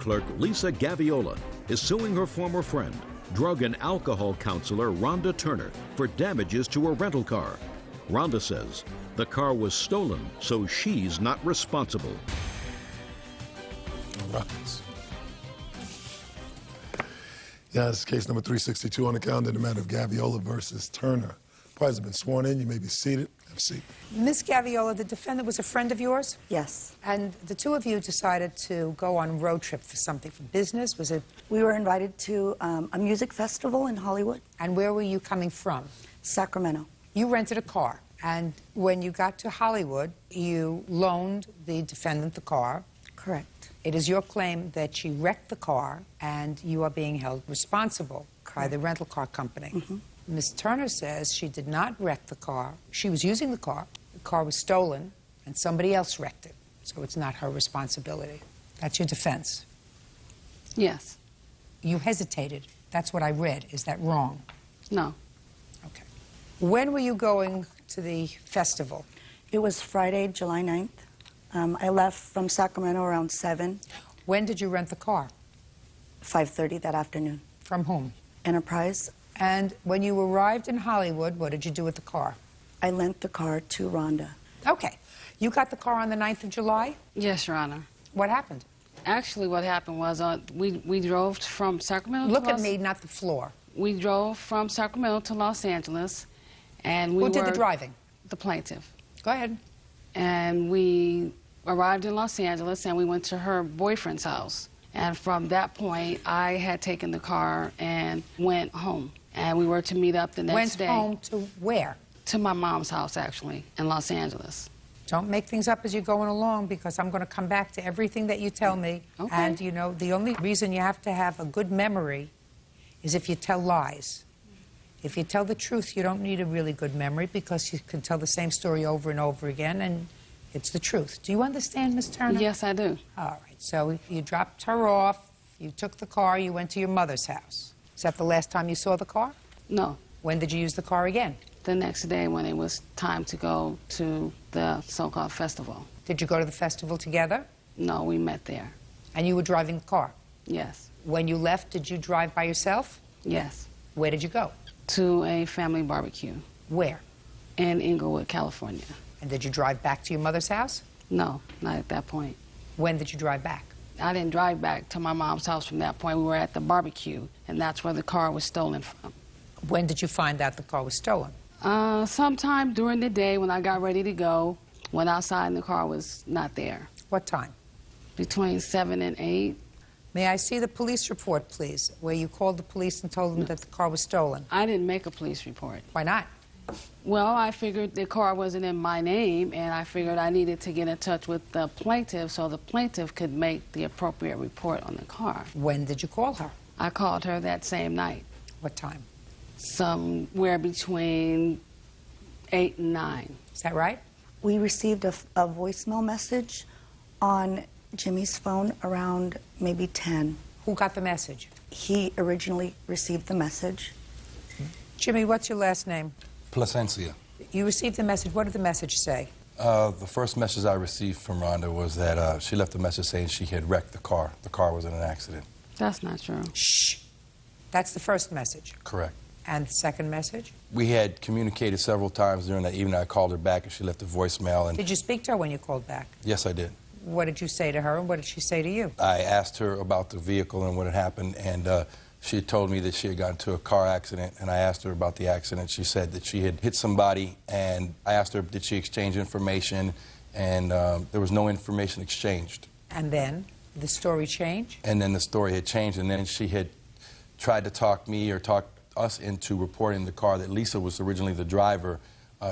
clerk Lisa Gaviola is suing her former friend, drug and alcohol counselor Rhonda Turner, for damages to her rental car. Rhonda says the car was stolen, so she's not responsible. Right. Yeah, this is case number 362 on the calendar, the matter of Gaviola versus Turner. Parties have been sworn in. You may be seated. Have a seat. Ms. Gaviola, the defendant was a friend of yours? Yes. And the two of you decided to go on a road trip for something, for business? Was it? We were invited to a music festival in Hollywood. And where were you coming from? Sacramento. You rented a car, and when you got to Hollywood, you loaned the defendant the car. Correct. It is your claim that she wrecked the car, and you are being held responsible by the rental car company. Mm-hmm. Ms. Turner says she did not wreck the car. She was using the car was stolen, and somebody else wrecked it. So it's not her responsibility. That's your defense. Yes. You hesitated. That's what I read. Is that wrong? No. Okay. When were you going to the festival? It was Friday, July 9th. I left from Sacramento around 7. When did you rent the car? 5:30 that afternoon. From whom? Enterprise. And when you arrived in Hollywood, what did you do with the car? I lent the car to Rhonda. Okay. You got the car on the 9th of July? Yes, Your Honor. What happened? Actually, what happened was we drove from Sacramento Look to at me, not the floor. We drove from Sacramento to Los Angeles, and we Who did the driving? The plaintiff. Go ahead. And we arrived in Los Angeles, and we went to her boyfriend's house. And from that point, I had taken the car and went home. And we were to meet up the next day. Went home to where? To my mom's house, actually, in Los Angeles. Don't make things up as you're going along, because I'm going to come back to everything that you tell me. Okay. And, you know, the only reason you have to have a good memory is if you tell lies. If you tell the truth, you don't need a really good memory, because you can tell the same story over and over again, and it's the truth. Do you understand, Ms. Turner? Yes, I do. All right. So you dropped her off, you took the car, you went to your mother's house. Is that the last time you saw the car? No. When did you use the car again? The next day when it was time to go to the so-called festival. Did you go to the festival together? No, we met there. And you were driving the car? Yes. When you left, did you drive by yourself? Yes. Where did you go? To a family barbecue. Where? In Inglewood, California. And did you drive back to your mother's house? No, not at that point. When did you drive back? I didn't drive back to my mom's house from that point. We were at the barbecue, and that's where the car was stolen from. When did you find out the car was stolen? Sometime during the day when I got ready to go, went outside and the car was not there. What time? Between 7 and 8. May I see the police report, please, where you called the police and told them that the car was stolen? I didn't make a police report. Why not? Well, I figured the car wasn't in my name, and I figured I needed to get in touch with the plaintiff so the plaintiff could make the appropriate report on the car. When did you call her? I called her that same night. What time? Somewhere between 8 and 9. Is that right? We received a voicemail message on Jimmy's phone around maybe 10. Who got the message? He originally received the message. Jimmy, what's your last name? Placencia. You received the message. What did the message say? The first message I received from Rhonda was that she left a message saying she had wrecked the car. The car was in an accident. That's not true. Shh. That's the first message. Correct. And the second message? We had communicated several times during that evening. I called her back and she left a voicemail. And did you speak to her when you called back? Yes, I did. What did you say to her, and what did she say to you? I asked her about the vehicle and what had happened, and she had told me that she had gotten into a car accident, and I asked her about the accident. She said that she had hit somebody, and I asked her, did she exchange information, and there was no information exchanged. And then the story changed? And then the story had changed, and then she had tried to talk me or talk us into reporting the car, that Lisa was originally the driver.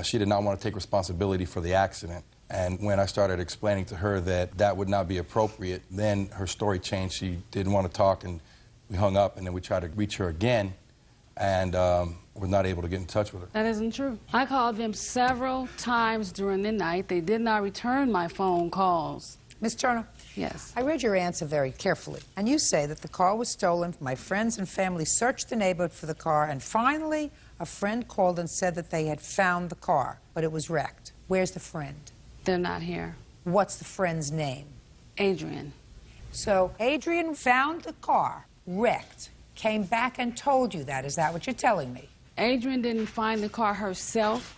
She did not want to take responsibility for the accident. And when I started explaining to her that that would not be appropriate, then her story changed. She didn't want to talk, and we hung up, and then we tried to reach her again, and were not able to get in touch with her. That isn't true. I called them several times during the night. They did not return my phone calls. Ms. Turner? Yes. I read your answer very carefully, and you say that the car was stolen. My friends and family searched the neighborhood for the car, and finally a friend called and said that they had found the car, but it was wrecked. Where's the friend? They're not here. What's the friend's name? Adrian. So Adrian found the car wrecked, came back and told you that. Is that what you're telling me? Adrian didn't find the car herself.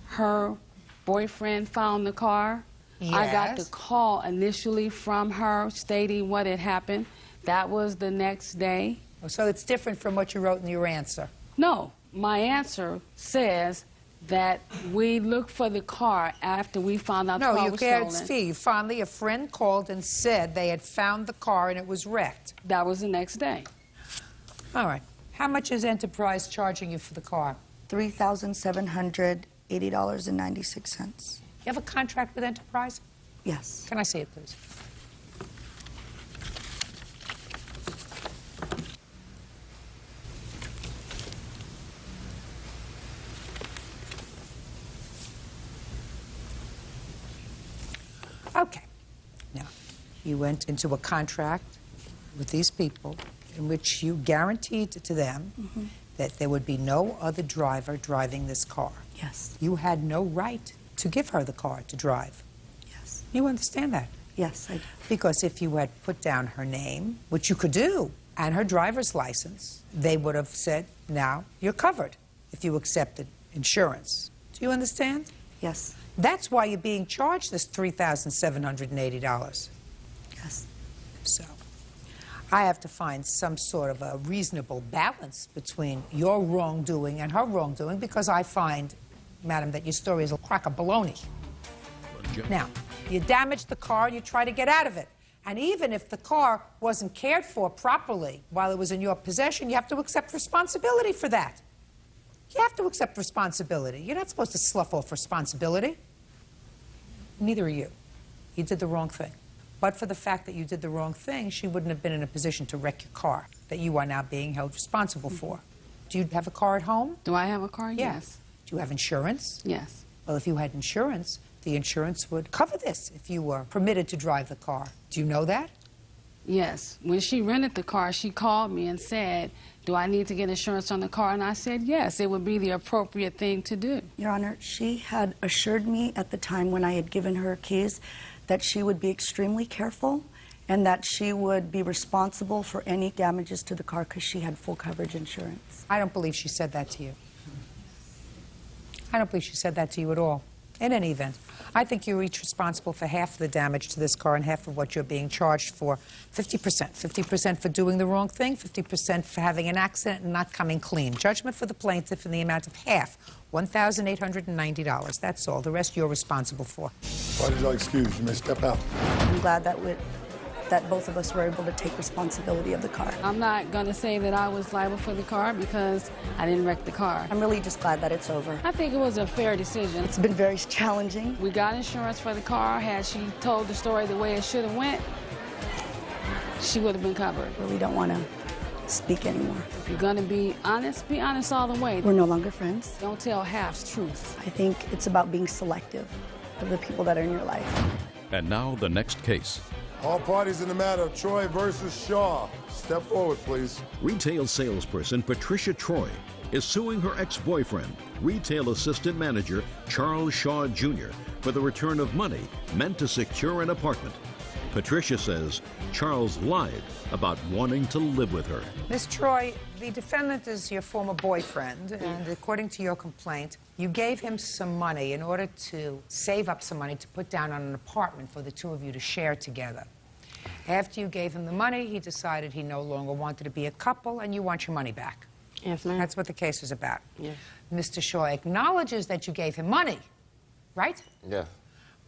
Her boyfriend found the car. Yes. I got the call initially from her stating what had happened. That was the next day. So it's different from what you wrote in your answer. No, my answer says that we looked for the car after we found out the car was stolen. No, you finally, a friend called and said they had found the car and it was wrecked. That was the next day. All right. How much is Enterprise charging you for the car? $3,780.96. You have a contract with Enterprise? Yes. Can I see it, please? Okay. Now, you went into a contract with these people in which you guaranteed to them that there would be no other driver driving this car. Yes. You had no right to give her the car to drive. Yes. You understand that? Yes, I do. Because if you had put down her name, which you could do, and her driver's license, they would have said, now you're covered if you accepted insurance. Do you understand? Yes. That's why you're being charged this $3,780. Yes. So I have to find some sort of a reasonable balance between your wrongdoing and her wrongdoing, because I find, madam, that your story is a crock of baloney. Now, you damaged the car and you try to get out of it. And even if the car wasn't cared for properly while it was in your possession, you have to accept responsibility for that. You have to accept responsibility. You're not supposed to slough off responsibility. Neither are you. You did the wrong thing. But for the fact that you did the wrong thing, she wouldn't have been in a position to wreck your car that you are now being held responsible for. Do you have a car at home? Do I have a car? Yes. Do you have insurance? Yes. Well, if you had insurance, the insurance would cover this if you were permitted to drive the car. Do you know that? Yes. When she rented the car, she called me and said, do I need to get insurance on the car? And I said, yes, it would be the appropriate thing to do. Your Honor, she had assured me at the time when I had given her keys that she would be extremely careful and that she would be responsible for any damages to the car because she had full coverage insurance. I don't believe she said that to you. I don't believe she said that to you at all. In any event, I think you're each responsible for half of the damage to this car and half of what you're being charged for. 50%. 50% for doing the wrong thing, 50% for having an accident and not coming clean. Judgment for the plaintiff in the amount of half, $1,890. That's all. The rest you're responsible for. Parties are excused. You may step out. I'm glad that both of us were able to take responsibility of the car. I'm not going to say that I was liable for the car because I didn't wreck the car. I'm really just glad that it's over. I think it was a fair decision. It's been very challenging. We got insurance for the car. Had she told the story the way it should have went, she would have been covered. I really don't want to speak anymore. If you're going to be honest all the way. We're no longer friends. Don't tell half truth. I think it's about being selective of the people that are in your life. And now the next case. All parties in the matter of Troy versus Shaw. Step forward, please. Retail salesperson Patricia Troy is suing her ex-boyfriend, retail assistant manager Charles Shaw Jr., for the return of money meant to secure an apartment. Patricia says Charles lied about wanting to live with her. Ms. Troy, the defendant is your former boyfriend, and according to your complaint, you gave him some money in order to save up some money to put down on an apartment for the two of you to share together. After you gave him the money, he decided he no longer wanted to be a couple, and you want your money back. Yes, ma'am. That's what the case is about. Yes. Mr. Shaw acknowledges that you gave him money, right? Yeah.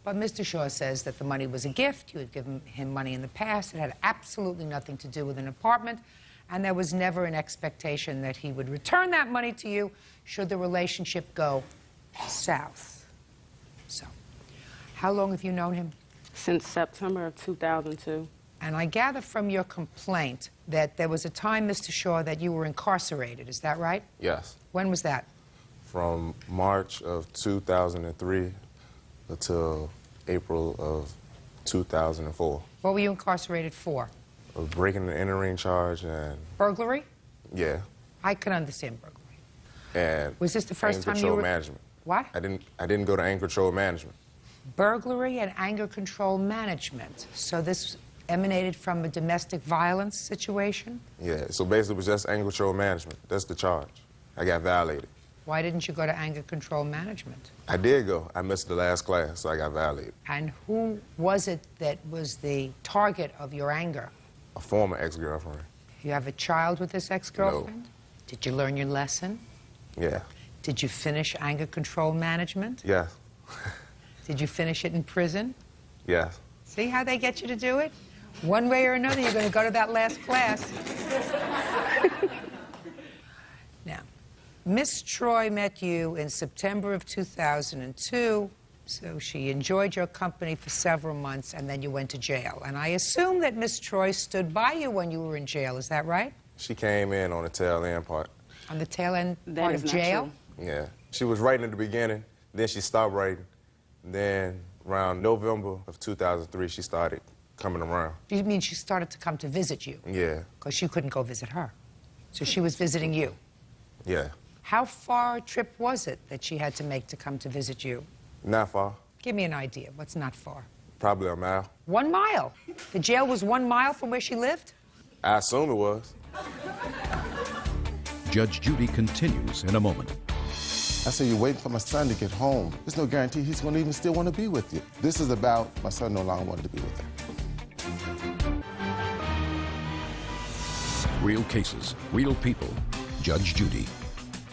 But Mr. Shaw says that the money was a gift. You had given him money in the past. It had absolutely nothing to do with an apartment, and there was never an expectation that he would return that money to you should the relationship go south. So, how long have you known him? Since September of 2002. And I gather from your complaint that there was a time, Mr. Shaw, that you were incarcerated. Is that right? Yes. When was that? From March of 2003 until April of 2004. What were you incarcerated for? A breaking and entering charge and... Burglary? Yeah. I can understand burglary. And Was this the first time you control were... management. What? I didn't go to anger control management. Burglary and anger control management. So this emanated from a domestic violence situation? Yeah, so basically it was just anger control management. That's the charge. I got violated. Why didn't you go to anger control management? I did go. I missed the last class, so I got violated. And who was it that was the target of your anger? A former ex-girlfriend. You have a child with this ex-girlfriend? No. Did you learn your lesson? Yeah. Did you finish anger control management? Yeah. Did you finish it in prison? Yeah. See how they get you to do it? One way or another, you're going to go to that last class. Now, Miss Troy met you in September of 2002, so she enjoyed your company for several months, and then you went to jail. And I assume that Miss Troy stood by you when you were in jail. Is that right? She came in on the tail end part. On the tail end That part is of not jail? true. Yeah. She was writing at the beginning, then she stopped writing. Then around November of 2003, she started coming around. You mean she started to come to visit you? Yeah. Because you couldn't go visit her. So she was visiting you. Yeah. How far a trip was it that she had to make to come to visit you? Not far. Give me an idea. What's not far? Probably a mile. 1 mile. The jail was 1 mile from where she lived? I assume it was. Judge Judy continues in a moment. I said, you're waiting for my son to get home. There's no guarantee he's going to even still want to be with you. This is about my son no longer wanted to be with her. Real cases, real people. Judge Judy.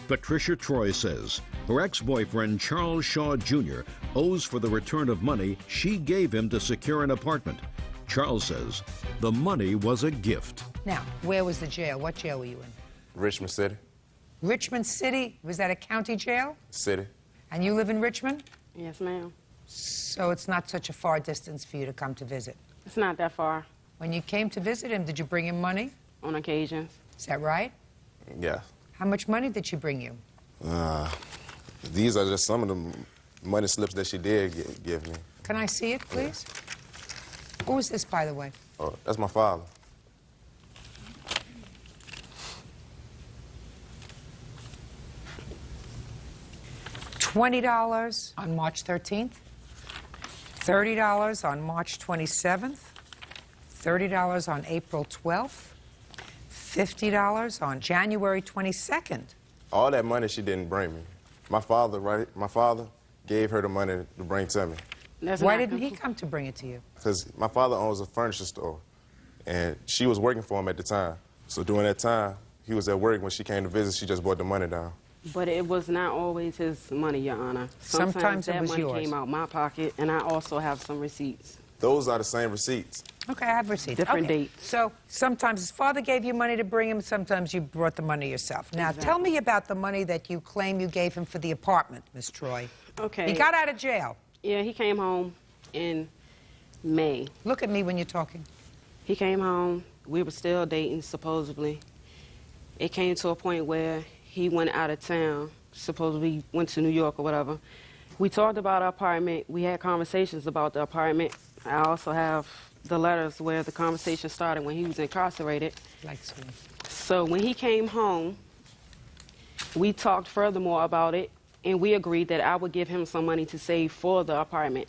Patricia Troy says her ex-boyfriend Charles Shaw Jr. owes for the return of money she gave him to secure an apartment. Charles says the money was a gift. Now, where was the jail? What jail were you in? Richmond City. Richmond City? Was that a county jail? City. And you live in Richmond? Yes, ma'am. So it's not such a far distance for you to come to visit. It's not that far When you came to visit him, did you bring him money? on occasions. Is that right? Yeah. How much money did she bring you? These are just some of the money slips that she did give me. Can I see it, please? Who is this, by the way? Oh, that's my father. $20 on March 13th, $30 on March 27th, $30 on April 12th, $50 on January 22nd. All that money she didn't bring me. My father, right? My father gave her the money to bring to me. That's Why not didn't he complete. come to bring it to you? Because my father owns a furniture store, and she was working for him at the time. So during that time, he was at work. When she came to visit, she just brought the money down. But it was not always his money, Your Honor. Sometimes it that was money yours. came out my pocket, and I also have some receipts. Those are the same receipts. Okay, I have receipts. Different Okay. dates. So sometimes his father gave you money to bring him, sometimes you brought the money yourself. Now, tell me about the money that you claim you gave him for the apartment, Miss Troy. Okay. He got out of jail. Yeah, he came home in May. Look at me when you're talking. He came home. We were still dating, supposedly. It came to a point where he went out of town. Supposedly went to New York or whatever. We talked about our apartment. We had conversations about the apartment. I also have the letters where the conversation started when he was incarcerated. Like so. So when he came home, we talked furthermore about it, and we agreed that I would give him some money to save for the apartment.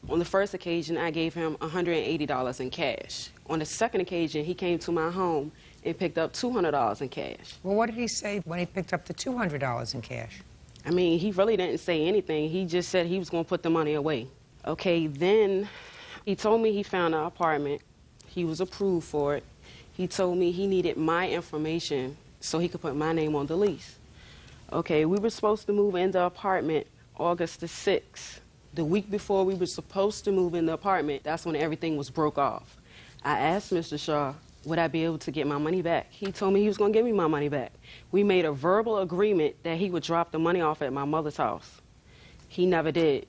On the first occasion, I gave him $180 in cash. On the second occasion, he came to my home and picked up $200 in cash. Well, what did he say when he picked up the $200 in cash? I mean, he really didn't say anything. He just said he was going to put the money away. Okay, then he told me he found an apartment. He was approved for it. He told me he needed my information so he could put my name on the lease. Okay, we were supposed to move in the apartment August the 6th. The week before we were supposed to move in the apartment, that's when everything was broke off. I asked Mr. Shaw, would I be able to get my money back? He told me he was going to give me my money back. We made a verbal agreement that he would drop the money off at my mother's house. He never did.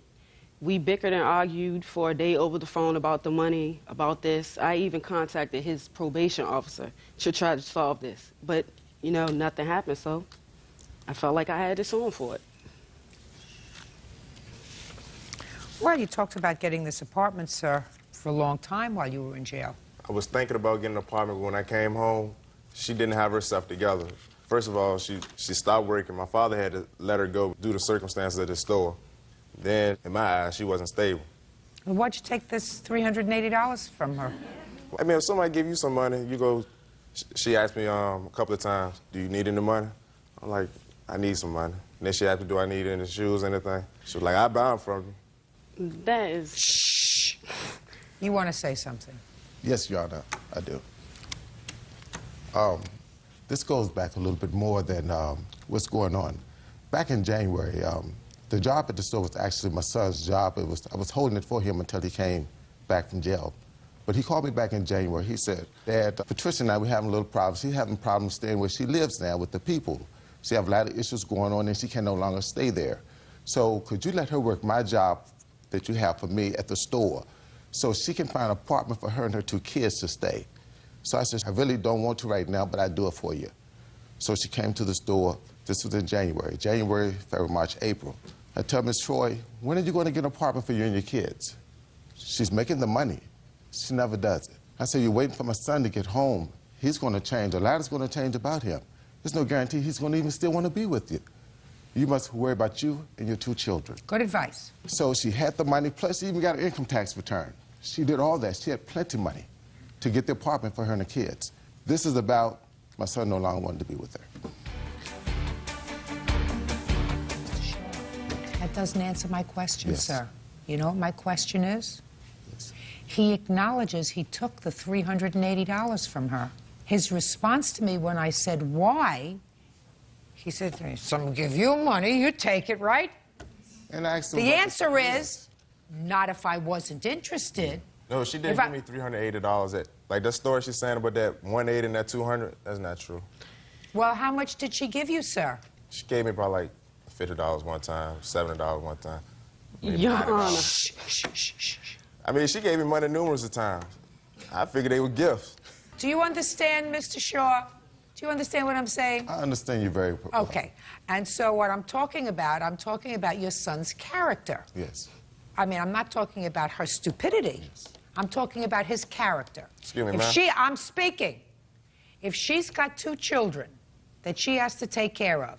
We bickered and argued for a day over the phone about the money, about this. I even contacted his probation officer to try to solve this. But, you know, nothing happened, so I felt like I had to sue him for it. Well, you talked about getting this apartment, sir, for a long time while you were in jail. I was thinking about getting an apartment, but when I came home, she didn't have her stuff together. First of all, she stopped working. My father had to let her go due to circumstances at the store. Then, in my eyes, she wasn't stable. Well, why'd you take this $380 from her? I mean, if somebody give you some money, you go, she asked me a couple of times, do you need any money? I'm like, I need some money. And then she asked me, do I need any shoes, anything? She was like, I buy them from you. That is... Shh. You want to say something? Yes, Your Honor, I do. This goes back a little bit more than what's going on. Back in January, the job at the store was actually my son's job. I was holding it for him until he came back from jail. But he called me back in January. He said, Dad, Patricia and I, we're having a little problems. She's having problems staying where she lives now with the people. She has a lot of issues going on, and she can no longer stay there. So could you let her work my job that you have for me at the store so she can find an apartment for her and her 2 kids to stay? So I said, I really don't want to right now, but I'll do it for you. So she came to the store. This was in January, February, March, April. I tell Miss Troy, when are you going to get an apartment for you and your kids? She's making the money. She never does it. I said, you're waiting for my son to get home. He's going to change. A lot is going to change about him. There's no guarantee he's going to even still want to be with you. You must worry about you and your 2 children. Good advice. So she had the money, plus she even got an income tax return. She did all that. She had plenty of money to get the apartment for her and the kids. This is about my son no longer wanted to be with her. That doesn't answer my question, Yes. sir. You know what my question is? Yes. He acknowledges he took the $380 from her. His response to me when I said, why? He said to me, someone give you money, you take it, right? And I asked him The about answer is, not if I wasn't interested. No, she didn't give me $380 at, like, that story she's saying about that 180 and that 200, that's not true. Well, how much did she give you, sir? She gave me probably like $50 one time, $70 one time. maybe Your $90. Honor. Shh, shh, shh, shh. I mean, she gave me money numerous of times. I figured they were gifts. Do you understand, Mr. Shaw? Do you understand what I'm saying? I understand you very well. Okay. And so what I'm talking about your son's character. Yes. I mean, I'm not talking about her stupidity. Yes. I'm talking about his character. Excuse me, If ma'am. I'm speaking. If she's got 2 children that she has to take care of,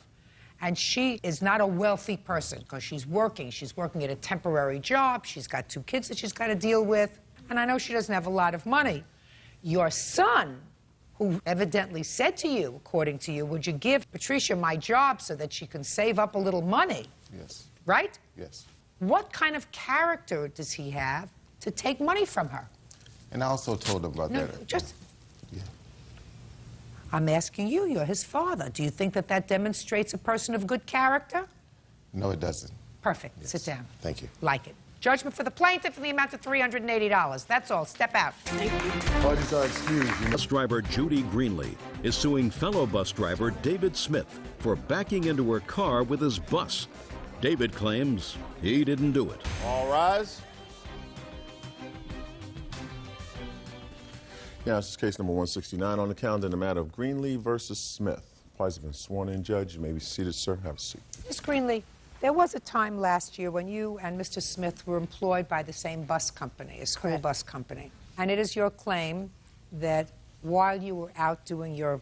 and she is not a wealthy person because she's working at a temporary job, she's got 2 kids that she's got to deal with, and I know she doesn't have a lot of money. Your son, who evidently said to you, according to you, would you give Patricia my job so that she can save up a little money? Yes. Right? Yes. What kind of character does he have to take money from her? And I also told him about No, that. just... Yeah. I'm asking you, you're his father. Do you think that that demonstrates a person of good character? No, it doesn't. Perfect. Yes. Sit down. Thank you. Like it. Judgment for the plaintiff in the amount of $380. That's all. Step out. Parties are excused. Bus driver Judy Greenlee is suing fellow bus driver David Smith for backing into her car with his bus. David claims he didn't do it. All rise. Yeah, this is case number 169 on the calendar in the matter of Greenlee versus Smith. Parties have been sworn in, Judge. You may be seated, sir. Have a seat. Ms. Greenlee, there was a time last year when you and Mr. Smith were employed by the same bus company, a school bus company. And it is your claim that while you were out doing your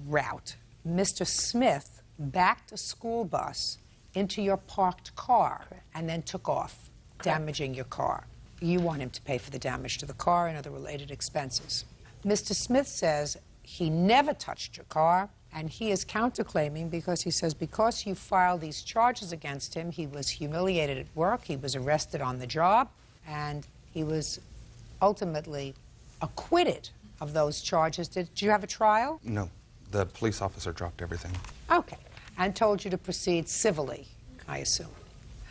route, Mr. Smith backed a school bus into your parked car and then took off, damaging your car. You want him to pay for the damage to the car and other related expenses. Mr. Smith says he never touched your car, and he is counterclaiming because he says because you filed these charges against him, he was humiliated at work, he was arrested on the job, and he was ultimately acquitted of those charges. Did you have a trial? No. The police officer dropped everything. Okay. And told you to proceed civilly, I assume.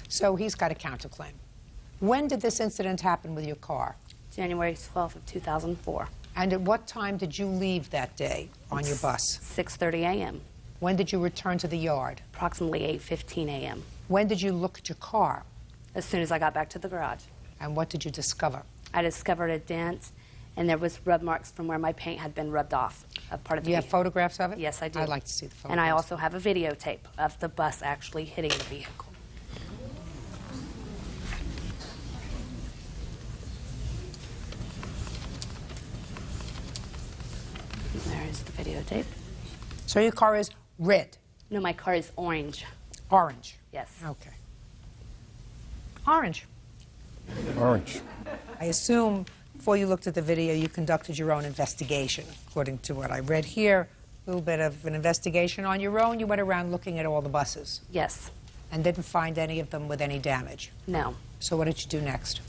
So he's got a counterclaim. When did this incident happen with your car? January 12th of 2004. And at what time did you leave that day on your bus? 6:30 a.m. When did you return to the yard? Approximately 8:15 a.m. When did you look at your car? As soon as I got back to the garage. And what did you discover? I discovered a dent, and there was rub marks from where my paint had been rubbed off of part of Do the you have vehicle. photographs of it? Yes, I do. I'd like to see the photographs. And I also have a videotape of the bus actually hitting the vehicle. There is the videotape. So your car is red? No, my car is orange. Orange? Yes. Okay. Orange. Orange. I assume Before you looked at the video, you conducted your own investigation. According to what I read here, a little bit of an investigation on your own. You went around looking at all the buses. Yes. And didn't find any of them with any damage. No. So what did you do next?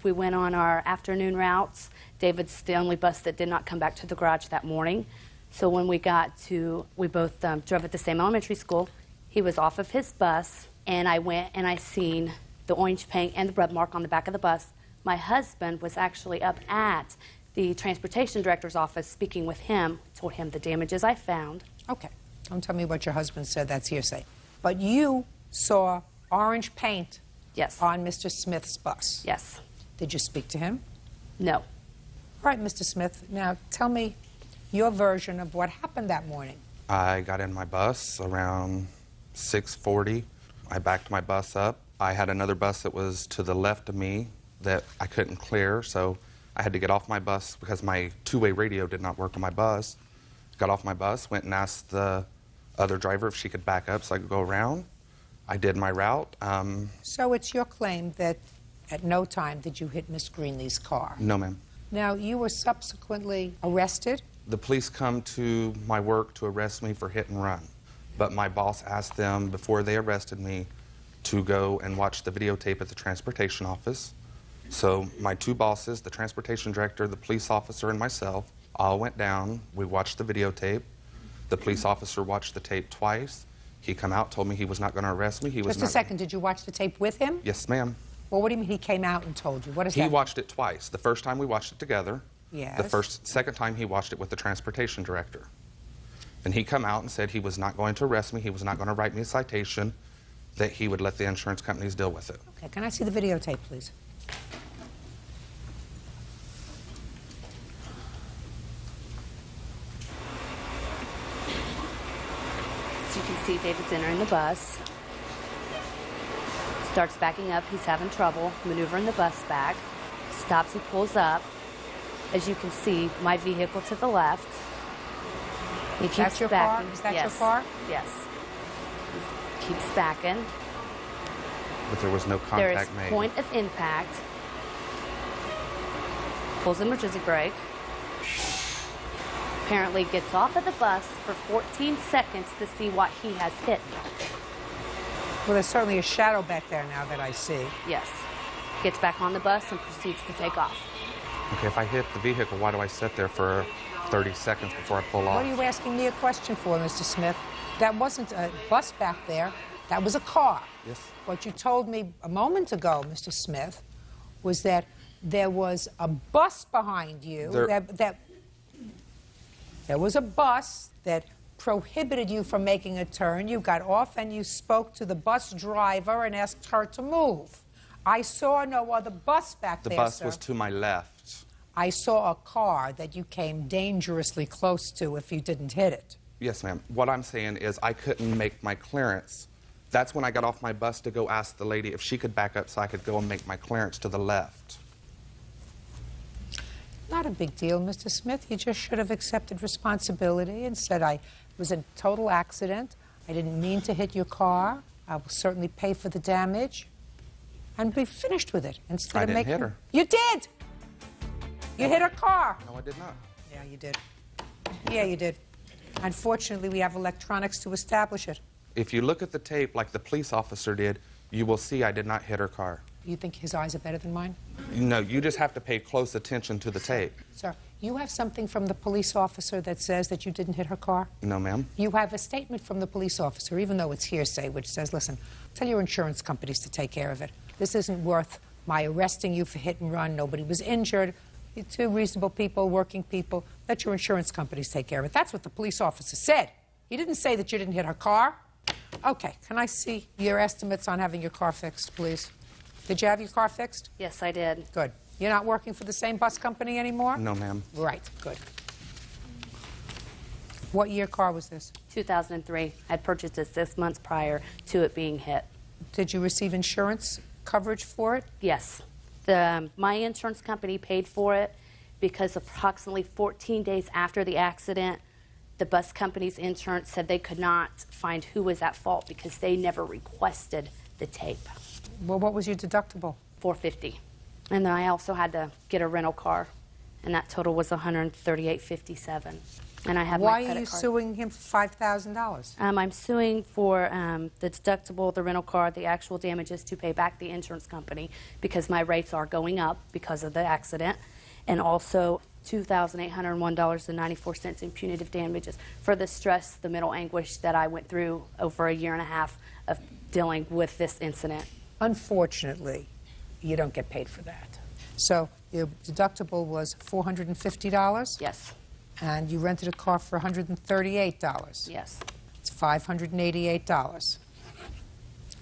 We went on our afternoon routes. David's the only bus that did not come back to the garage that morning. So when we both drove at the same elementary school. He was off of his bus, and I went and I seen the orange paint and the rub mark on the back of the bus. My husband was actually up at the transportation director's office speaking with him, told him the damages I found. Okay. Don't tell me what your husband said. That's hearsay. But you saw orange paint Yes. on Mr. Smith's bus. Yes. Did you speak to him? No. All right, Mr. Smith. Now tell me your version of what happened that morning. I got in my bus around 6:40. I backed my bus up. I had another bus that was to the left of me that I couldn't clear, so I had to get off my bus because my two-way radio did not work on my bus. Got off my bus, went and asked the other driver if she could back up so I could go around. I did my route. So it's your claim that at no time did you hit Miss Greenlee's car? No, ma'am. Now, you were subsequently arrested? The police come to my work to arrest me for hit and run, but my boss asked them before they arrested me to go and watch the videotape at the transportation office. So my two bosses, the transportation director, the police officer, and myself, all went down. We watched the videotape. The police officer watched the tape twice. He come out, told me he was not going to arrest me. Just a second, did you watch the tape with him? Yes, ma'am. Well, what do you mean he came out and told you? What is that? He watched it twice. The first time we watched it together. Yes. The second time he watched it with the transportation director. And he come out and said he was not going to arrest me, he was not going to write me a citation, that he would let the insurance companies deal with it. Okay, can I see the videotape, please? As you can see, David's entering the bus. Starts backing up. He's having trouble maneuvering the bus back. Stops, he pulls up. As you can see, my vehicle to the left. He keeps That's your backing. car? Is that yes. your car? Yes. He keeps backing. But there was no There is contact made. point of impact. Pulls emergency brake. Apparently gets off of the bus for 14 seconds to see what he has hit. Well, there's certainly a shadow back there now that I see. Yes. Gets back on the bus and proceeds to take off. Okay, if I hit the vehicle, why do I sit there for 30 seconds before I pull off? What are you asking me a question for, Mr. Smith? That wasn't a bus back there. That was a car. Yes. What you told me a moment ago, Mr. Smith, was that there was a bus behind you. There was a bus that prohibited you from making a turn. You got off and you spoke to the bus driver and asked her to move. I saw no other bus back there, The bus sir. was to my left. I saw a car that you came dangerously close to if you didn't hit it. Yes, ma'am. What I'm saying is I couldn't make my clearance. That's when I got off my bus to go ask the lady if she could back up so I could go and make my clearance to the left. Not a big deal, Mr. Smith. You just should have accepted responsibility and said, it was a total accident. I didn't mean to hit your car. I will certainly pay for the damage. And be finished with it instead I of didn't making... hit her. You did! You hit her car. No, I did not. Yeah, you did. Yeah, you did. Unfortunately, we have electronics to establish it. If you look at the tape like the police officer did, you will see I did not hit her car. You think his eyes are better than mine? No, you just have to pay close attention to the tape. Sir, you have something from the police officer that says that you didn't hit her car? No, ma'am. You have a statement from the police officer, even though it's hearsay, which says, listen, tell your insurance companies to take care of it. This isn't worth my arresting you for hit and run. Nobody was injured. You're two reasonable people, working people. Let your insurance companies take care of it. That's what the police officer said. He didn't say that you didn't hit her car. Okay, can I see your estimates on having your car fixed, please? Did you have your car fixed? Yes, I did. Good. You're not working for the same bus company anymore? No, ma'am. Right, good. What year car was this? 2003. I'd purchased it 6 months prior to it being hit. Did you receive insurance coverage for it? Yes. My insurance company paid for it because approximately 14 days after the accident, the bus company's insurance said they could not find who was at fault because they never requested the tape. Well, what was your deductible? $450. And then I also had to get a rental car, and that total was $138.57. And I have Why my credit are you card. suing him for $5,000? I'm suing for the deductible, the rental car, the actual damages to pay back the insurance company because my rates are going up because of the accident, and also $2,801.94 in punitive damages for the stress, the mental anguish that I went through over a year and a half of dealing with this incident. Unfortunately, you don't get paid for that. So your deductible was $450? Yes. And you rented a car for $138? Yes. It's $588.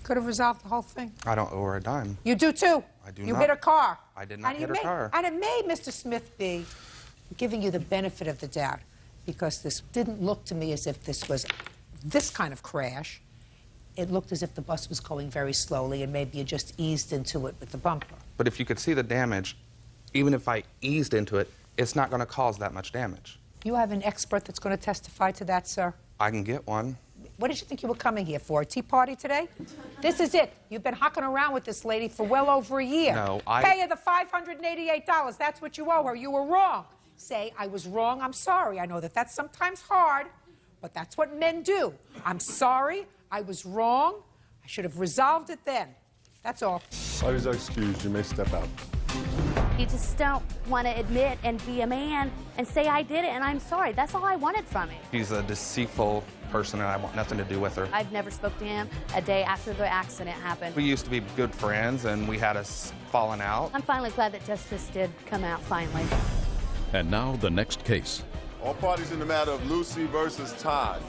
Could have resolved the whole thing. I don't owe her a dime. You do too. I do You not. hit her car. I did not And hit her car. And it may, Mr. Smith, be giving you the benefit of the doubt because this didn't look to me as if this was this kind of crash. It looked as if the bus was going very slowly and maybe you just eased into it with the bumper. But if you could see the damage, even if I eased into it, it's not going to cause that much damage. You have an expert that's going to testify to that, sir? I can get one. What did you think you were coming here for, a tea party today? This is it. You've been hocking around with this lady for well over a year. No, Pay her the $588. That's what you owe her. You were wrong. Say, I was wrong. I'm sorry. I know that that's sometimes hard, but that's what men do. I'm sorry. I was wrong. I should have resolved it then. That's all. Parties are excused. You may step out. You just don't want to admit and be a man and say I did it and I'm sorry. That's all I wanted from it. She's a deceitful person and I want nothing to do with her. I've never spoke to him a day after the accident happened. We used to be good friends and we had us falling out. I'm finally glad that justice did come out finally. And now the next case. All parties in the matter of Lucy versus Todd.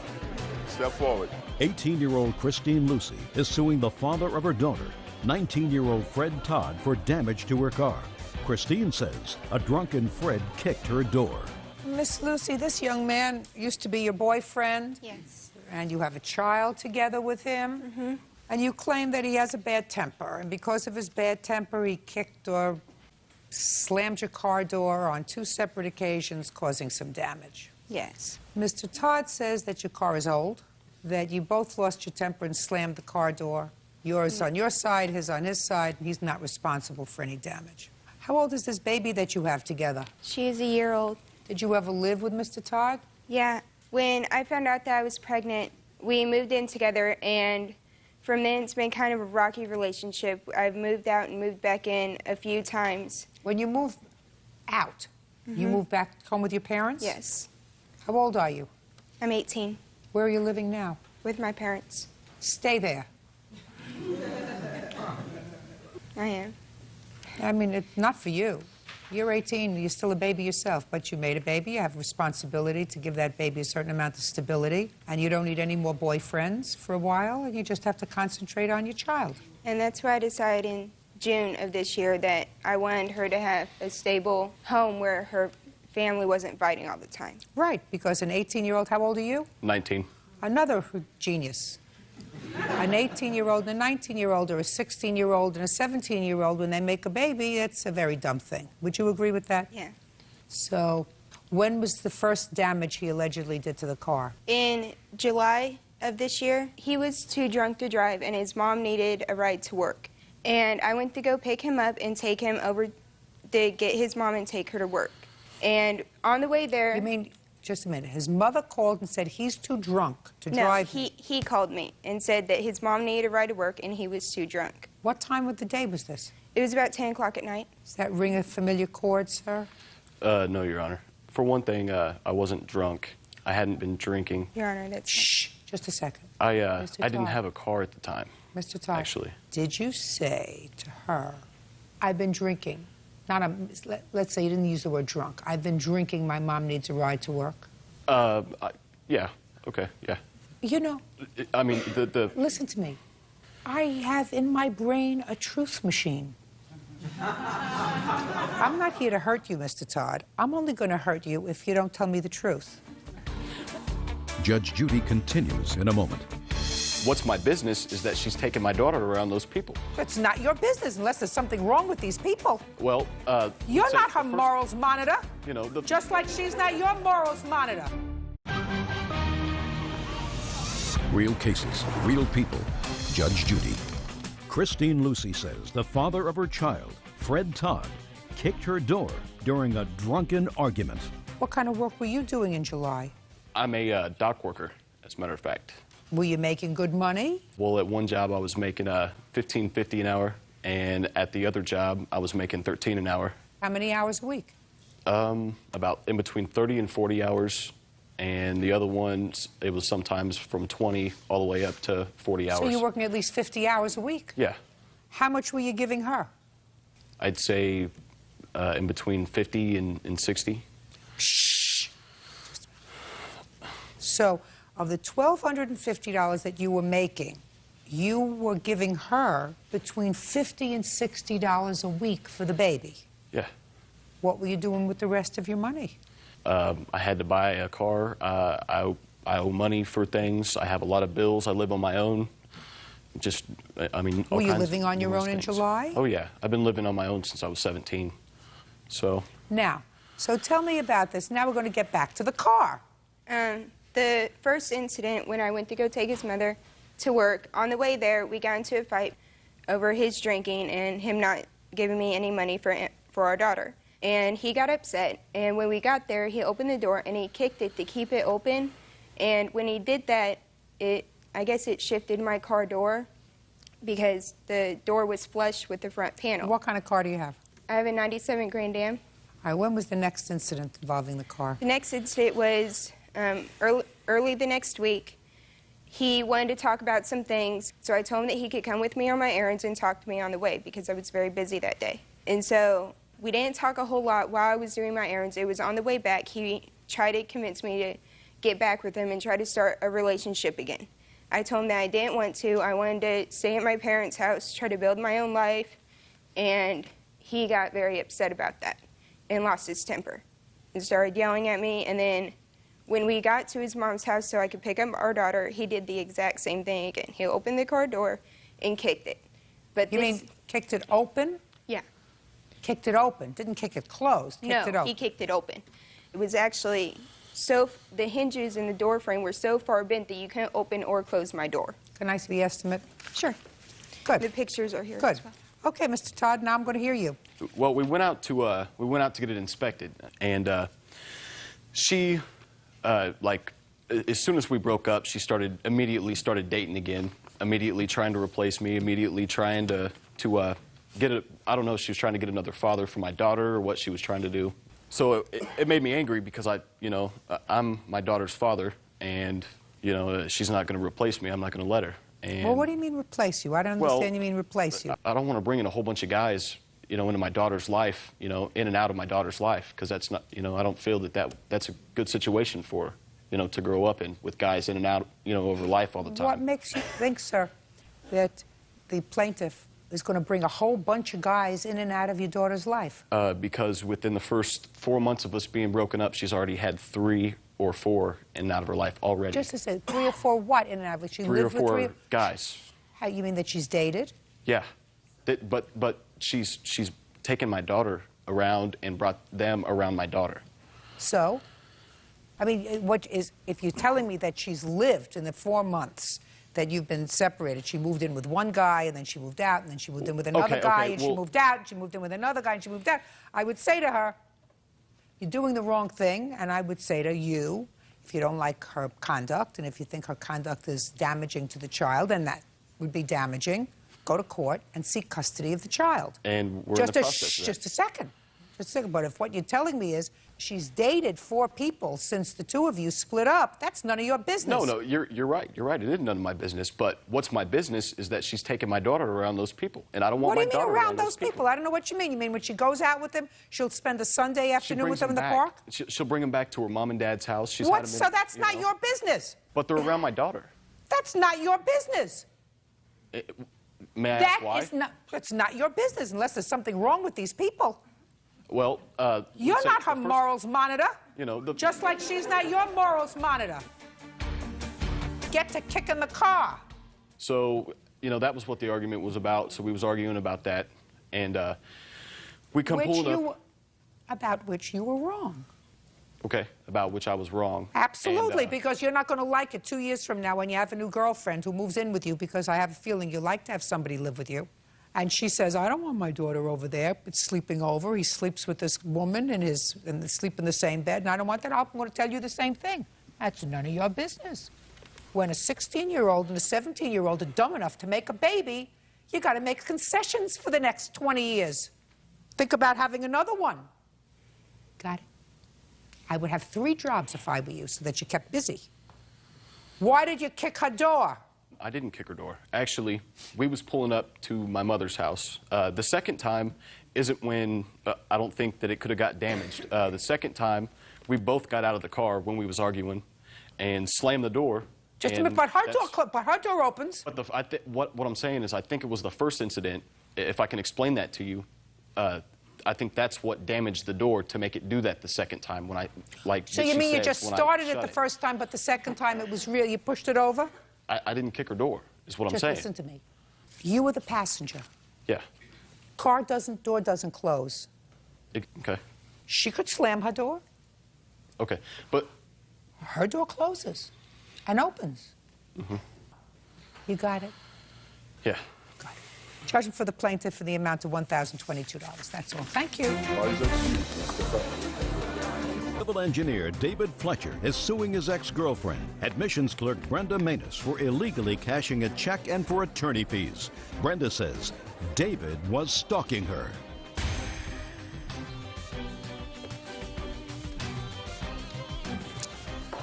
Step forward. 18-year-old Christine Lucy is suing the father of her daughter, 19-year-old Fred Todd, for damage to her car. Christine says a drunken Fred kicked her door. Miss Lucy, this young man used to be your boyfriend? Yes. And you have a child together with him? Mm-hmm. And you claim that he has a bad temper, and because of his bad temper, he kicked or slammed your car door on 2 separate occasions, causing some damage. Yes. Mr. Todd says that your car is old, that you both lost your temper and slammed the car door. Yours on your side, his on his side, and he's not responsible for any damage. How old is this baby that you have together? She is a year old. Did you ever live with Mr. Todd? Yeah. When I found out that I was pregnant, we moved in together, and from then it's been kind of a rocky relationship. I've moved out and moved back in a few times. When you move out, you move back home with your parents? Yes. How old are you? I'm 18. Where are you living now? With my parents. Stay there. I am. I mean, it's not for you. You're 18, you're still a baby yourself, but you made a baby, you have responsibility to give that baby a certain amount of stability, and you don't need any more boyfriends for a while, and you just have to concentrate on your child. And that's why I decided in June of this year that I wanted her to have a stable home where her family wasn't fighting all the time. Right, because an 18-year-old, how old are you? 19. Another genius. An 18-year-old and a 19-year-old, or a 16-year-old and a 17-year-old, when they make a baby, that's a very dumb thing. Would you agree with that? Yeah. So, when was the first damage he allegedly did to the car? In July of this year, he was too drunk to drive, and his mom needed a ride to work. And I went to go pick him up and take him over to get his mom and take her to work. And on the way there... You mean, just a minute, his mother called and said he's too drunk to drive? No, he called me and said that his mom needed a ride to work and he was too drunk. What time of the day was this? It was about 10 o'clock at night. Does that ring a familiar chord, sir? No, Your Honor. For one thing, I wasn't drunk. I hadn't been drinking. Your Honor, that's... Shh, just a second. I Mr. didn't Todd. have a car at the time. Mr. Todd, actually. Did you say to her, I've been drinking? Let's say you didn't use the word drunk. I've been drinking, my mom needs a ride to work. Yeah, okay, yeah. You know, I mean, listen to me. I have in my brain a truth machine. I'm not here to hurt you, Mr. Todd. I'm only going to hurt you if you don't tell me the truth. Judge Judy continues in a moment. What's my business is that she's taking my daughter around those people. It's not your business unless there's something wrong with these people. Well, You're so not her first- morals monitor. You know, Just like she's not your morals monitor. Real cases, real people. Judge Judy. Christine Lucy says the father of her child, Fred Todd kicked her door during a drunken argument. What kind of work were you doing in July? I'm a dock worker, as a matter of fact. Were you making good money? Well, at one job I was making $15.50 an hour, and at the other job I was making $13 an hour. How many hours a week? About in between 30 and 40 hours, and the other ones, it was sometimes from 20 all the way up to 40 hours. So you're working at least 50 hours a week? Yeah. How much were you giving her? I'd say in between 50 and 60. Shh. So of the $1,250 that you were making, you were giving her between $50 and $60 a week for the baby. Yeah. What were you doing with the rest of your money? I had to buy a car. I owe money for things. I have a lot of bills. I live on my own. Just, I mean, all Were you kinds living of on your numerous own in things. July? Oh, yeah. I've been living on my own since I was 17. So. Now, so tell me about this. Now we're going to get back to the car. The first incident when I went to go take his mother to work, on the way there, we got into a fight over his drinking and him not giving me any money for our daughter. And he got upset, and when we got there, he opened the door and he kicked it to keep it open. And when he did that, I guess it shifted my car door because the door was flush with the front panel. What kind of car do you have? I have a 97 Grand Am. All right, when was the next incident involving the car? The next incident was early the next week. He wanted to talk about some things, so I told him that he could come with me on my errands and talk to me on the way because I was very busy that day. And so we didn't talk a whole lot while I was doing my errands. It was on the way back. He tried to convince me to get back with him and try to start a relationship again. I told him that I didn't want to. I wanted to stay at my parents' house, try to build my own life, and he got very upset about that and lost his temper and started yelling at me. And then when we got to his mom's house so I could pick up our daughter, he did the exact same thing again. He opened the car door and kicked it. But You mean kicked it open? Yeah. Kicked it open, didn't kick it closed, kicked it No, open. he kicked it open. It was actually the hinges in the door frame were so far bent that you couldn't open or close my door. Can I see the estimate? Sure. Good. The pictures are here Good. as well. Okay, Mr. Todd, now I'm going to hear you. Well, we went out to get it inspected, and she, like, as soon as we broke up, she immediately started dating again, immediately trying to replace me, immediately trying to get a, I don't know if she was trying to get another father for my daughter or what she was trying to do. So it made me angry because I'm my daughter's father, and she's not going to replace me. I'm not going to let her. And, Well, what do you mean replace you? I don't understand you mean replace you. I don't want to bring in a whole bunch of guys, into my daughter's life, in and out of my daughter's life, because that's not, I don't feel that's a good situation for her, to grow up in, with guys in and out, over life all the time. What makes you think, sir, that the plaintiff is going to bring a whole bunch of guys in and out of your daughter's life? Because within the first 4 months of us being broken up, she's already had 3 or 4 in and out of her life already. Just to say, 3 or 4 what in and out of it? She 3 or lived with 4 guys. How, you mean that she's dated? Yeah, but she's taken my daughter around and brought them around my daughter. So, I mean, if you're telling me that she's lived in the 4 months that you've been separated, she moved in with one guy, and then she moved out, and then she moved in with another guy, and she moved out, and she moved in with another guy, and she moved out, I would say to her, you're doing the wrong thing, and I would say to you, if you don't like her conduct, and if you think her conduct is damaging to the child, and that would be damaging, go to court and seek custody of the child. And we're in the process of that. Just a second. Just a second. But if what you're telling me is she's dated 4 people since the 2 of you split up, that's none of your business. No, you're right. You're right. It is none of my business. But what's my business is that she's taking my daughter around those people, and I don't want my daughter around. What do you mean around those people? I don't know what you mean. You mean when she goes out with them, she'll spend a Sunday afternoon with them in the park? She'll bring them back to her mom and dad's house. So that's not your business. But they're around my daughter. That's not your business. May I ask why? That's not your business unless there's something wrong with these people. Well, you're not her morals monitor. Just like she's not your morals monitor. Get to kicking the car. So, that was what the argument was about. So we was arguing about that, and we come about which you were wrong. Okay, about which I was wrong. Absolutely, because you're not going to like it 2 years from now when you have a new girlfriend who moves in with you, because I have a feeling you like to have somebody live with you. And she says, I don't want my daughter over there. It's sleeping over. He sleeps with this woman and they sleep in the same bed, and I don't want that. I'm going to tell you the same thing. That's none of your business. When a 16-year-old and a 17-year-old are dumb enough to make a baby, you got to make concessions for the next 20 years. Think about having another one. Got it? I would have 3 jobs if I were you, so that you kept busy. Why did you kick her door? I didn't kick her door. Actually, we was pulling up to my mother's house. The second time isn't when I don't think that it could have got damaged. The second time, we both got out of the car when we was arguing and slammed the door. Just a minute, but her door opens. But what I'm saying is I think it was the first incident. If I can explain that to you, I think that's what damaged the door to make it do that the second time when I, like. So you mean you just started it the first time, but the second time it was real, you pushed it over? I didn't kick her door, is what I'm saying. Just listen to me. You were the passenger. Yeah. Door doesn't close. Okay. She could slam her door. Okay, but... Her door closes and opens. Mm-hmm. You got it? Yeah. Got it. Charging for the plaintiff for the amount of $1,022. That's all. Thank you. Civil engineer David Fletcher is suing his ex-girlfriend, admissions clerk Brenda Manus, for illegally cashing a check and for attorney fees. Brenda says David was stalking her.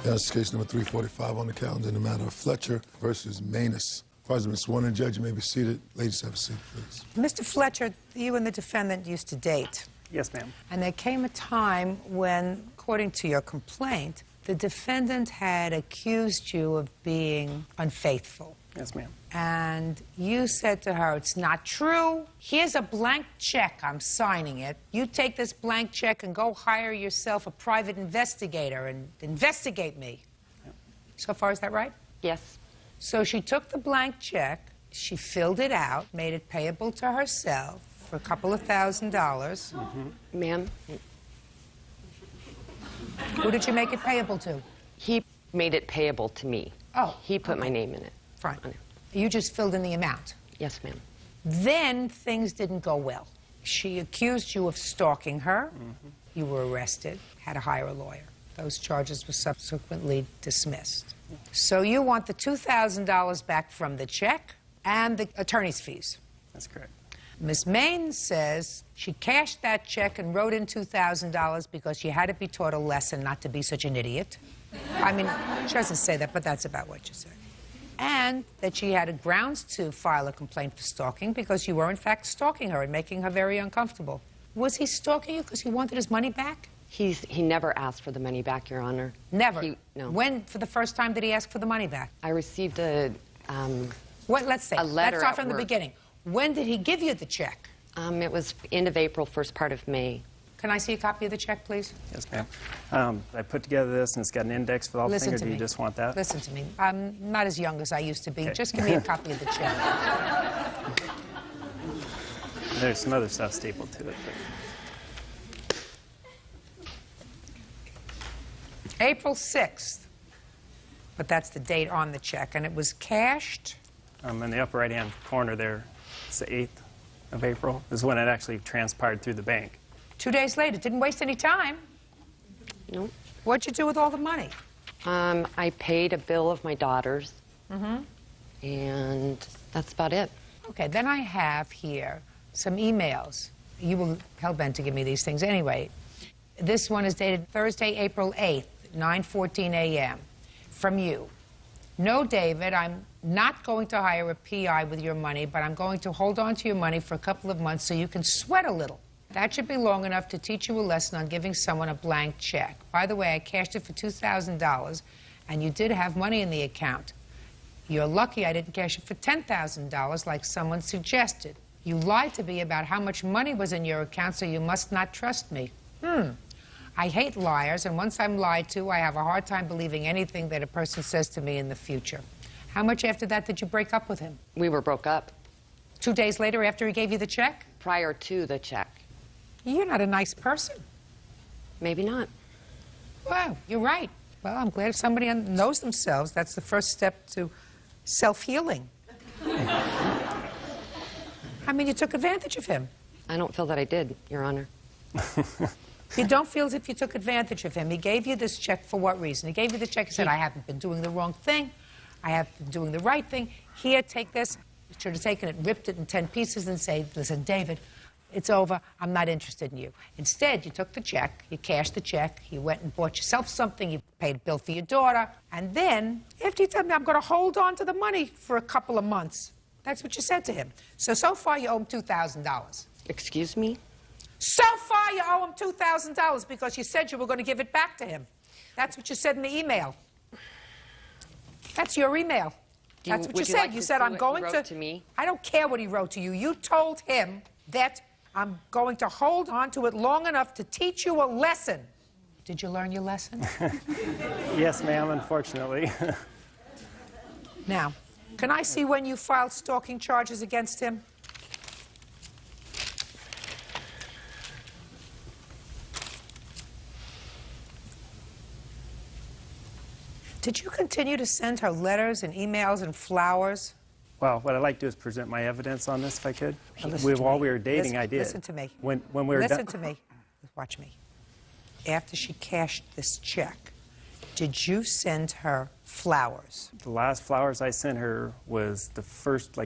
That's case number 345 on the calendar in the matter of Fletcher versus Manus. Has been sworn in. Judge, you may be seated. Ladies, have a seat, please. Mr. Fletcher, you and the defendant used to date. Yes, ma'am. And there came a time when, according to your complaint, the defendant had accused you of being unfaithful. Yes, ma'am. And you said to her, it's not true. Here's a blank check. I'm signing it. You take this blank check and go hire yourself a private investigator and investigate me. Yep. So far, is that right? Yes. So she took the blank check, she filled it out, made it payable to herself for a couple of $1,000. Mm-hmm. Ma'am? Who did you make it payable to? He made it payable to me. Oh. He put my name in it. Fine. You just filled in the amount? Yes, ma'am. Then things didn't go well. She accused you of stalking her. Mm-hmm. You were arrested, had to hire a lawyer. Those charges were subsequently dismissed. So you want the $2,000 back from the check and the attorney's fees? That's correct. Ms. Main says she cashed that check and wrote in $2,000 because she had to be taught a lesson not to be such an idiot. I mean, she doesn't say that, but that's about what you said. And that she had grounds to file a complaint for stalking because you were, in fact, stalking her and making her very uncomfortable. Was he stalking you because he wanted his money back? He never asked for the money back, Your Honor. Never? No. When, for the first time, did he ask for the money back? I received a, let's say, a letter let's start from at the work. beginning. When did he give you the check? It was end of April, first part of May. Can I see a copy of the check, please? Yes, ma'am. I put together this, and it's got an index with all the fingers. Do you just want that? Listen to me. I'm not as young as I used to be. Okay. Just give me a copy of the check. There's some other stuff stapled to it. April 6th. But that's the date on the check. And it was cashed? In the upper right-hand corner there, it's the 8th of April, is when it actually transpired through the bank. 2 days later. Didn't waste any time. No. What'd you do with all the money? I paid a bill of my daughter's. Mm-hmm. And that's about it. Okay, then I have here some emails. You were hell-bent to give me these things anyway. This one is dated Thursday, April 8th, 9:14 a.m. From you. No, David, I'm not going to hire a PI with your money, but I'm going to hold on to your money for a couple of months so you can sweat a little. That should be long enough to teach you a lesson on giving someone a blank check. By the way, I cashed it for $2,000, and you did have money in the account. You're lucky I didn't cash it for $10,000 like someone suggested. You lied to me about how much money was in your account, so you must not trust me. I hate liars, and once I'm lied to, I have a hard time believing anything that a person says to me in the future. How much after that did you break up with him? We were broke up. 2 days later after he gave you the check? Prior to the check. You're not a nice person. Maybe not. Well, you're right. Well, I'm glad if somebody knows themselves. That's the first step to self-healing. I mean, you took advantage of him. I don't feel that I did, Your Honor. You don't feel as if you took advantage of him. He gave you this check for what reason? He gave you the check and said, I haven't been doing the wrong thing. I have been doing the right thing. Here, take this. You should have taken it, ripped it in 10 pieces and said, listen, David, it's over. I'm not interested in you. Instead, you took the check, you cashed the check, you went and bought yourself something, you paid a bill for your daughter, and then, after you told me, I'm going to hold on to the money for a couple of months. That's what you said to him. So far, you owe him $2,000. Excuse me? So far, you owe him $2,000 because you said you were going to give it back to him. That's what you said in the email. That's your email. That's what you said. Like you said, I'm going to me? I don't care what he wrote to you. You told him that I'm going to hold on to it long enough to teach you a lesson. Did you learn your lesson? Yes, ma'am, unfortunately. Now, can I see when you filed stalking charges against him? Did you continue to send her letters and emails and flowers? Well, what I'd like to do is present my evidence on this, if I could. Listen While to me. we were dating, I did. Listen to me. When we were Listen to me. Watch me. After she cashed this check, did you send her flowers? The last flowers I sent her was the first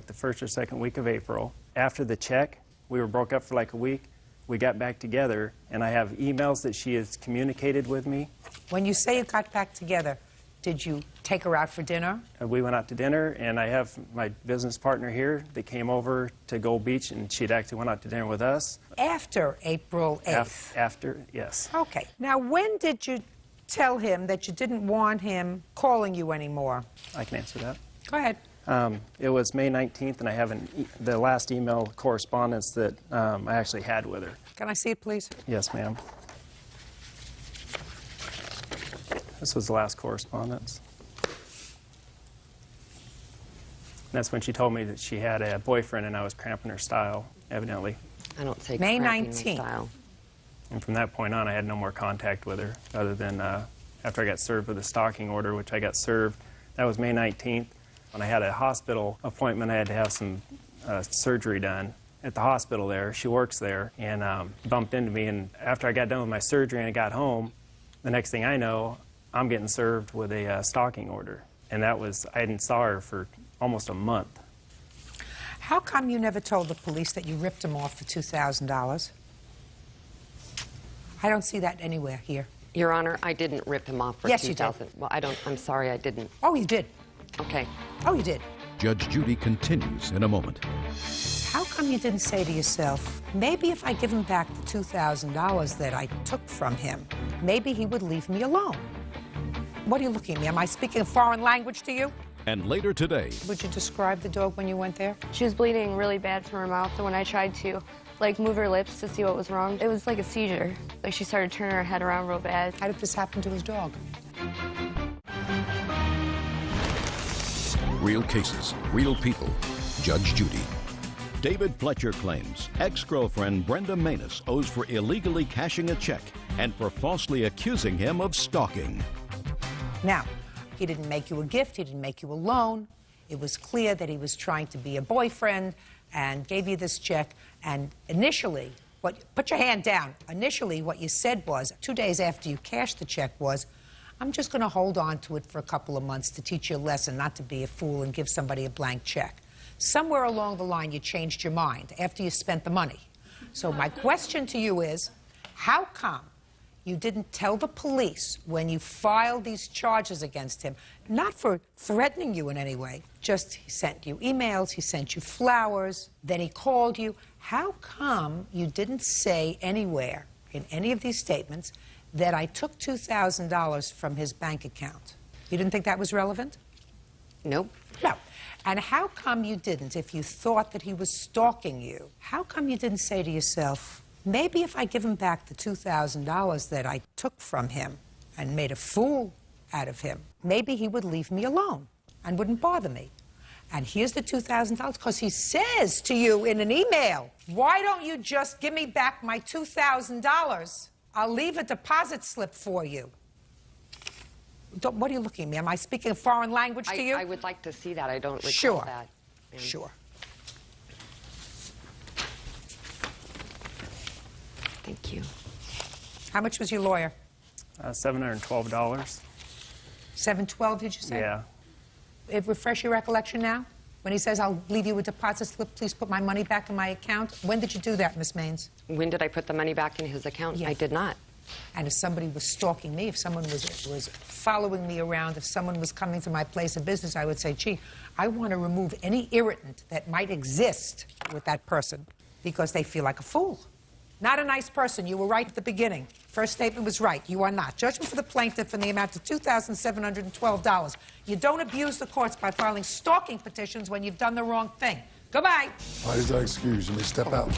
or second week of April. After the check, we were broke up for like a week. We got back together, and I have emails that she has communicated with me. When you say you got back together, did you take her out for dinner? We went out to dinner, and I have my business partner here that came over to Gold Beach, and she'd actually went out to dinner with us. After April 8th? After, yes. Okay. Now, when did you tell him that you didn't want him calling you anymore? I can answer that. Go ahead. It was May 19th, and I have the last email correspondence that I actually had with her. Can I see it, please? Yes, ma'am. This was the last correspondence. And that's when she told me that she had a boyfriend and I was cramping her style, evidently. I don't say May cramping 19th. style. And from that point on, I had no more contact with her, other than after I got served with a stalking order, which I got served. That was May 19th. When I had a hospital appointment, I had to have some surgery done at the hospital there. She works there, and bumped into me. And after I got done with my surgery and I got home, the next thing I know, I'm getting served with a stalking order. And that was, I hadn't saw her for almost a month. How come you never told the police that you ripped him off for $2,000? I don't see that anywhere here. Your Honor, I didn't rip him off for Yes, you did. $2,000. Well, I'm sorry, I didn't. Oh, you did. Okay. Oh, you did. Judge Judy continues in a moment. How come you didn't say to yourself, maybe if I give him back the $2,000 that I took from him, maybe he would leave me alone? What are you looking at me? Am I speaking a foreign language to you? And later today, Would you describe the dog when you went there? She was bleeding really bad from her mouth, and when I tried to, move her lips to see what was wrong, it was like a seizure. She started turning her head around real bad. How did this happen to his dog? real cases, real people. Judge Judy. David Fletcher claims ex-girlfriend Brenda Manus owes for illegally cashing a check and for falsely accusing him of stalking. Now, he didn't make you a gift, he didn't make you a loan. It was clear that he was trying to be a boyfriend and gave you this check. And initially, put your hand down. Initially, what you said was, 2 days after you cashed the check was, I'm just going to hold on to it for a couple of months to teach you a lesson, not to be a fool and give somebody a blank check. Somewhere along the line, you changed your mind after you spent the money. So my question to you is, how come you didn't tell the police when you filed these charges against him, not for threatening you in any way, just he sent you emails, he sent you flowers, then he called you. How come you didn't say anywhere in any of these statements that I took $2,000 from his bank account? You didn't think that was relevant? Nope. No. And how come you didn't, if you thought that he was stalking you, how come you didn't say to yourself, maybe if I give him back the $2,000 that I took from him and made a fool out of him, maybe he would leave me alone and wouldn't bother me. And here's the $2,000, because he says to you in an email, why don't you just give me back my $2,000? I'll leave a deposit slip for you. What are you looking at me? Am I speaking a foreign language to you? I would like to see that. I don't recall Sure. that. Sure. Thank you. How much was your lawyer? $712. $712, did you say? Yeah. Refresh your recollection now? When he says, I'll leave you a deposit slip, please put my money back in my account. When did you do that, Miss Maines? When did I put the money back in his account? Yeah. I did not. And if somebody was stalking me, if someone was following me around, if someone was coming to my place of business, I would say, gee, I want to remove any irritant that might exist with that person because they feel like a fool. Not a nice person. You were right at the beginning. First statement was right. You are not. Judgment for the plaintiff in the amount of $2,712. You don't abuse the courts by filing stalking petitions when you've done the wrong thing. Goodbye. Parties are excused. You may step out.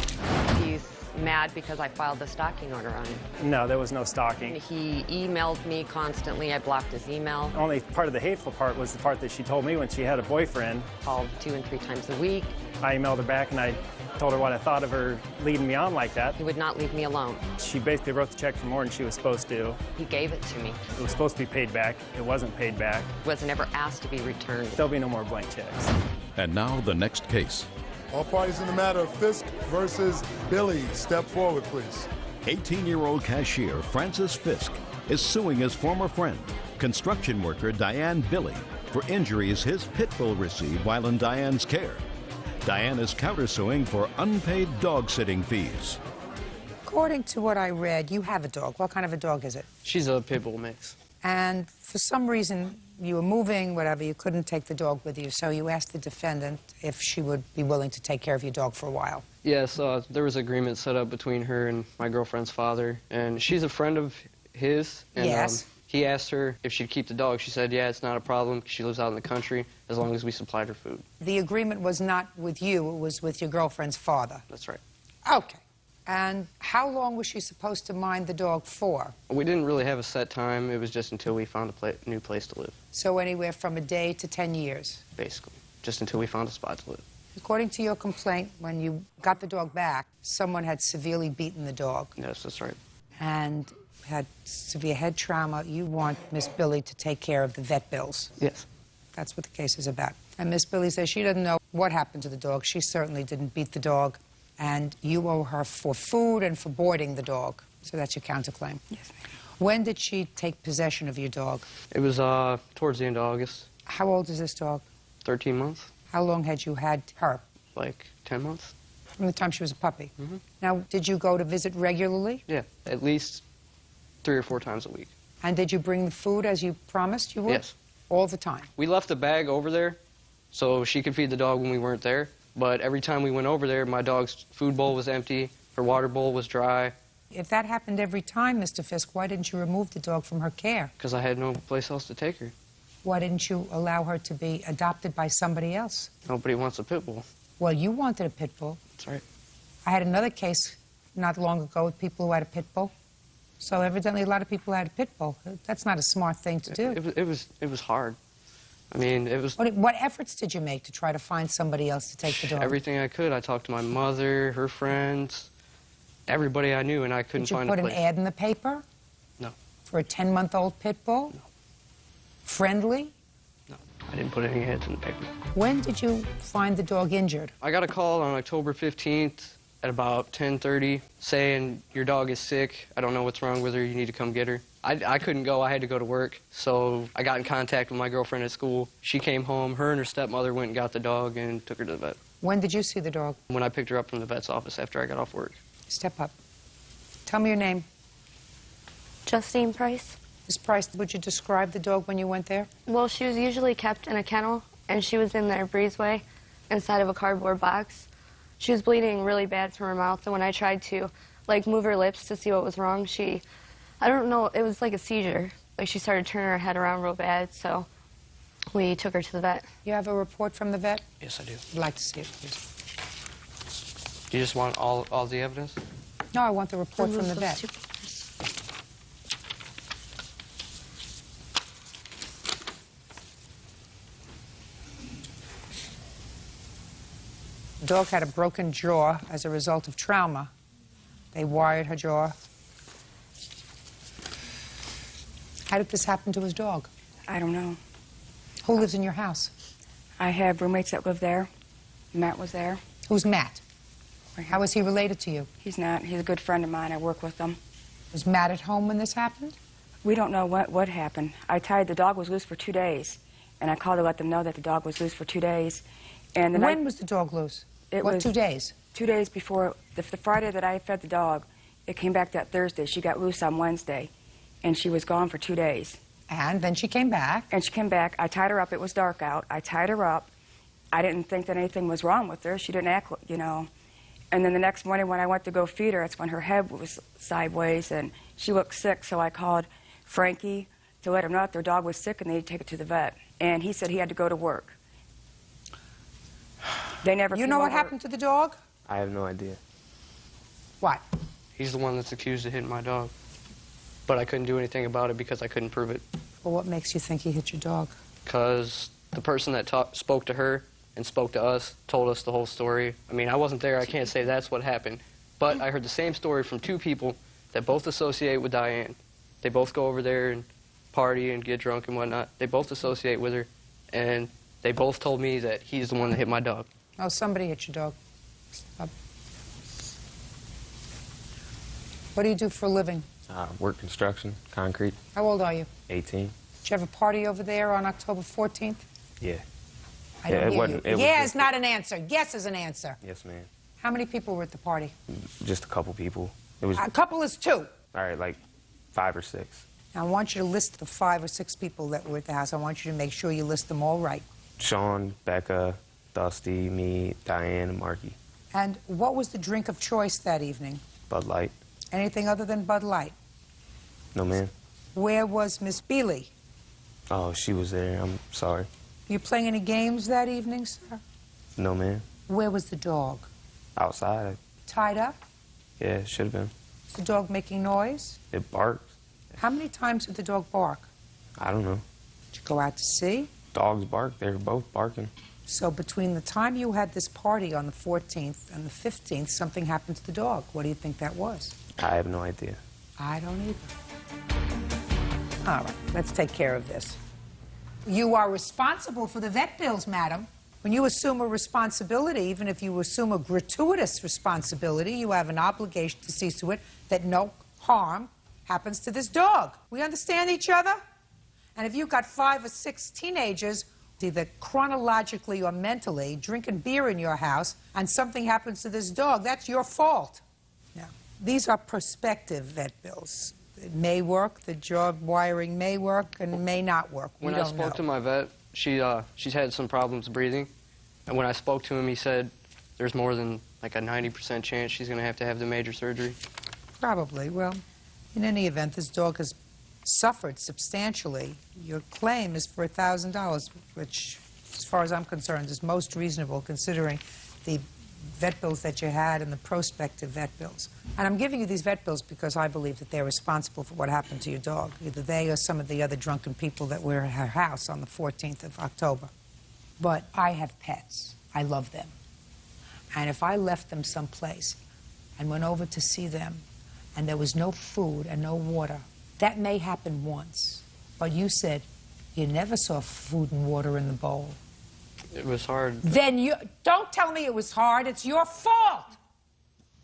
He's mad because I filed the stalking order on him. No, there was no stalking. He emailed me constantly. I blocked his email. Only part of the hateful part was the part that she told me when she had a boyfriend. Called 2 and 3 times a week. I emailed her back and I told her what I thought of her leading me on like that. He would not leave me alone. She basically wrote the check for more than she was supposed to. He gave it to me. It was supposed to be paid back. It wasn't paid back. Was never asked to be returned. There'll be no more blank checks. And now the next case. All parties in the matter of Fisk versus Billy, step forward, please. 18-year-old cashier Francis Fisk is suing his former friend, construction worker Diane Billy, for injuries his pit bull received while in Diane's care. Diane is countersuing for unpaid dog-sitting fees. According to what I read, you have a dog. What kind of a dog is it? She's a pit bull mix. And for some reason, you were moving, whatever, you couldn't take the dog with you, so you asked the defendant if she would be willing to take care of your dog for a while. Yes, there was agreement set up between her and my girlfriend's father, and she's a friend of his. And, yes. He asked her if she'd keep the dog. She said, yeah, it's not a problem. She lives out in the country as long as we supplied her food. The agreement was not with you, it was with your girlfriend's father. That's right. Okay. And how long was she supposed to mind the dog for? We didn't really have a set time. It was just until we found a new place to live. So anywhere from a day to 10 years? Basically, just until we found a spot to live. According to your complaint, when you got the dog back, someone had severely beaten the dog. Yes, that's right. And had severe head trauma. You want Miss Billy to take care of the vet bills. Yes. That's what the case is about. And Miss Billy says she doesn't know what happened to the dog. She certainly didn't beat the dog. And you owe her for food and for boarding the dog. So that's your counterclaim. Yes, ma'am. When did she take possession of your dog? It was towards the end of August. How old is this dog? 13 months. How long had you had her? Like 10 months. From the time she was a puppy? Mm-hmm. Now, did you go to visit regularly? Yeah, at least 3 or 4 times a week. And did you bring the food as you promised you would? Yes. All the time? We left the bag over there so she could feed the dog when we weren't there. But every time we went over there, my dog's food bowl was empty, her water bowl was dry. If that happened every time, Mr. Fisk, why didn't you remove the dog from her care? Because I had no place else to take her. Why didn't you allow her to be adopted by somebody else? Nobody wants a pit bull. Well, you wanted a pit bull. That's right. I had another case not long ago with people who had a pit bull. So evidently a lot of people had a pit bull. That's not a smart thing to do. It was hard. I mean, it was... What efforts did you make to try to find somebody else to take the dog? Everything I could. I talked to my mother, her friends, everybody I knew, and I couldn't find a place. Did you put an ad in the paper? No. For a 10-month-old pit bull? No. Friendly? No, I didn't put any ads in the paper. When did you find the dog injured? I got a call on October 15th at about 10:30 saying, your dog is sick. I don't know what's wrong with her. You need to come get her. I couldn't go. I had to go to work. So I got in contact with my girlfriend at school. She came home. Her and her stepmother went and got the dog and took her to the vet. When did you see the dog? When I picked her up from the vet's office after I got off work. Step up. Tell me your name. Justine Price. Miss Price, would you describe the dog when you went there? Well, she was usually kept in a kennel, and she was in their breezeway inside of a cardboard box. She was bleeding really bad from her mouth, and when I tried to, move her lips to see what was wrong, I don't know, it was like a seizure. She started turning her head around real bad, so we took her to the vet. You have a report from the vet? Yes, I do. I'd like to see it, please. Do you just want all the evidence? No, I want the report from the vet. The dog had a broken jaw as a result of trauma. They wired her jaw. How did this happen to his dog? I don't know. Who lives in your house? I have roommates that live there. Matt was there. Who's Matt? How is he related to you? He's not. He's a good friend of mine. I work with him. Was Matt at home when this happened? We don't know what happened. The dog was loose for 2 days, and I called to let them know that the dog was loose for 2 days. And when was the dog loose? What, 2 days? 2 days before, the Friday that I fed the dog, it came back that Thursday. She got loose on Wednesday, and she was gone for 2 days. And then she came back? And she came back. I tied her up. It was dark out. I tied her up. I didn't think that anything was wrong with her. She didn't act, you know. And then the next morning when I went to go feed her, that's when her head was sideways and she looked sick, so I called Frankie to let him know that their dog was sick and they'd take it to the vet. And he said he had to go to work. They never You know what happened to the dog? I have no idea. What? He's the one that's accused of hitting my dog. But I couldn't do anything about it because I couldn't prove it. Well, what makes you think he hit your dog? Because the person that spoke to her and spoke to us told us the whole story. I mean, I wasn't there. I can't say that's what happened. But I heard the same story from 2 people that both associate with Diane. They both go over there and party and get drunk and whatnot. They both associate with her, and they both told me that he's the one that hit my dog. Oh, somebody hit your dog. What do you do for a living? Work construction, concrete. How old are you? 18. Did you have a party over there on October 14th? Yeah. I don't hear you. Yeah is not an answer. Yes is an answer. Yes, ma'am. How many people were at the party? Just a couple people. It was A couple is 2. all right, like 5 or 6. Now, I want you to list the 5 or 6 people that were at the house. I want you to make sure you list them all right. Sean, Becca, Dusty, me, Diane, and Marky. And what was the drink of choice that evening? Bud Light. Anything other than Bud Light? No, ma'am. Where was Miss Bealey? Oh, she was there. I'm sorry. Were you playing any games that evening, sir? No, ma'am. Where was the dog? Outside. Tied up? Yeah, it should have been. Is the dog making noise? It barked. How many times did the dog bark? I don't know. Did you go out to see? Dogs bark. They were both barking. So between the time you had this party on the 14th and the 15th, something happened to the dog. What do you think that was? I have no idea. I don't either. All right, let's take care of this. You are responsible for the vet bills, madam. When you assume a responsibility, even if you assume a gratuitous responsibility, you have an obligation to see to it that no harm happens to this dog. We understand each other? And if you've got 5 or 6 teenagers, either chronologically or mentally, drinking beer in your house, and something happens to this dog, that's your fault. Now, these are prospective vet bills. It may work, the jaw wiring may work, and may not work. When I spoke to my vet, she's had some problems breathing. And when I spoke to him, he said there's more than like a 90% chance she's going to have the major surgery. Probably. Well, in any event, this dog has suffered substantially. Your claim is for $1,000, which, as far as I'm concerned, is most reasonable considering the vet bills that you had and the prospective vet bills. And I'm giving you these vet bills because I believe that they're responsible for what happened to your dog. Either they or some of the other drunken people that were at her house on the 14th of October. But I have pets. I love them. And if I left them someplace and went over to see them and there was no food and no water, that may happen once. But you said you never saw food and water in the bowl. It was hard. Then you don't tell me it was hard. It's your fault.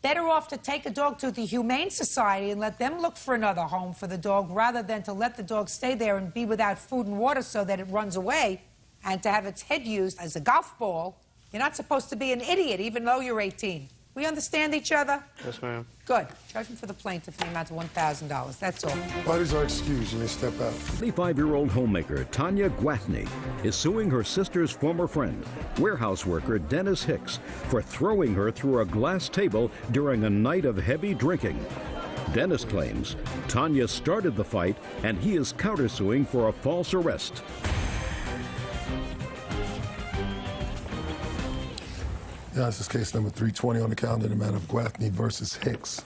Better off to take a dog to the Humane Society and let them look for another home for the dog rather than to let the dog stay there and be without food and water so that it runs away and to have its head used as a golf ball. You're not supposed to be an idiot even though you're 18. We understand each other? Yes, ma'am. Good. Judgment for the plaintiff in the amount of $1,000. That's all. Parties are excused. You may step out. 25-year-old homemaker Tanya Gwatney is suing her sister's former friend, warehouse worker Dennis Hicks, for throwing her through a glass table during a night of heavy drinking. Dennis claims Tanya started the fight and he is countersuing for a false arrest. Yeah, this is case number 320 on the calendar, the matter of Gwatney versus Hicks.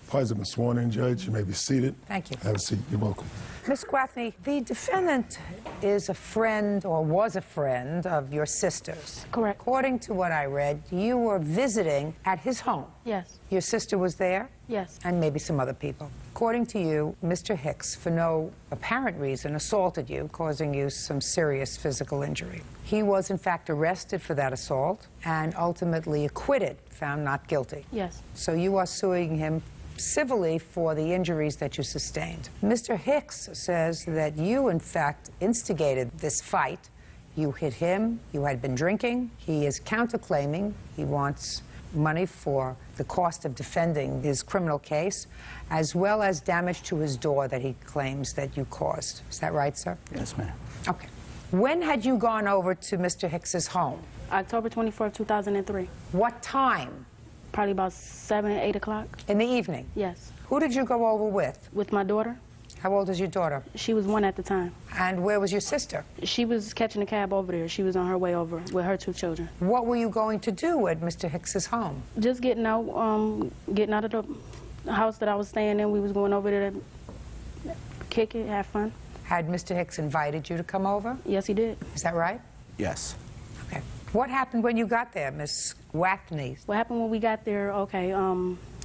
Parties have been sworn in, Judge. You may be seated. Thank you. Have a seat. You're welcome. Ms. Gwatney, the defendant is a friend or was a friend of your sister's. Correct. According to what I read, you were visiting at his home. Yes. Your sister was there? Yes. And maybe some other people. According to you, Mr. Hicks, for no apparent reason, assaulted you, causing you some serious physical injury. He was, in fact, arrested for that assault and ultimately acquitted, found not guilty. Yes. So you are suing him civilly for the injuries that you sustained. Mr. Hicks says that you, in fact, instigated this fight. You hit him, you had been drinking. He is counterclaiming. He wants money for the cost of defending his criminal case, as well as damage to his door that he claims that you caused. Is that right, sir? Yes, ma'am. Okay. When had you gone over to Mr. Hicks's home? October 24th, 2003. What time? Probably about 7, 8 o'clock. In the evening? Yes. Who did you go over with? With my daughter. How old is your daughter? She was 1 at the time. And where was your sister? She was catching a cab over there. She was on her way over with her 2 children. What were you going to do at Mr. Hicks's home? Just getting out of the house that I was staying in. We was going over there to kick it, have fun. Had Mr. Hicks invited you to come over? Yes, he did. Is that right? Yes. Okay. What happened when you got there, Miss Wackney? What happened when we got there, okay,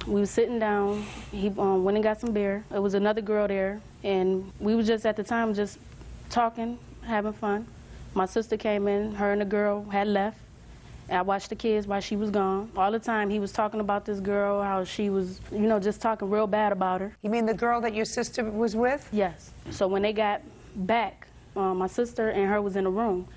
we was sitting down. He went and got some beer. There was another girl there, and we was just at the time just talking, having fun. My sister came in, her and the girl had left. And I watched the kids while she was gone. All the time he was talking about this girl, how she was, you know, just talking real bad about her. You mean the girl that your sister was with? Yes. So when they got back, my sister and her was in a room.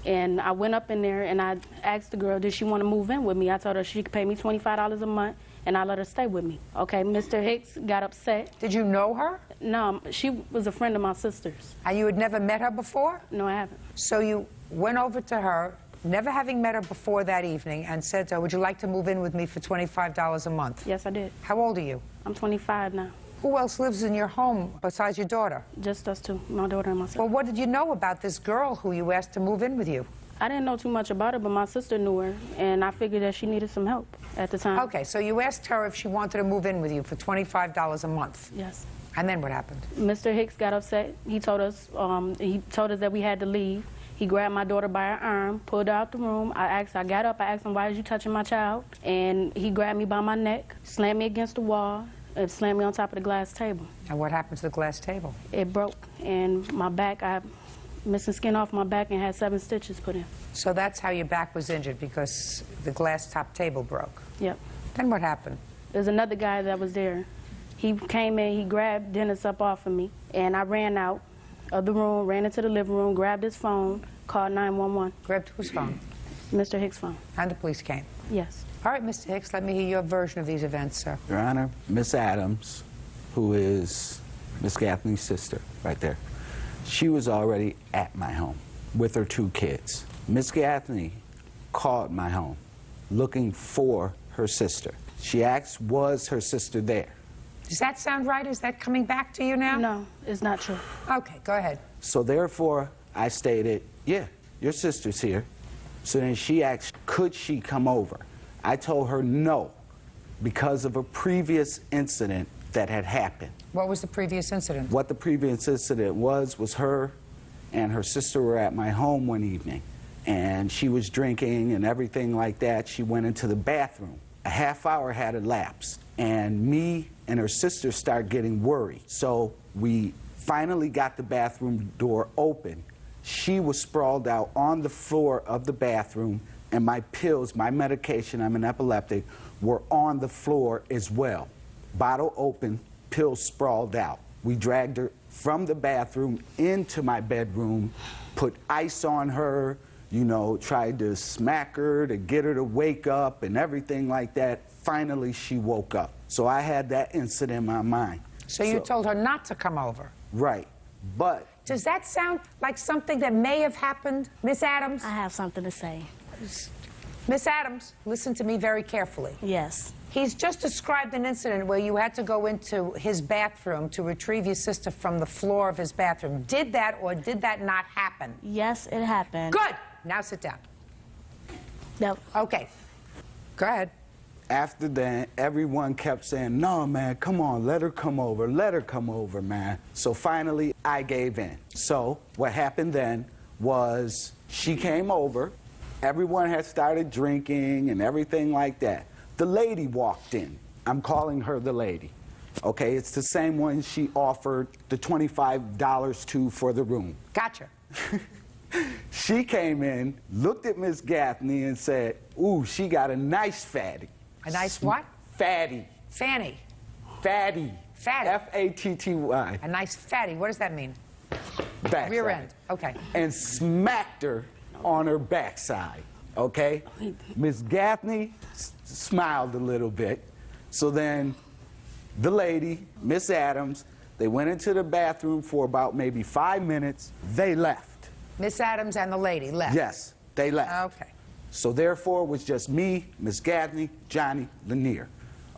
And I went up in there and I asked the girl, did she want to move in with me? I told her she could pay me $25 a month and I let her stay with me. Okay, Mr. Hicks got upset. Did you know her? No, she was a friend of my sister's. And you had never met her before? No, I haven't. So you went over to her, never having met her before that evening, and said to her, would you like to move in with me for $25 a month? Yes, I did. How old are you? I'm 25 now. Who else lives in your home besides your daughter? Just us two, my daughter and myself. Well, what did you know about this girl who you asked to move in with you? I didn't know too much about her, but my sister knew her, and I figured that she needed some help at the time. Okay, so you asked her if she wanted to move in with you for $25 a month. Yes. And then what happened? Mr. Hicks got upset. He told us that we had to leave. He grabbed my daughter by her arm, pulled her out the room. I got up, I asked him, why is you touching my child? And he grabbed me by my neck, slammed me against the wall, and slammed me on top of the glass table. And what happened to the glass table? It broke, and my back, I missing skin off my back and had 7 stitches put in. So that's how your back was injured, because the glass top table broke? Yep. Then what happened? There's another guy that was there. He came in, he grabbed Dennis up off of me, and I ran out of the room, ran into the living room, grabbed his phone, called 911. Grabbed whose phone? Mr. Hicks' phone. And the police came? Yes. All right, Mr. Hicks, let me hear your version of these events, sir. Your Honor, Miss Adams, who is Miss Gaffney's sister right there, she was already at my home with her 2 kids. Miss Gaffney called my home looking for her sister. She asked, was her sister there? Does that sound right? Is that coming back to you now? No, it's not true. Okay, go ahead. So therefore, I stated, yeah, your sister's here. So then she asked, could she come over? I told her no, because of a previous incident that had happened. What was the previous incident? What the previous incident was her and her sister were at my home one evening, and she was drinking and everything like that. She went into the bathroom. A half hour had elapsed, and me and her sister started getting worried. So we finally got the bathroom door open. She was sprawled out on the floor of the bathroom, and my pills, my medication, I'm an epileptic, were on the floor as well. Bottle open, pills sprawled out. We dragged her from the bathroom into my bedroom, put ice on her, you know, tried to smack her to get her to wake up and everything like that. Finally, she woke up. So I had that incident in my mind. So you told her not to come over? Right, but... Does that sound like something that may have happened, Miss Adams? I have something to say. Miss Adams, listen to me very carefully. Yes. He's just described an incident where you had to go into his bathroom to retrieve your sister from the floor of his bathroom. Did that or did that not happen? Yes, it happened. Good. Now sit down. No. Okay. Go ahead. After that, everyone kept saying, no, man, come on, let her come over, man. So finally, I gave in. So what happened then was she came over. Everyone had started drinking and everything like that. The lady walked in. I'm calling her the lady. Okay, it's the same one she offered the $25 to for the room. Gotcha. She came in, looked at Miss Gaffney and said, ooh, she got a nice fatty. A nice what? Fatty. Fanny. Fatty. Fatty. F-A-T-T-Y. A nice fatty. What does that mean? Backside. Rear end. Okay. And smacked her on her backside, okay? Miss Gaffney smiled a little bit. So then the lady, Miss Adams, they went into the bathroom for about maybe 5 minutes. They left. Miss Adams and the lady left? Yes, they left. Okay. So therefore, it was just me, Miss Gaffney, Johnny, Lanier,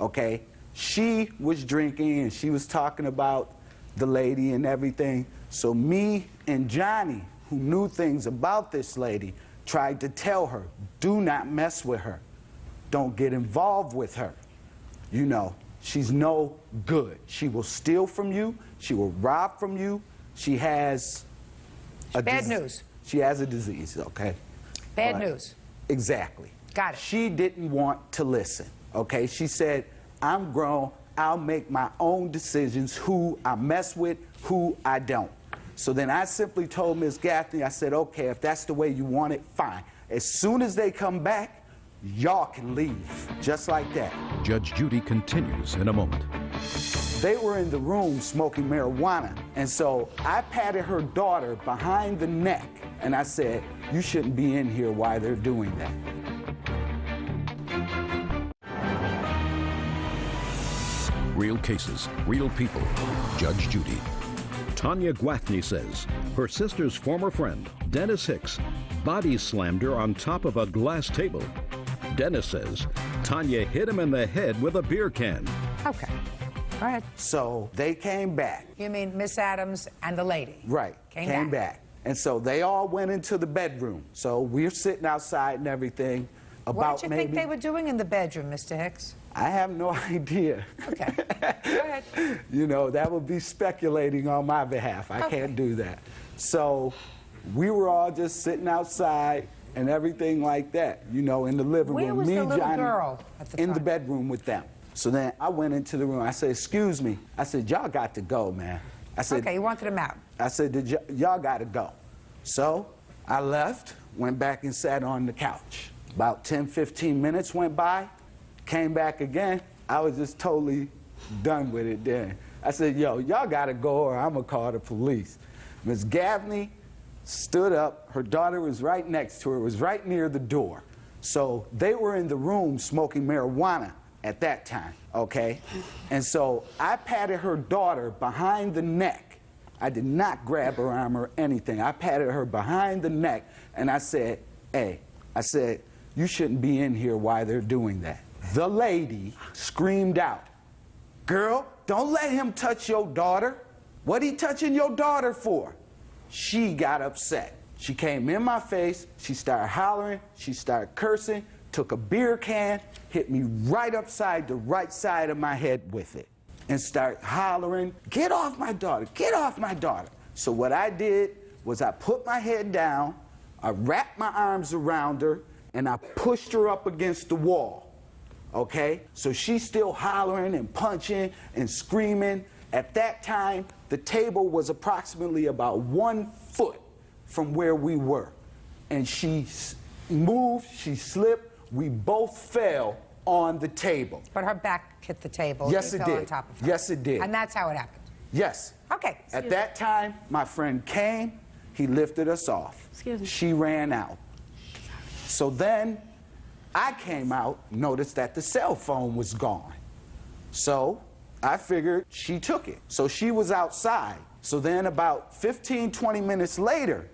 okay? She was drinking and she was talking about the lady and everything. So me and Johnny, who knew things about this lady, tried to tell her, do not mess with her. Don't get involved with her. You know, she's no good. She will steal from you. She will rob from you. She has bad news. She has a disease, okay? Bad news. Exactly. Got it. She didn't want to listen, okay? She said, I'm grown. I'll make my own decisions, who I mess with, who I don't. So then I simply told Ms. Gaffney, I said, okay, if that's the way you want it, fine. As soon as they come back, y'all can leave, just like that. Judge Judy continues in a moment. They were in the room smoking marijuana, and so I patted her daughter behind the neck, and I said, you shouldn't be in here while they're doing that. Real cases, real people. Judge Judy. Tanya Gaffney says her sister's former friend, Dennis Hicks, body slammed her on top of a glass table. Dennis says Tanya hit him in the head with a beer can. Okay. Go ahead. So they came back. You mean Miss Adams and the lady? Right. Came back. And so they all went into the bedroom. So we're sitting outside and everything. What did you think they were doing in the bedroom, Mr. Hicks? I have no idea. Okay. Go ahead. You know, that would be speculating on my behalf. I can't do that. So we were all just sitting outside and everything like that, you know, in the living room. Where was the little girl at the time? In the bedroom with them. So then I went into the room. I said, excuse me. I said, y'all got to go, man. I said, okay, you wanted them out. I said, y'all got to go. So I left, went back and sat on the couch. About 10, 15 minutes went by, came back again. I was just totally done with it then. I said, yo, y'all got to go or I'm going to call the police. Miss Gaffney stood up. Her daughter was right next to her, was right near the door. So they were in the room smoking marijuana at that time, okay? And so I patted her daughter behind the neck. I did not grab her arm or anything. I patted her behind the neck and I said, hey, I said, you shouldn't be in here while they're doing that. The lady screamed out, girl, don't let him touch your daughter. What he touching your daughter for? She got upset. She came in my face, she started hollering, she started cursing, took a beer can, hit me right upside the right side of my head with it, and started hollering, get off my daughter, get off my daughter. So what I did was I put my head down, I wrapped my arms around her, and I pushed her up against the wall, okay? So she's still hollering and punching and screaming. At that time, the table was approximately about 1 foot from where we were. And she moved, she slipped, we both fell on the table. But her back hit the table. Yes, You it fell did. on top of her. Yes, it did. And that's how it happened. Yes. Okay. At that time, my friend came, he lifted us off. Excuse me. She ran out. So then I came out, noticed that the cell phone was gone. So I figured she took it. So she was outside. So then about 15, 20 minutes later,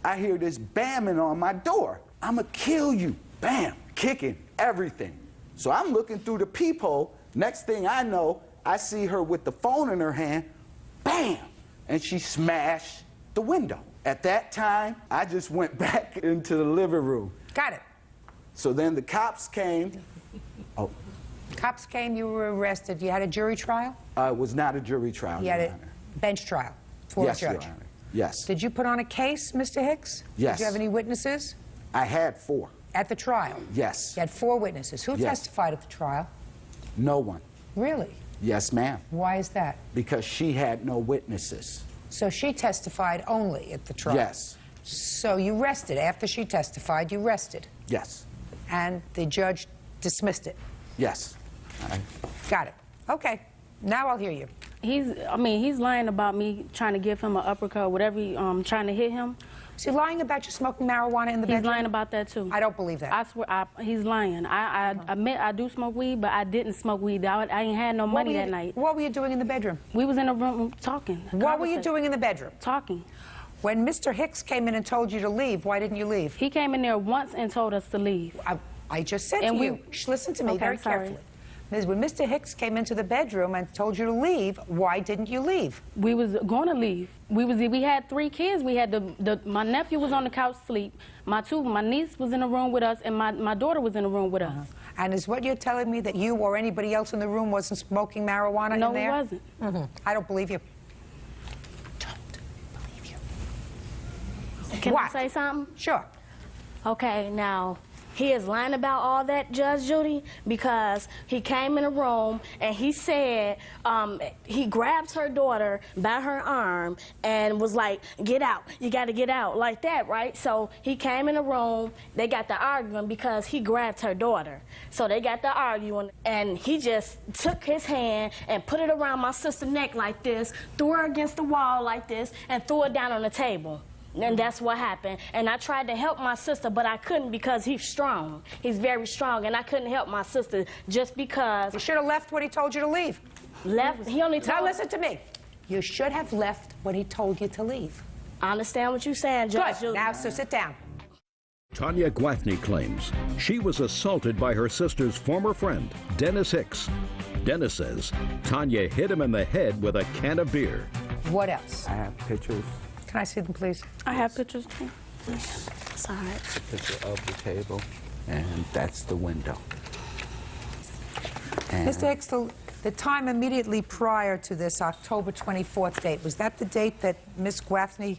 I hear this bamming on my door. I'ma kill you. Bam, kicking, everything. So I'm looking through the peephole. Next thing I know, I see her with the phone in her hand. Bam! And she smashed the window. At that time, I just went back into the living room. Got it. So then the cops came. Oh. Cops came, you were arrested. You had a jury trial? It was not a jury trial, You had Your a Honor. bench trial for Yes, a Your judge? Honor. Yes. Did you put on a case, Mr. Hicks? Yes. Did you have any witnesses? I had 4. At the trial? Yes. You had 4 witnesses. Who Yes. testified at the trial? No one. Really? Yes, ma'am. Why is that? Because she had no witnesses. So she testified only at the trial? Yes. So you rested. After she testified, you rested? Yes. And the judge dismissed it? Yes. Got it. Okay. Now I'll hear you. He's lying about me trying to give him an uppercut, whatever, trying to hit him. Is he lying about you smoking marijuana in the bedroom? He's lying about that, too. I don't believe that. I swear, he's lying. I admit I do smoke weed, but I didn't smoke weed. I ain't had no money that night. What were you doing in the bedroom? We was in a room talking. What were you doing in the bedroom? Talking. When Mr. Hicks came in and told you to leave, why didn't you leave? He came in there once and told us to leave. I just said to you, listen to me very carefully. When Mr. Hicks came into the bedroom and told you to leave, why didn't you leave? We was going to leave. We had 3 kids. We had my nephew was on the couch asleep. My niece was in the room with us, and my daughter was in the room with us. And is what you're telling me that you or anybody else in the room wasn't smoking marijuana in there? No, it wasn't. I don't believe you. Can I say something? Sure. Okay, now, he is lying about all that, Judge Judy, because he came in the room and he said he grabbed her daughter by her arm and was like, get out, you got to get out, like that, right? So he came in the room, they got to arguing because he grabbed her daughter. So they got to arguing, and he just took his hand and put it around my sister's neck like this, threw her against the wall like this, and threw it down on the table. And that's what happened. And I tried to help my sister, but I couldn't because he's strong. He's very strong, and I couldn't help my sister just because. You should have left when he told you to leave. Left? He only told. Now listen to me. You should have left when he told you to leave. I understand what you're saying, Judge Judy. Now, so sit down. Tanya Gwathney claims she was assaulted by her sister's former friend, Dennis Hicks. Dennis says Tanya hit him in the head with a can of beer. What else? I have pictures. Can I see them, please? I have pictures too. Sorry. Picture of the table, and that's the window. And Mr. Hicks, the time immediately prior to this October 24th date, was that the date that Miss Gwathney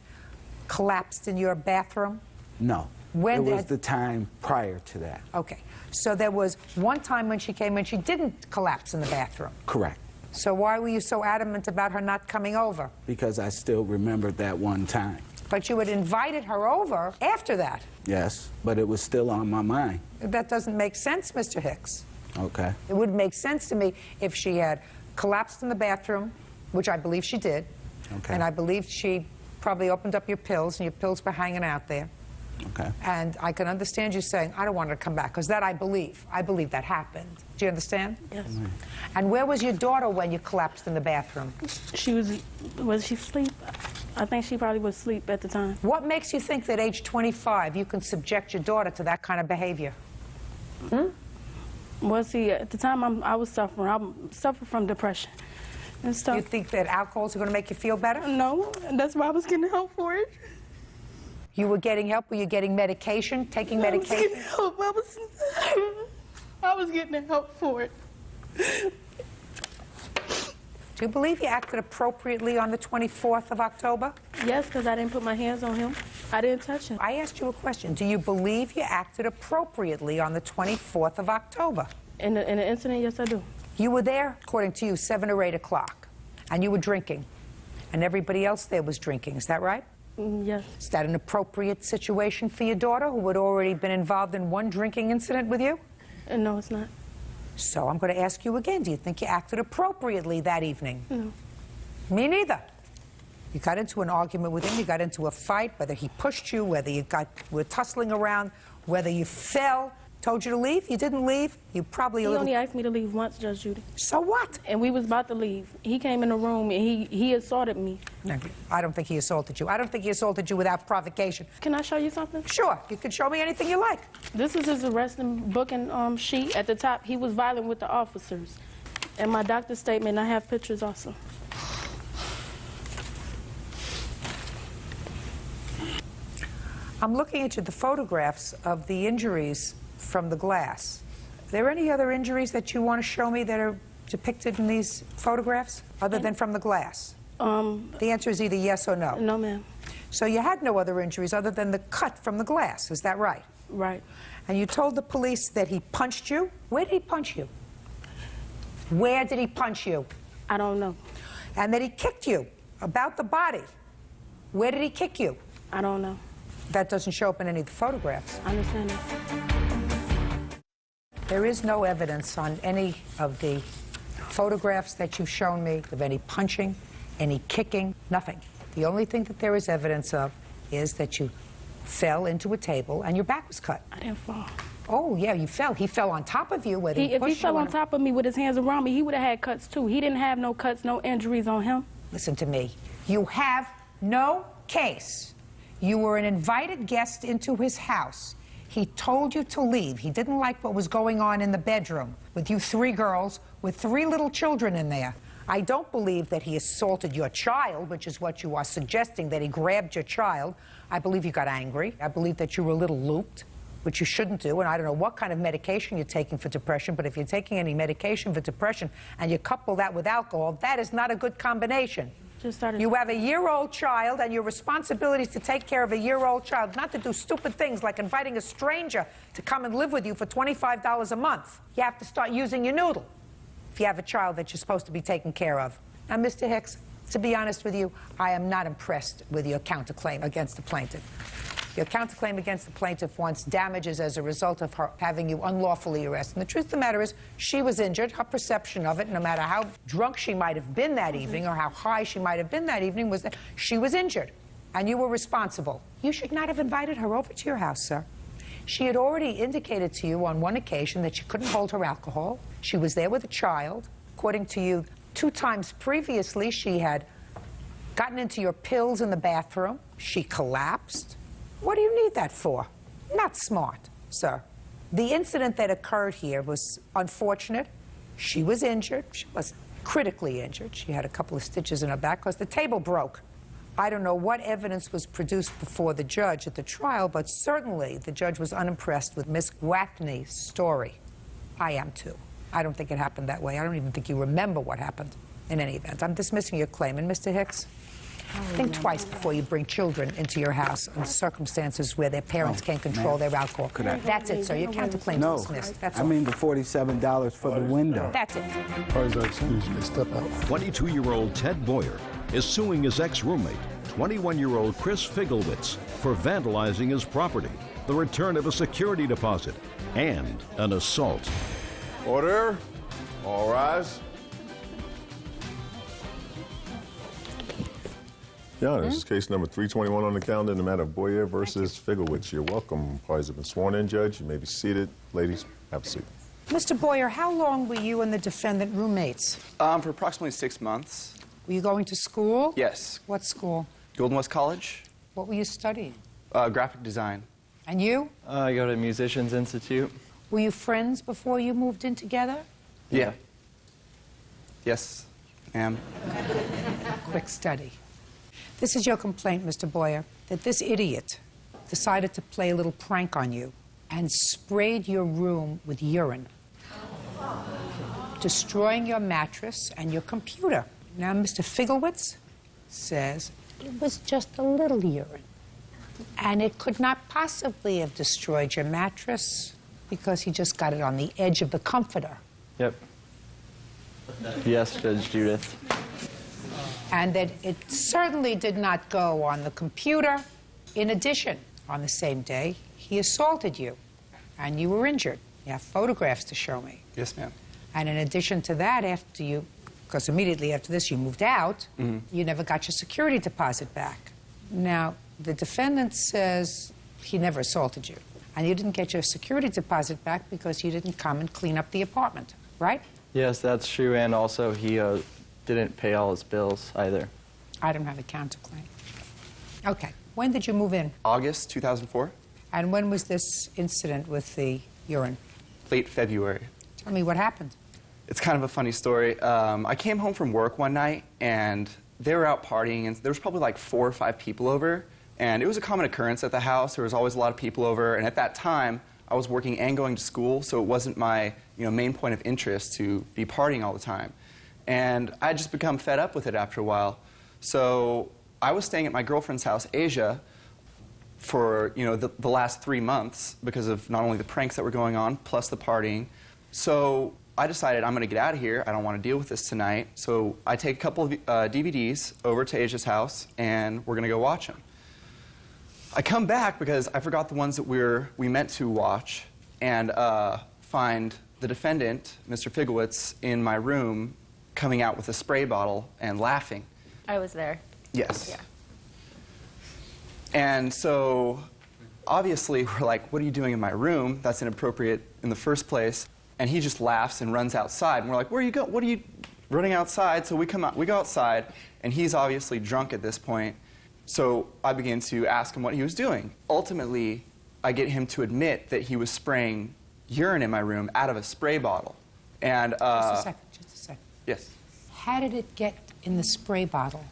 collapsed in your bathroom? No. It was the time prior to that. Okay. So there was one time when she came and she didn't collapse in the bathroom. Correct. So why were you so adamant about her not coming over? Because I still remembered that one time. But you had invited her over after that. Yes, but it was still on my mind. That doesn't make sense, Mr. Hicks. Okay. It would make sense to me if she had collapsed in the bathroom, which I believe she did. Okay. And I believe she probably opened up your pills, and your pills were hanging out there. Okay. And I can understand you saying, I don't want her to come back, because that I believe. I believe that happened. Do you understand? Yes. And where was your daughter when you collapsed in the bathroom? Was she asleep? I think she probably was asleep at the time. What makes you think that age 25 you can subject your daughter to that kind of behavior? Well, see, at the time I was suffering. I suffered from depression and stuff. You think that alcohol's going to make you feel better? No, and that's why I was getting help for it. You were getting help? Were you getting medication, taking medication? I was getting help. I was getting help for it. Do you believe you acted appropriately on the 24th of October? Yes, because I didn't put my hands on him. I didn't touch him. I asked you a question. Do you believe you acted appropriately on the 24th of October? In the incident, yes, I do. You were there, according to you, 7 or 8 o'clock, and you were drinking, and everybody else there was drinking. Is that right? Yes. Is that an appropriate situation for your daughter, who had already been involved in one drinking incident with you? No, it's not. So I'm going to ask you again. Do you think you acted appropriately that evening? No. Me neither. You got into an argument with him. You got into a fight, whether he pushed you, whether you were tussling around, whether you fell, told you to leave. You didn't leave. You probably He only asked me to leave once, Judge Judy. So what? And we was about to leave. He came in the room and he assaulted me. No, I don't think he assaulted you. I don't think he assaulted you without provocation. Can I show you something? Sure. You can show me anything you like. This is his arrest and booking sheet. At the top, he was violent with the officers. And my doctor's statement, I have pictures also. I'm looking at the photographs of the injuries from the glass. Are there any other injuries that you want to show me that are depicted in these photographs, other than from the glass? The answer is either yes or no. No, ma'am. So you had no other injuries other than the cut from the glass, is that right? Right. And you told the police that he punched you? Where did he punch you? Where did he punch you? I don't know. And that he kicked you about the body. Where did he kick you? I don't know. That doesn't show up in any of the photographs. I understand that. There is no evidence on any of the photographs that you've shown me of any punching, any kicking, nothing. The only thing that there is evidence of is that you fell into a table and your back was cut. I didn't fall. Oh, yeah, you fell. He fell on top of you. Whether If he fell on top of me with his hands around me, he would have had cuts too. He didn't have no cuts, no injuries on him. Listen to me. You have no case. You were an invited guest into his house. He told you to leave. He didn't like what was going on in the bedroom with you 3 girls with 3 little children in there. I don't believe that he assaulted your child, which is what you are suggesting, that he grabbed your child. I believe you got angry. I believe that you were a little looped, which you shouldn't do. And I don't know what kind of medication you're taking for depression, but if you're taking any medication for depression and you couple that with alcohol, that is not a good combination. You have a year-old child, and your responsibility is to take care of a year-old child, not to do stupid things like inviting a stranger to come and live with you for $25 a month. You have to start using your noodle if you have a child that you're supposed to be taking care of. Now, Mr. Hicks, to be honest with you, I am not impressed with your counterclaim against the plaintiff. Your counterclaim against the plaintiff wants damages as a result of her having you unlawfully arrested. And the truth of the matter is, she was injured. Her perception of it, no matter how drunk she might have been that evening or how high she might have been that evening, was that she was injured, and you were responsible. You should not have invited her over to your house, sir. She had already indicated to you on one occasion that she couldn't hold her alcohol. She was there with a child. According to you, 2 times previously, she had gotten into your pills in the bathroom. She collapsed. What do you need that for? Not smart, sir. The incident that occurred here was unfortunate. She was injured. She was critically injured. She had a couple of stitches in her back because the table broke. I don't know what evidence was produced before the judge at the trial, but certainly the judge was unimpressed with Miss Watney's story. I am too. I don't think it happened that way. I don't even think you remember what happened in any event. I'm dismissing your claim. And Mr. Hicks? Think twice before you bring children into your house in circumstances where their parents can't control their alcohol. That's it, sir. Your counterclaim is dismissed. That's all. I mean the $47 for the window. That's it. Step out. 22-year-old Ted Boyer is suing his ex-roommate, 21-year-old Chris Figlewitz, for vandalizing his property, the return of a security deposit, and an assault. Order. All rise. Yeah, this is case number 321 on the calendar in the matter of Boyer versus Figlewitz. You're welcome. Parties have been sworn in, Judge. You may be seated. Ladies, have a seat. Mr. Boyer, how long were you and the defendant roommates? For approximately 6 months. Were you going to school? Yes. What school? Golden West College. What were you studying? Graphic design. And you? I go to Musicians Institute. Were you friends before you moved in together? Yeah. Yes, am. Quick study. This is your complaint, Mr. Boyer, that this idiot decided to play a little prank on you and sprayed your room with urine, destroying your mattress and your computer. Now, Mr. Figlewitz says it was just a little urine, and it could not possibly have destroyed your mattress because he just got it on the edge of the comforter. Yep. Yes, Judge Judith. And that it certainly did not go on the computer. In addition, on the same day, he assaulted you, and you were injured. You have photographs to show me. Yes, ma'am. And in addition to that, after you, because immediately after this you moved out, you never got your security deposit back. Now, the defendant says he never assaulted you, and you didn't get your security deposit back because you didn't come and clean up the apartment, right? Yes, that's true, and also he didn't pay all his bills either. I don't have a counterclaim. Okay. When did you move in? August 2004. And when was this incident with the urine? Late February. Tell me what happened. It's kind of a funny story. I came home from work one night, and they were out partying, and there was probably like 4 or 5 people over. And it was a common occurrence at the house. There was always a lot of people over. And at that time, I was working and going to school, so it wasn't my main point of interest to be partying all the time. And I had just become fed up with it after a while. So I was staying at my girlfriend's house, Asia, for the last 3 months because of not only the pranks that were going on, plus the partying. So I decided I'm going to get out of here. I don't want to deal with this tonight. So I take a couple of DVDs over to Asia's house, and we're going to go watch them. I come back because I forgot the ones that we meant to watch, and find the defendant, Mr. Figowitz, in my room coming out with a spray bottle and laughing. I was there. Yes. Yeah. And so, obviously, we're like, what are you doing in my room? That's inappropriate in the first place. And he just laughs and runs outside. And we're like, where are you going? What are you running outside? So we go outside, and he's obviously drunk at this point. So I begin to ask him what he was doing. Ultimately, I get him to admit that he was spraying urine in my room out of a spray bottle. And just a second. Yes. How did it get in the spray bottle?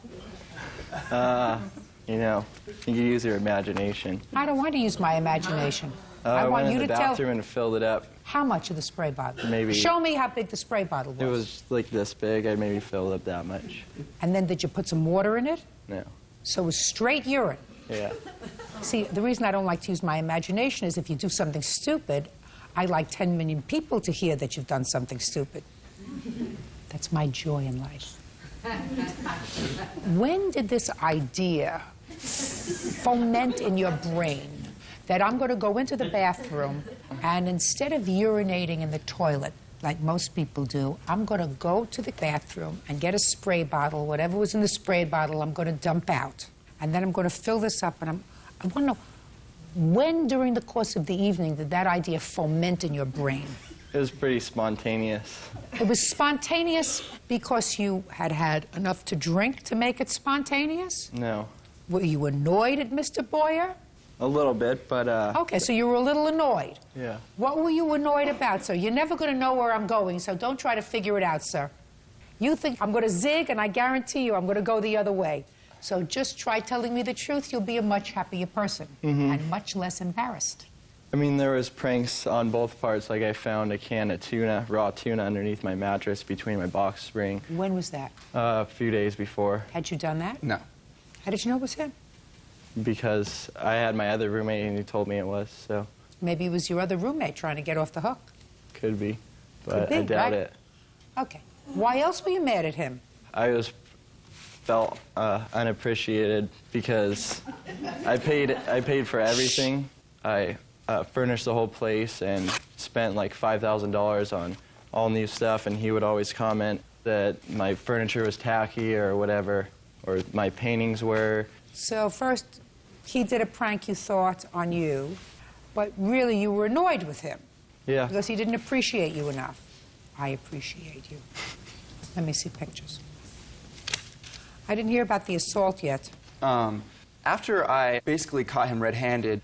You know, you use your imagination. I don't want to use my imagination. I want went you in the to tell bathroom and filled it up. how much of the spray bottle. Maybe. Show me how big the spray bottle was. It was like this big. I maybe filled up that much. And then did you put some water in it? No. So it was straight urine. Yeah. See, the reason I don't like to use my imagination is if you do something stupid, I like 10 million people to hear that you've done something stupid. That's my joy in life. When did this idea foment in your brain that I'm going to go into the bathroom and instead of urinating in the toilet, like most people do, I'm going to go to the bathroom and get a spray bottle, whatever was in the spray bottle, I'm going to dump out. And then I'm going to fill this up, and I want to know, when during the course of the evening did that idea foment in your brain? It was pretty spontaneous. It was spontaneous because you had had enough to drink to make it spontaneous? No. Were you annoyed at Mr. Boyer? A little bit, but Okay, so you were a little annoyed. yeah. What were you annoyed about, sir? You're never going to know where I'm going, so don't try to figure it out, sir. You think I'm going to zig, and I guarantee you I'm going to go the other way. So just try telling me the truth. You'll be a much happier person and much less embarrassed. I mean, there was pranks on both parts. Like I found a can of tuna, raw tuna, underneath my mattress between my box spring. When was that? A few days before. Had you done that? No. How did you know it was him? Because I had my other roommate and he told me it was, so. Maybe it was your other roommate trying to get off the hook. Could be, but Could be, I doubt right? it. Okay. Why else were you mad at him? I felt unappreciated because I paid for everything. I furnished the whole place and spent like $5,000 on all new stuff, and he would always comment that my furniture was tacky or whatever, or my paintings were. So first, he did a prank, you thought, on you, but really you were annoyed with him. Yeah. Because he didn't appreciate you enough. I appreciate you. Let me see pictures. I didn't hear about the assault yet. After I basically caught him red-handed,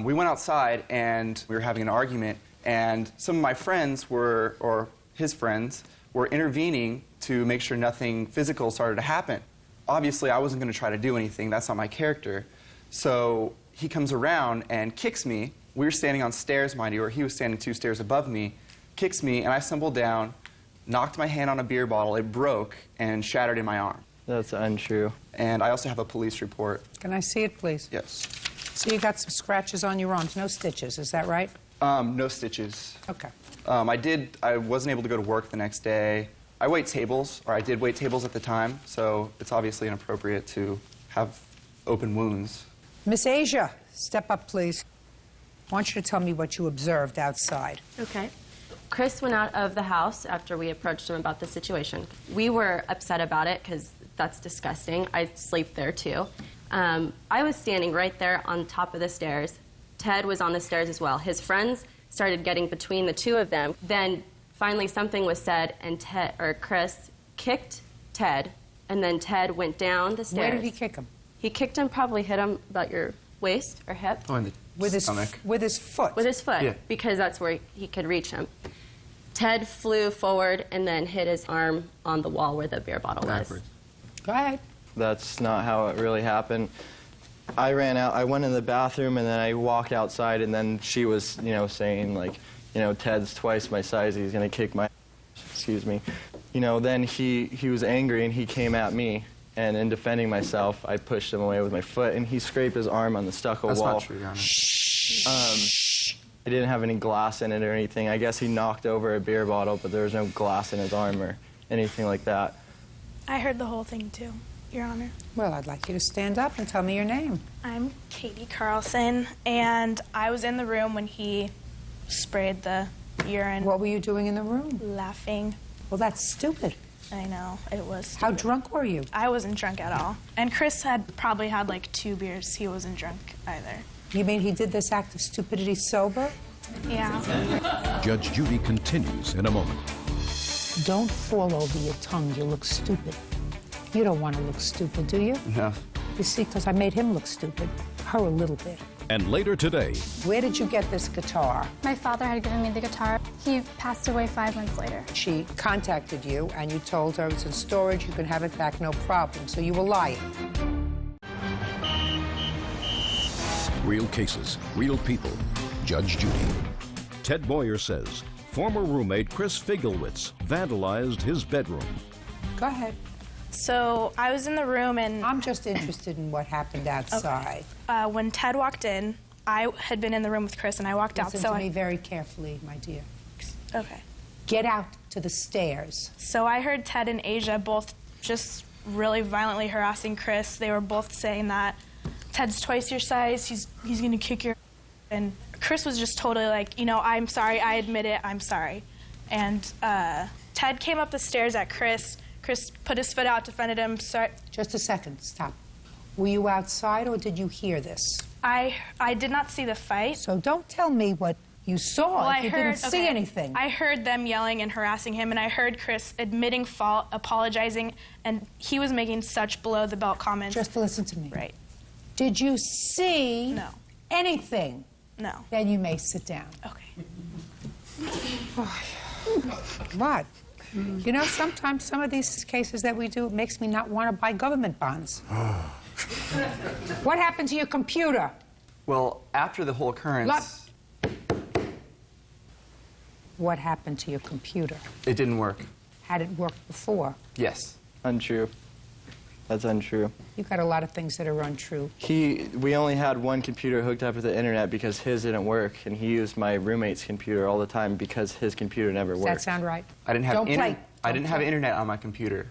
we went outside and we were having an argument, and some of my friends or his friends, were intervening to make sure nothing physical started to happen. Obviously, I wasn't going to try to do anything. That's not my character. So he comes around and kicks me. We were standing on stairs, mind you, or he was standing 2 stairs above me, kicks me, and I stumbled down, knocked my hand on a beer bottle. It broke and shattered in my arm. That's untrue. And I also have a police report. Can I see it, please? Yes. So you got some scratches on your arms, no stitches, is that right? No stitches. Okay. I wasn't able to go to work the next day. I wait tables, or I did wait tables at the time, so it's obviously inappropriate to have open wounds. Miss Asia, step up, please. I want you to tell me what you observed outside. Okay. Chris went out of the house after we approached him about the situation. We were upset about it because that's disgusting. I sleep there too. I was standing right there on top of the stairs. Ted was on the stairs as well. His friends started getting between the two of them. Then finally something was said, and Chris kicked Ted, and then Ted went down the stairs. Where did he kick him? He kicked him, probably hit him about your waist or hip. Oh, in the stomach. With his foot? With his foot, Yeah. because that's where he could reach him. Ted flew forward and then hit his arm on the wall where the beer bottle was. Go ahead. That's not how it really happened. I ran out, I went in the bathroom, and then I walked outside, and then she was, saying, like, Ted's twice my size, he's gonna kick my, excuse me. Then he was angry, and he came at me, and in defending myself, I pushed him away with my foot, and he scraped his arm on the stucco wall. That's not true, Your Honor. It didn't have any glass in it or anything. I guess he knocked over a beer bottle, but there was no glass in his arm or anything like that. I heard the whole thing too, Your Honor. Well, I'd like you to stand up and tell me your name. I'm Katie Carlson, and I was in the room when he sprayed the urine. What were you doing in the room? Laughing. Well, that's stupid. I know, it was stupid. How drunk were you? I wasn't drunk at all. And Chris had probably had like 2 beers. He wasn't drunk either. You mean he did this act of stupidity sober? Yeah. Judge Judy continues in a moment. Don't fall over your tongue. You look stupid. You don't want to look stupid, do you? No. You see, because I made him look stupid. Her a little bit. And later today, Where did you get this guitar? My father had given me the guitar. He passed away 5 months later. She contacted you, and you told her it's in storage, you can have it back, no problem. So you were lying. real cases, real people. Judge Judy. Ted Boyer says former roommate Chris Figlewitz vandalized his bedroom. Go ahead. So I was in the room and... I'm just interested in what happened outside. Okay. When Ted walked in, I had been in the room with Chris and I walked out. Listen to me very carefully, my dear. Okay. Get out to the stairs. So I heard Ted and Asia both just really violently harassing Chris. They were both saying that Ted's twice your size, he's gonna kick your... And Chris was just totally like, you know, I'm sorry, I admit it, I'm sorry. And Ted came up the stairs at Chris. Chris put his foot out, defended him. Sorry. Just a second, stop. Were you outside or did you hear this? I did not see the fight. So don't tell me what you saw Well, if you didn't see anything. I heard them yelling and harassing him, and I heard Chris admitting fault, apologizing, and he was making such below-the-belt comments. Just listen to me. Right. Did you see anything? No. Then you may sit down. Okay. What? You know, sometimes some of these cases that we do, it makes me not want to buy government bonds. What happened to your computer? Well, after the whole occurrence... What happened to your computer? It didn't work. Had it worked before? Yes. Untrue. That's untrue. You've got a lot of things that are untrue. We only had one computer hooked up to the internet because his didn't work, and he used my roommate's computer all the time because his computer never worked. Does that sound right? I didn't have Don't play. have internet on my computer.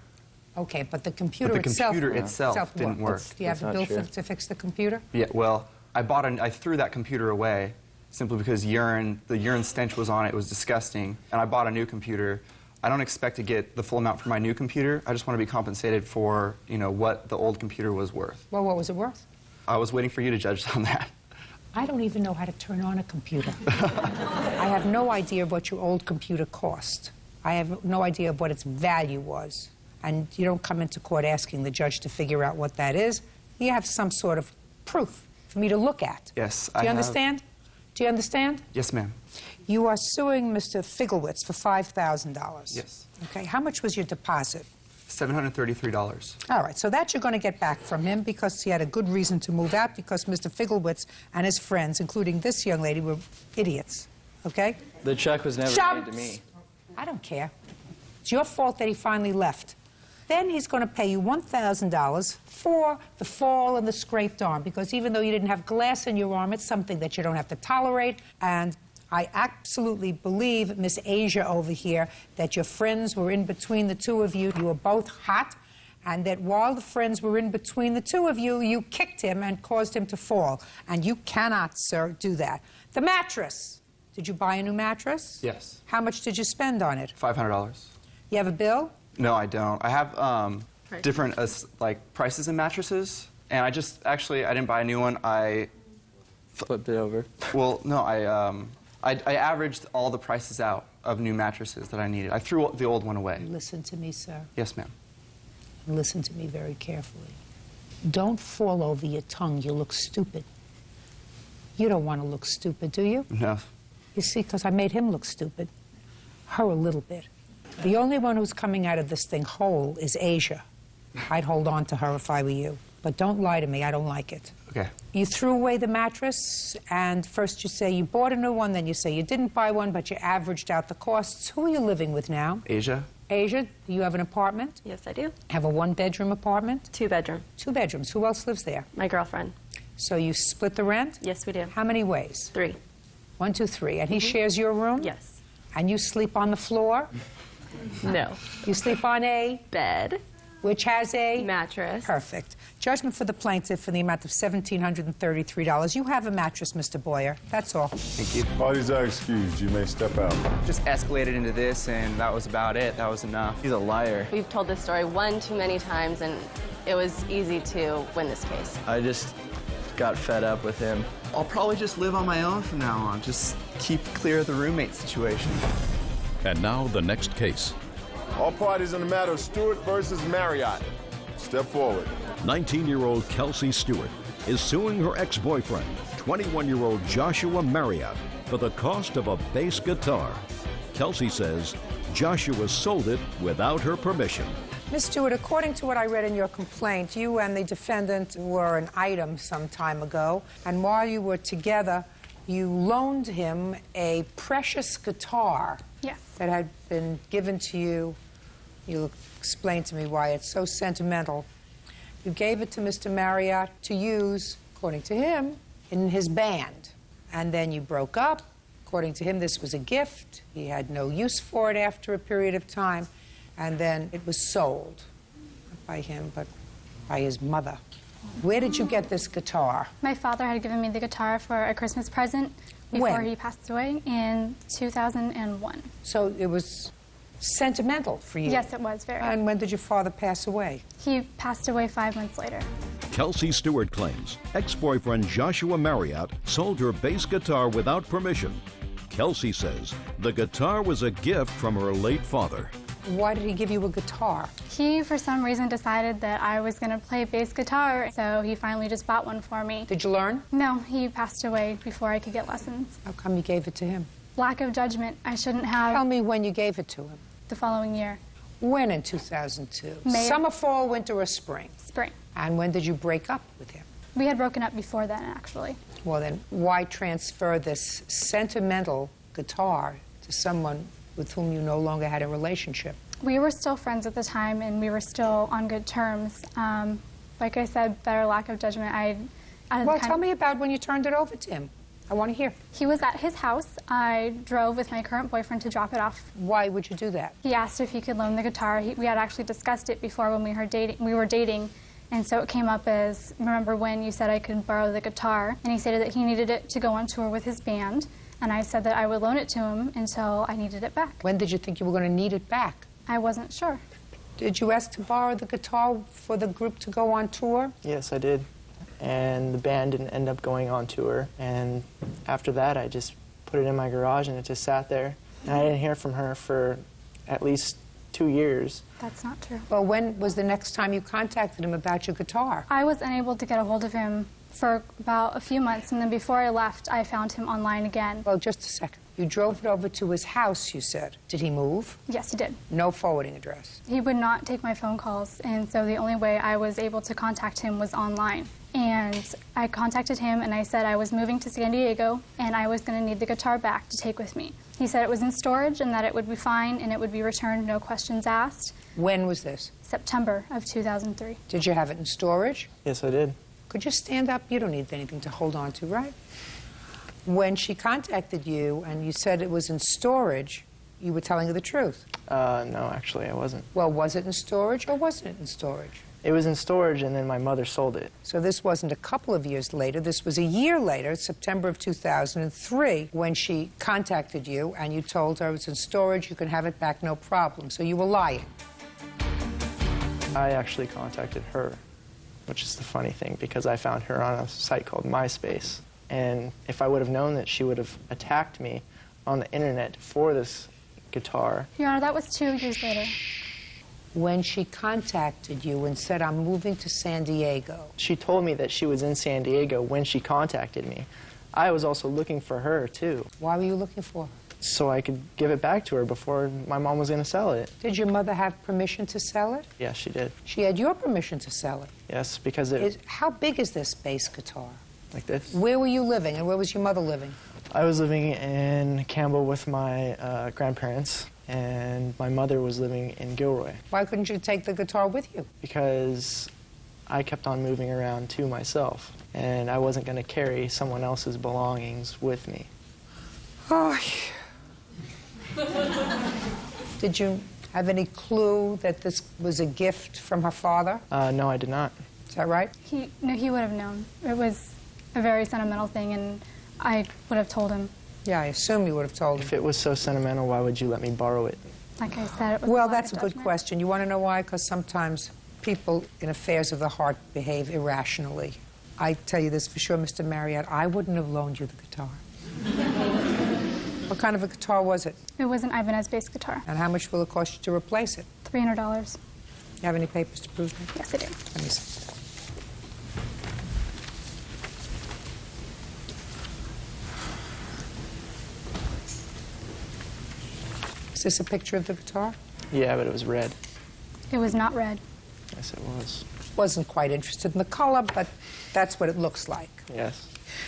Okay, but the computer But the itself... computer itself didn't work. Do you have a bill to fix the computer? Yeah, well, I threw that computer away simply because the urine stench was on it. It was disgusting. And I bought a new computer. I don't expect to get the full amount for my new computer. I just want to be compensated for, you know, what the old computer was worth. Well, what was it worth? I was waiting for you to judge on that. I don't even know how to turn on a computer. I have no idea of what your old computer cost. I have no idea of what its value was. And you don't come into court asking the judge to figure out what that is. You have some sort of proof for me to look at. Yes, Do you understand? Do you understand? Yes, ma'am. You are suing Mr. Figlewitz for $5,000. Yes. Okay, how much was your deposit? $733. All right, so that you're going to get back from him because he had a good reason to move out because Mr. Figlewitz and his friends, including this young lady, were idiots, okay? The check was never made to me. I don't care. It's your fault that he finally left. Then he's going to pay you $1,000 for the fall and the scraped arm because even though you didn't have glass in your arm, it's something that you don't have to tolerate. And I absolutely believe, Miss Asia over here, that your friends were in between the two of you. You were both hot, and that while the friends were in between the two of you, you kicked him and caused him to fall. And you cannot, sir, do that. The mattress. Did you buy a new mattress? Yes. How much did you spend on it? $500. You have a bill? No, I don't. I have different like prices in mattresses, and I didn't buy a new one. I flipped it over. Well, no, I averaged all the prices out of new mattresses that I needed. I threw the old one away. Listen to me, sir. Yes, ma'am. Listen to me very carefully. Don't fall over your tongue. You look stupid. You don't want to look stupid, do you? No. You see, because I made him look stupid. Her a little bit. The only one who's coming out of this thing whole is Asia. I'd hold on to her if I were you. But don't lie to me. I don't like it. Okay. You threw away the mattress, and first you say you bought a new one, then you say you didn't buy one, but you averaged out the costs. Who are you living with now? Asia. Asia, do you have an apartment? Yes, I do. Have a one-bedroom apartment? 2-bedroom. 2 bedrooms. Who else lives there? My girlfriend. So you split the rent? Yes, we do. How many ways? 3. 1, 2, 3. And he shares your room? Yes. And you sleep on the floor? No. You sleep on a? Bed. Which has a? Mattress. Perfect. Judgment for the plaintiff for the amount of $1,733. You have a mattress, Mr. Boyer. That's all. Thank you. Parties are excused. You may step out. Just escalated into this, and that was about it. That was enough. He's a liar. We've told this story one too many times, and it was easy to win this case. I just got fed up with him. I'll probably just live on my own from now on. Just keep clear of the roommate situation. And now the next case. All parties in the matter of Stewart versus Marriott. Step forward. 19-year-old Kelsey Stewart is suing her ex-boyfriend, 21-year-old Joshua Marriott, for the cost of a bass guitar. Kelsey says Joshua sold it without her permission. Ms. Stewart, according to what I read in your complaint, you and the defendant were an item some time ago, and while you were together, you loaned him a precious guitar. Yes. That had been given to you. You'll explain to me why it's so sentimental. You gave it to Mr. Marriott to use, according to him, in his band. And then you broke up. According to him, this was a gift. He had no use for it after a period of time. And then it was sold. Not by him, but by his mother. Where did you get this guitar? My father had given me the guitar for a Christmas present before When? he passed away in 2001. So it was sentimental for you? Yes, it was very. And when did your father pass away? He passed away 5 months later. Kelsey Stewart claims ex-boyfriend Joshua Marriott sold her bass guitar without permission. Kelsey says the guitar was a gift from her late father. Why did he give you a guitar? He, for some reason, decided that I was going to play bass guitar, so he finally just bought one for me. Did you learn? No, he passed away before I could get lessons. How come you gave it to him? Lack of judgment. I shouldn't have. Tell me when you gave it to him. The following year. When in 2002? May. Summer, fall, winter, or spring? Spring. And when did you break up with him? We had broken up before then, actually. Well, then, why transfer this sentimental guitar to someone with whom you no longer had a relationship? We were still friends at the time, and we were still on good terms. Like I said, better lack of judgment. Well, tell me about when you turned it over to him. I want to hear. He was at his house. I drove with my current boyfriend to drop it off. Why would you do that? He asked if he could loan the guitar. We had actually discussed it before when we were dating, and so it came up as, remember when you said I could borrow the guitar? And he stated that he needed it to go on tour with his band, and I said that I would loan it to him until I needed it back. When did you think you were going to need it back? I wasn't sure. Did you ask to borrow the guitar for the group to go on tour? Yes, I did. And the band didn't end up going on tour. And after that, I just put it in my garage and it just sat there. And I didn't hear from her for at least 2 years. That's not true. Well, when was the next time you contacted him about your guitar? I was unable to get a hold of him for about a few months, and then before I left, I found him online again. Well, just a second. You drove it over to his house, you said. Did he move? Yes, he did. No forwarding address? He would not take my phone calls, and so the only way I was able to contact him was online. And I contacted him, and I said I was moving to San Diego, and I was going to need the guitar back to take with me. He said it was in storage and that it would be fine and it would be returned, no questions asked. When was this? September of 2003. Did you have it in storage? Yes, I did. Could you stand up? You don't need anything to hold on to, right? When she contacted you and you said it was in storage, you were telling her the truth. No, actually, I wasn't. Well, was it in storage or wasn't it in storage? It was in storage, and then my mother sold it. So this wasn't a couple of years later. This was a year later, September of 2003, when she contacted you and you told her it's in storage, you can have it back, no problem. So you were lying. I actually contacted her, which is the funny thing, because I found her on a site called MySpace. And if I would have known that she would have attacked me on the internet for this guitar. Your Honor, that was 2 years later. When she contacted you and said, I'm moving to San Diego. She told me that she was in San Diego when she contacted me. I was also looking for her, too. Why were you looking for her? So I could give it back to her before my mom was going to sell it. Did your mother have permission to sell it? Yes, she did. She had your permission to sell it? Yes, because it... How big is this bass guitar? Like this. Where were you living and where was your mother living? I was living in Campbell with my grandparents, and my mother was living in Gilroy. Why couldn't you take the guitar with you? Because I kept on moving around too myself, and I wasn't going to carry someone else's belongings with me. Oh. Did you have any clue that this was a gift from her father? No, I did not. Is that right? No, he would have known. It was a very sentimental thing, and I would have told him. Yeah, I assume you would have told him. If it was so sentimental, why would you let me borrow it? Like I said, it was well, that's a good question. You want to know why? Because sometimes people in affairs of the heart behave irrationally. I tell you this for sure, Mr. Marriott, I wouldn't have loaned you the guitar. What kind of a guitar was it? It was an Ibanez bass guitar. And how much will it cost you to replace it? $300. You have any papers to prove that? Yes, I do. Let me see. Is this a picture of the guitar? Yeah, but it was red. It was not red. Yes, it was. Wasn't quite interested in the color, but that's what it looks like. Yes.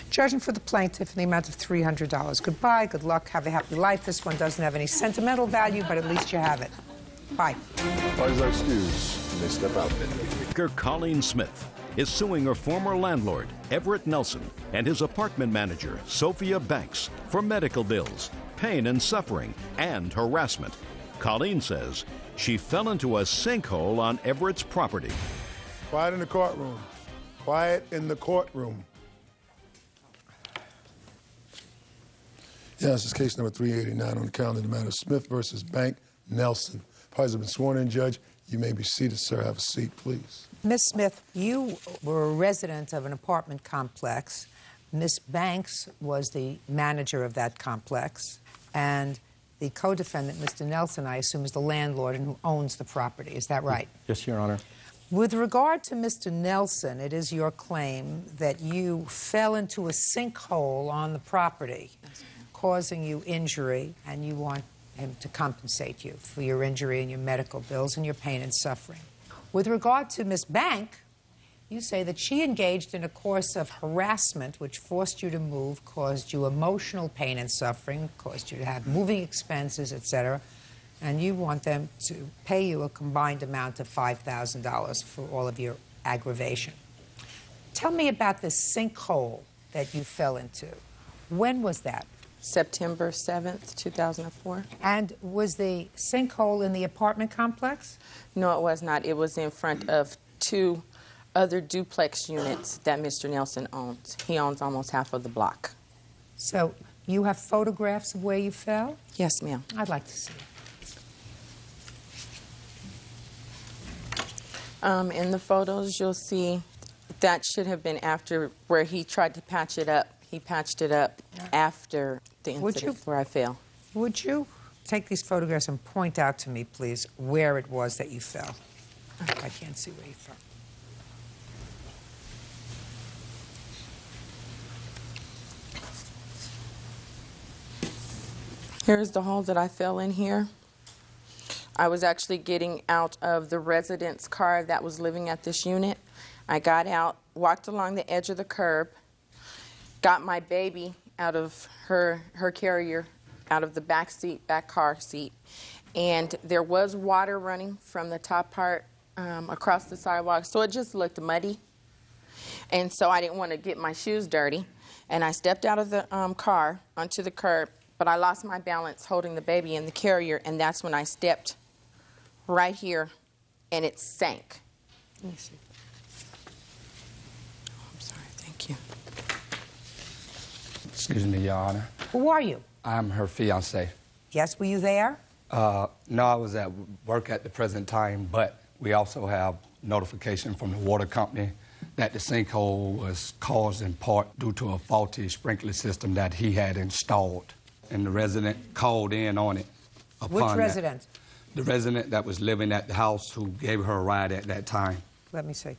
Judging for the plaintiff in the amount of $300. Goodbye, good luck, have a happy life. This one doesn't have any sentimental value, but at least you have it. Bye. Parties are excused. You may step out. Colleen Smith is suing her former landlord, Everett Nelson, and his apartment manager, Sophia Banks, for medical bills, pain and suffering, and harassment. Colleen says she fell into a sinkhole on Everett's property. Quiet in the courtroom. Quiet in the courtroom. Yeah, this is case number 389 on the calendar, the matter of Smith versus Bank Nelson. Parties have been sworn in, Judge. You may be seated, sir. Have a seat, please. Miss Smith, you were a resident of an apartment complex. Miss Banks was the manager of that complex, and the co-defendant, Mr. Nelson, I assume, is the landlord and who owns the property. Is that right? Yes, Your Honor. With regard to Mr. Nelson, it is your claim that you fell into a sinkhole on the property, causing you injury, and you want him to compensate you for your injury and your medical bills and your pain and suffering. With regard to Miss Bank, you say that she engaged in a course of harassment which forced you to move, caused you emotional pain and suffering, caused you to have moving expenses, etc., and you want them to pay you a combined amount of $5,000 for all of your aggravation. Tell me about this sinkhole that you fell into. When was that? September 7th, 2004. And was the sinkhole in the apartment complex? No, it was not. It was in front of two other duplex units that Mr. Nelson owns. He owns almost half of the block. So you have photographs of where you fell? Yes, ma'am. I'd like to see. In the photos, you'll see that should have been after where he tried to patch it up. He patched it up after the incident where I fell. Would you take these photographs and point out to me, please, where it was that you fell? I can't see where you fell. Here's the hole that I fell in here. I was actually getting out of the resident's car that was living at this unit. I got out, walked along the edge of the curb, got my baby out of her carrier, out of the back car seat, and there was water running from the top part across the sidewalk, so it just looked muddy. And so I didn't want to get my shoes dirty, and I stepped out of the car onto the curb, but I lost my balance holding the baby in the carrier, and that's when I stepped right here, and it sank. Let me see. I'm sorry, thank you. Excuse me, Your Honor. Who are you? I'm her fiance. Yes, were you there? No, I was at work at the present time, but we also have notification from the water company that the sinkhole was caused in part due to a faulty sprinkler system that he had installed. And the resident called in on it. Which resident? The resident that was living at the house who gave her a ride at that time. Let me see.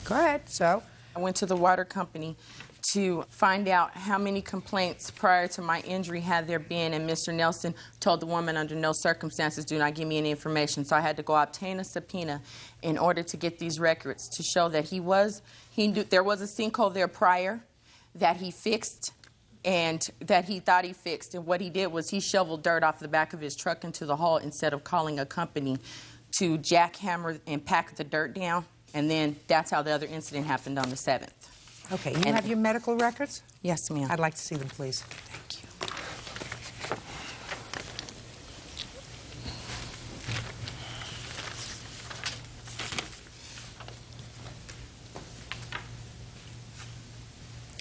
Go ahead. So I went to the water company to find out how many complaints prior to my injury had there been, and Mr. Nelson told the woman under no circumstances do not give me any information. So I had to go obtain a subpoena in order to get these records to show that he knew there was a sinkhole there prior that he fixed and that he thought he fixed. And what he did was he shoveled dirt off the back of his truck into the hole instead of calling a company to jackhammer and pack the dirt down. And then that's how the other incident happened on the 7th. Okay, you have your medical records? Yes, ma'am. I'd like to see them, please. Thank you.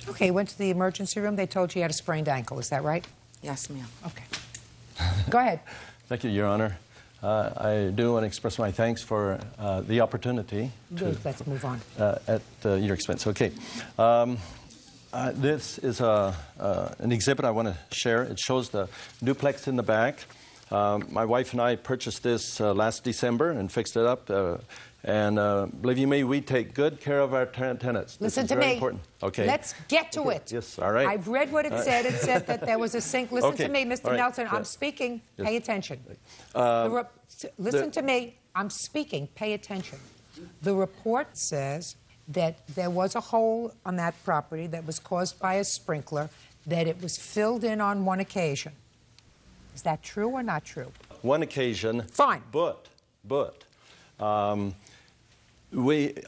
Okay, you went to the emergency room. They told you you had a sprained ankle. Is that right? Yes, ma'am. Okay. Go ahead. Thank you, Your Honor. I do want to express my thanks for the opportunity. Let's move on. At your expense. Okay. This is an exhibit I want to share. It shows the duplex in the back. My wife and I purchased this last December and fixed it up. And believe you me, we take good care of our tenants. Listen this is to very me. important. Okay. Let's get to it. Yes, all right. I've read what it said. It said that there was a sink. Listen Okay. to me, Mr. All right. Nelson. I'm Yes. speaking. Yes. Pay attention. Listen to me. I'm speaking. Pay attention. The report says that there was a hole on that property that was caused by a sprinkler, that it was filled in on one occasion. Is that true or not true? One occasion. Fine. But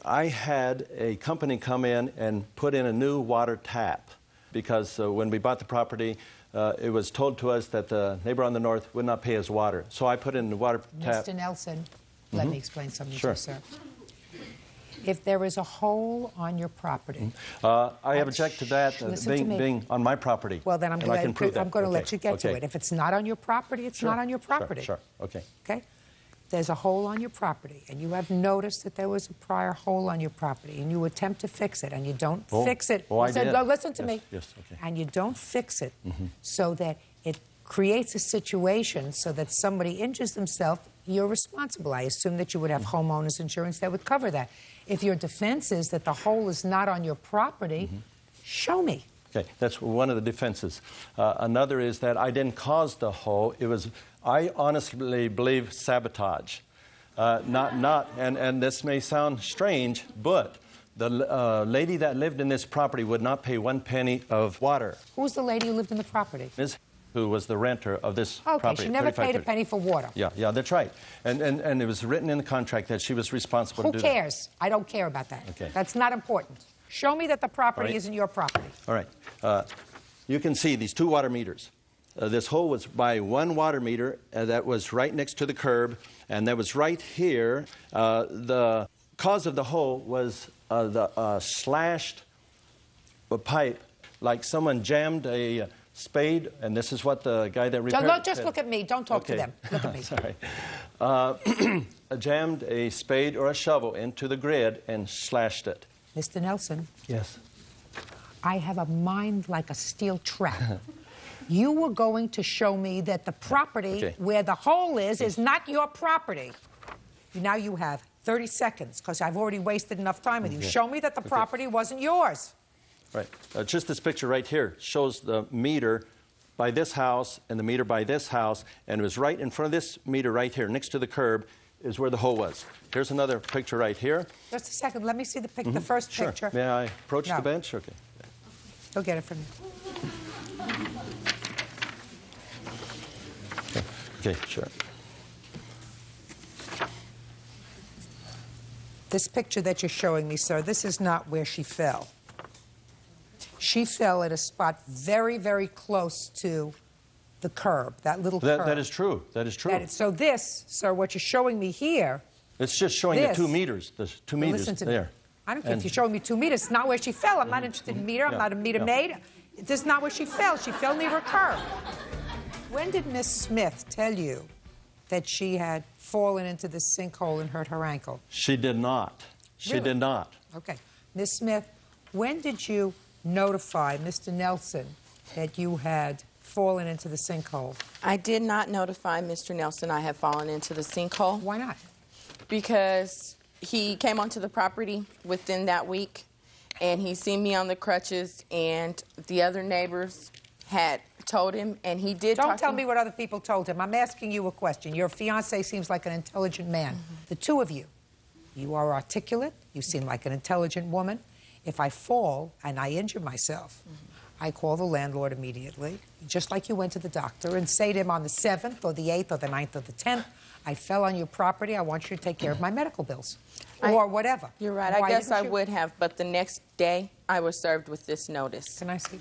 I had a company come in and put in a new water tap because when we bought the property, it was told to us that the neighbor on the north would not pay his water. So I put in the water tap. Mr. Nelson, let me explain something Sure. to you, sir. If there is a hole on your property... I have objected to that Listen to me. being on my property. Well, then I'm and going I can prove that. to Okay. let you get to Okay. it. If it's not on your property, it's Sure. not on your property. Sure. Okay. Okay? There's a hole on your property, and you have noticed that there was a prior hole on your property, and you attempt to fix it, and you don't fix it. I did. No, listen to Yes, me. Yes, okay. And you don't fix it so that it creates a situation so that somebody injures themselves, you're responsible. I assume that you would have homeowners insurance that would cover that. If your defense is that the hole is not on your property, show me. Okay, that's one of the defenses. Another is that I didn't cause the hole. It was, I honestly believe, sabotage. And this may sound strange, but the lady that lived in this property would not pay 1 penny of water. Who's the lady who lived in the property? Ms. who was the renter of this property. Okay, she never paid a penny for water. Yeah, that's right. And it was written in the contract that she was responsible to do Who cares? I don't care about that. Okay. That's not important. Show me that the property All right. isn't your property. All right. You can see these 2 water meters. This hole was by 1 water meter that was right next to the curb, and that was right here. The cause of the hole was the slashed pipe, like someone jammed a spade, and this is what the guy that repaired it Just said. look at me. Don't talk to Okay. them. Look at me. Sorry. Jammed a spade or a shovel into the grid and slashed it. Mr. Nelson, Yes. I have a mind like a steel trap. You were going to show me that the property where the hole is not your property. Now you have 30 seconds, because I've already wasted enough time with you. Show me that the property wasn't yours. Right. Just this picture right here shows the meter by this house and the meter by this house, and it was right in front of this meter right here, next to the curb, is where the hole was. Here's another picture right here. Just a second. Let me see the first Sure. picture. May I approach No. the bench? Okay. Go get it from me. Okay, sure. This picture that you're showing me, sir, this is not where she fell. She fell at a spot very, very close to the curb, that little curb. That is true. That is true. So this, sir, what you're showing me here... It's just showing this, the 2 meters. The 2 Well, meters listen to there. me. I don't care if you're showing me 2 meters. It's not where she fell. I'm not interested in meter. I'm not a meter maid. This is not where she fell. She fell near a curb. When did Miss Smith tell you that she had fallen into the sinkhole and hurt her ankle? She did not. She Really? did not. Okay. Miss Smith, when did you notify Mr. Nelson that you had fallen into the sinkhole? I did not notify Mr. Nelson I had fallen into the sinkhole. Why not? Because he came onto the property within that week, and he seen me on the crutches, and the other neighbors had told him, and he did Don't tell me what other people told him. I'm asking you a question. Your fiancé seems like an intelligent man. The two of you, you are articulate. You seem like an intelligent woman. If I fall and I injure myself, I call the landlord immediately, just like you went to the doctor, and say to him on the 7th or the 8th or the 9th or the 10th, I fell on your property. I want you to take care of my medical bills. or whatever. You're right. Why I guess didn't I you? would have, but the next day I was served with this notice. Can I see?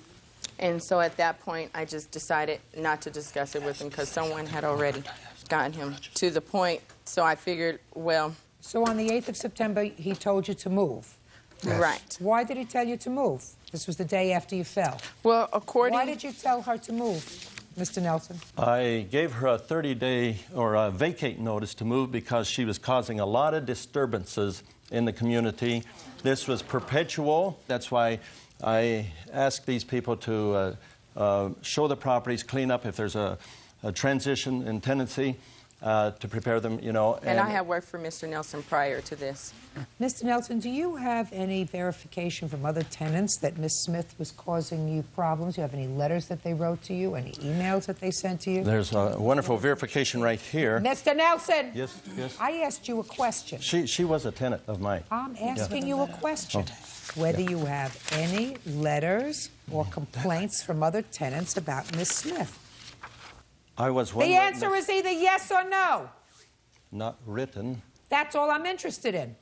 And so at that point, I just decided not to discuss it with him because someone had already gotten him to the point. So I figured, well. So on the 8th of September, he told you to move. Yes. Right. Why did he tell you to move? This was the day after you fell. Well, according. Why did you tell her to move, Mr. Nelson? I gave her a 30-day or a vacate notice to move because she was causing a lot of disturbances in the community. This was perpetual. That's why I asked these people to show the properties, clean up if there's a transition in tenancy, to prepare them, you know. And I have worked for Mr. Nelson prior to this. Mr. Nelson, do you have any verification from other tenants that Miss Smith was causing you problems? Do you have any letters that they wrote to you, any emails that they sent to you? There's a wonderful verification right here. Mr. Nelson! Yes, yes. I asked you a question. She was a tenant of mine. I'm asking you a question. Oh. Whether you have any letters or complaints from other tenants about Miss Smith. I was one The witness. answer is either yes or no. Not written. That's all I'm interested in.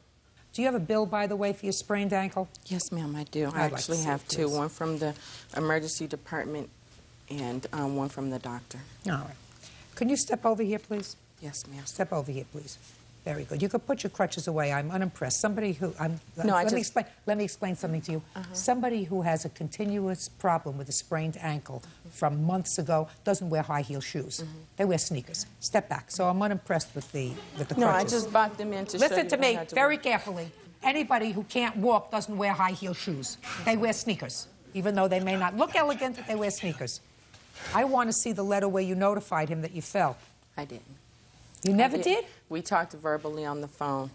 Do you have a bill, by the way, for your sprained ankle? Yes, ma'am, I do. I actually have two, one from the emergency department and one from the doctor. All right. Can you step over here, please? Yes, ma'am. Step over here, please. Very good. You could put your crutches away. I'm unimpressed. Somebody who No, let me explain something to you. Somebody who has a continuous problem with a sprained ankle from months ago doesn't wear high heel shoes. They wear sneakers. Step back. So I'm unimpressed with the crutches. No, I just bought them in to show Listen you to how me not to very wear. carefully. Anybody who can't walk doesn't wear high heel shoes. They wear sneakers, even though they may not look elegant. They wear sneakers. I want to see the letter where you notified him that you fell. I didn't. You never did? We talked verbally on the phone,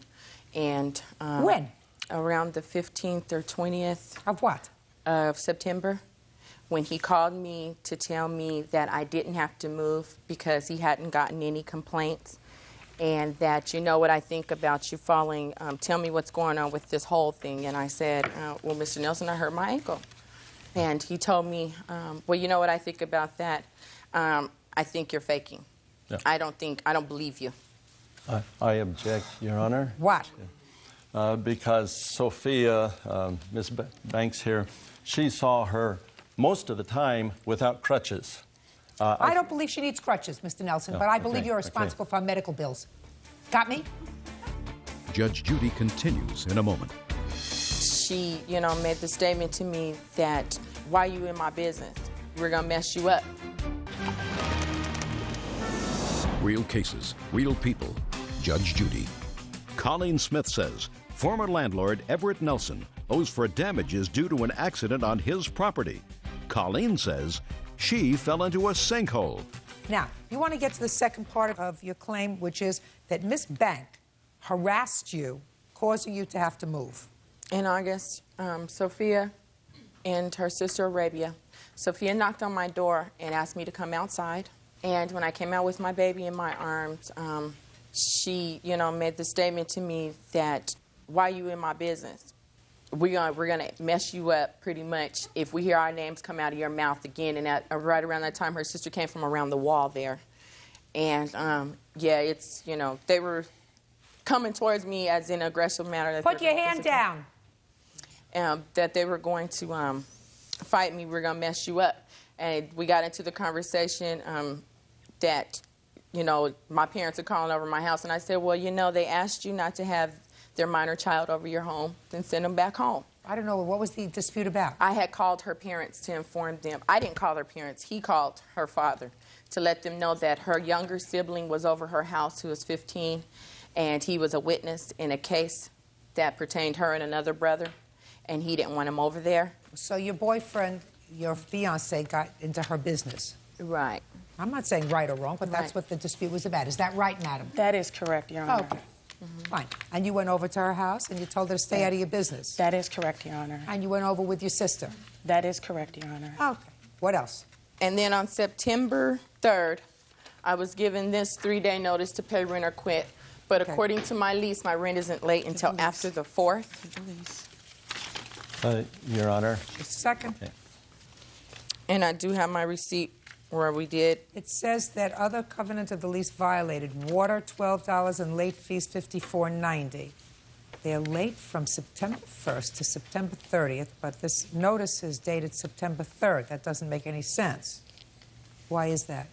and when? Around the 15th or 20th of what? Of September, when he called me to tell me that I didn't have to move because he hadn't gotten any complaints, and that, you know what I think about you falling. Tell me what's going on with this whole thing. And I said, well, Mr. Nelson, I hurt my ankle. And he told me, well, you know what I think about that? I think you're faking. Yeah. I don't believe you. I object, Your Honor. What? Because Sophia, Ms. Banks here, she saw her most of the time without crutches. I don't believe she needs crutches, Mr. Nelson, but I believe you're responsible for our medical bills. Got me? Judge Judy continues in a moment. She, you know, made the statement to me that, why you in my business? We're going to mess you up. Real cases, real people. Judge Judy. Colleen Smith says former landlord Everett Nelson owes for damages due to an accident on his property. Colleen says she fell into a sinkhole. Now, you want to get to the second part of your claim, which is that Miss Bank harassed you, causing you to have to move. In August, Sophia and her sister Arabia, Sophia knocked on my door and asked me to come outside. And when I came out with my baby in my arms, she, you know, made the statement to me that, why you in my business? We're gonna mess you up pretty much if we hear our names come out of your mouth again. And right around that time, her sister came from around the wall there. And, yeah, it's, you know, they were coming towards me as in an aggressive manner. Put your hand down. That they were going to fight me, we're going to mess you up. And we got into the conversation that, you know, my parents are calling over my house. And I said, well, you know, they asked you not to have their minor child over your home, then send them back home. I don't know. What was the dispute about? I had called her parents to inform them. I didn't call her parents. He called her father to let them know that her younger sibling was over her house, who was 15, and he was a witness in a case that pertained her and another brother, and he didn't want him over there. So your boyfriend, your fiancé, got into her business. Right. I'm not saying right or wrong, but that's what the dispute was about. Is that right, madam? That is correct, Your Honor. Okay. Fine. And you went over to her house and you told her to stay out of your business? That is correct, Your Honor. And you went over with your sister? That is correct, Your Honor. Okay. What else? And then on September 3rd, I was given this 3-day notice to pay rent or quit. But according to my lease, my rent isn't late until after the 4th. Your Honor. Just a second. Okay. And I do have my receipt where we did. It says that other covenant of the lease violated. Water, $12, and late fees, $54.90. they're late from September 1st to September 30th, but this notice is dated September 3rd. That doesn't make any sense. Why is that?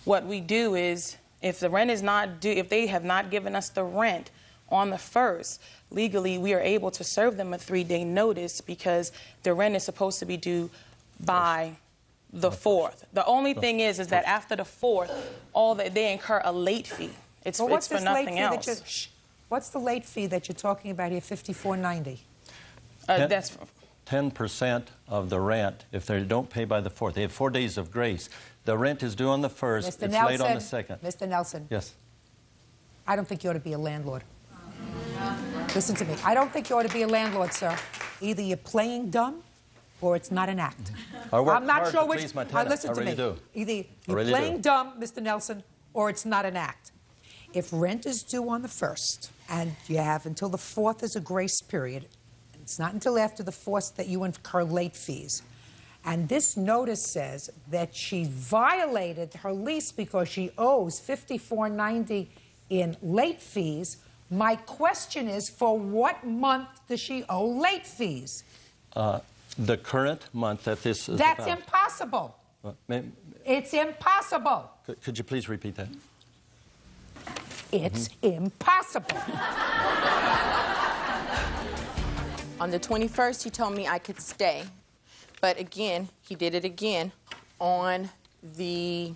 What we do is, if the rent is not due, if they have not given us the rent on the 1st, legally we are able to serve them a 3-day notice because the rent is supposed to be due by the 4th. The only thing is that after the 4th, they incur a late fee. It's for nothing else. What's the late fee that you're talking about here, $54.90? That's 10% of the rent if they don't pay by the 4th. They have 4 days of grace. The rent is due on the 1st. Mr. It's Nelson, late on the 2nd. Mr. Nelson. Yes. I don't think you ought to be a landlord. Listen to me. I don't think you ought to be a landlord, sir. Either you're playing dumb or it's not an act. I work I'm not hard sure to which. please my tenant. Listen to I really me. do. Either you're really playing do. dumb, Mr. Nelson, or it's not an act. If rent is due on the 1st and you have until the 4th as a grace period, it's not until after the 4th that you incur late fees. And this notice says that she violated her lease because she owes $54.90 in late fees. My question is, for what month does she owe late fees? The current month that this is That's about. impossible. It's impossible. Could you please repeat that? It's impossible. On the 21st, he told me I could stay. But again, he did it again on the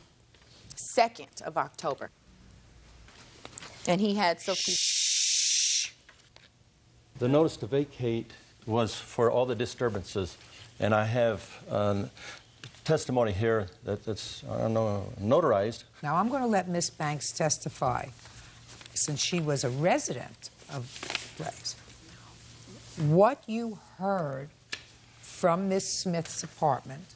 2nd of October. And he had Sophie. The notice to vacate was for all the disturbances, and I have testimony here that's notarized. Now, I'm going to let Miss Banks testify, since she was a resident of the place. What you heard from Miss Smith's apartment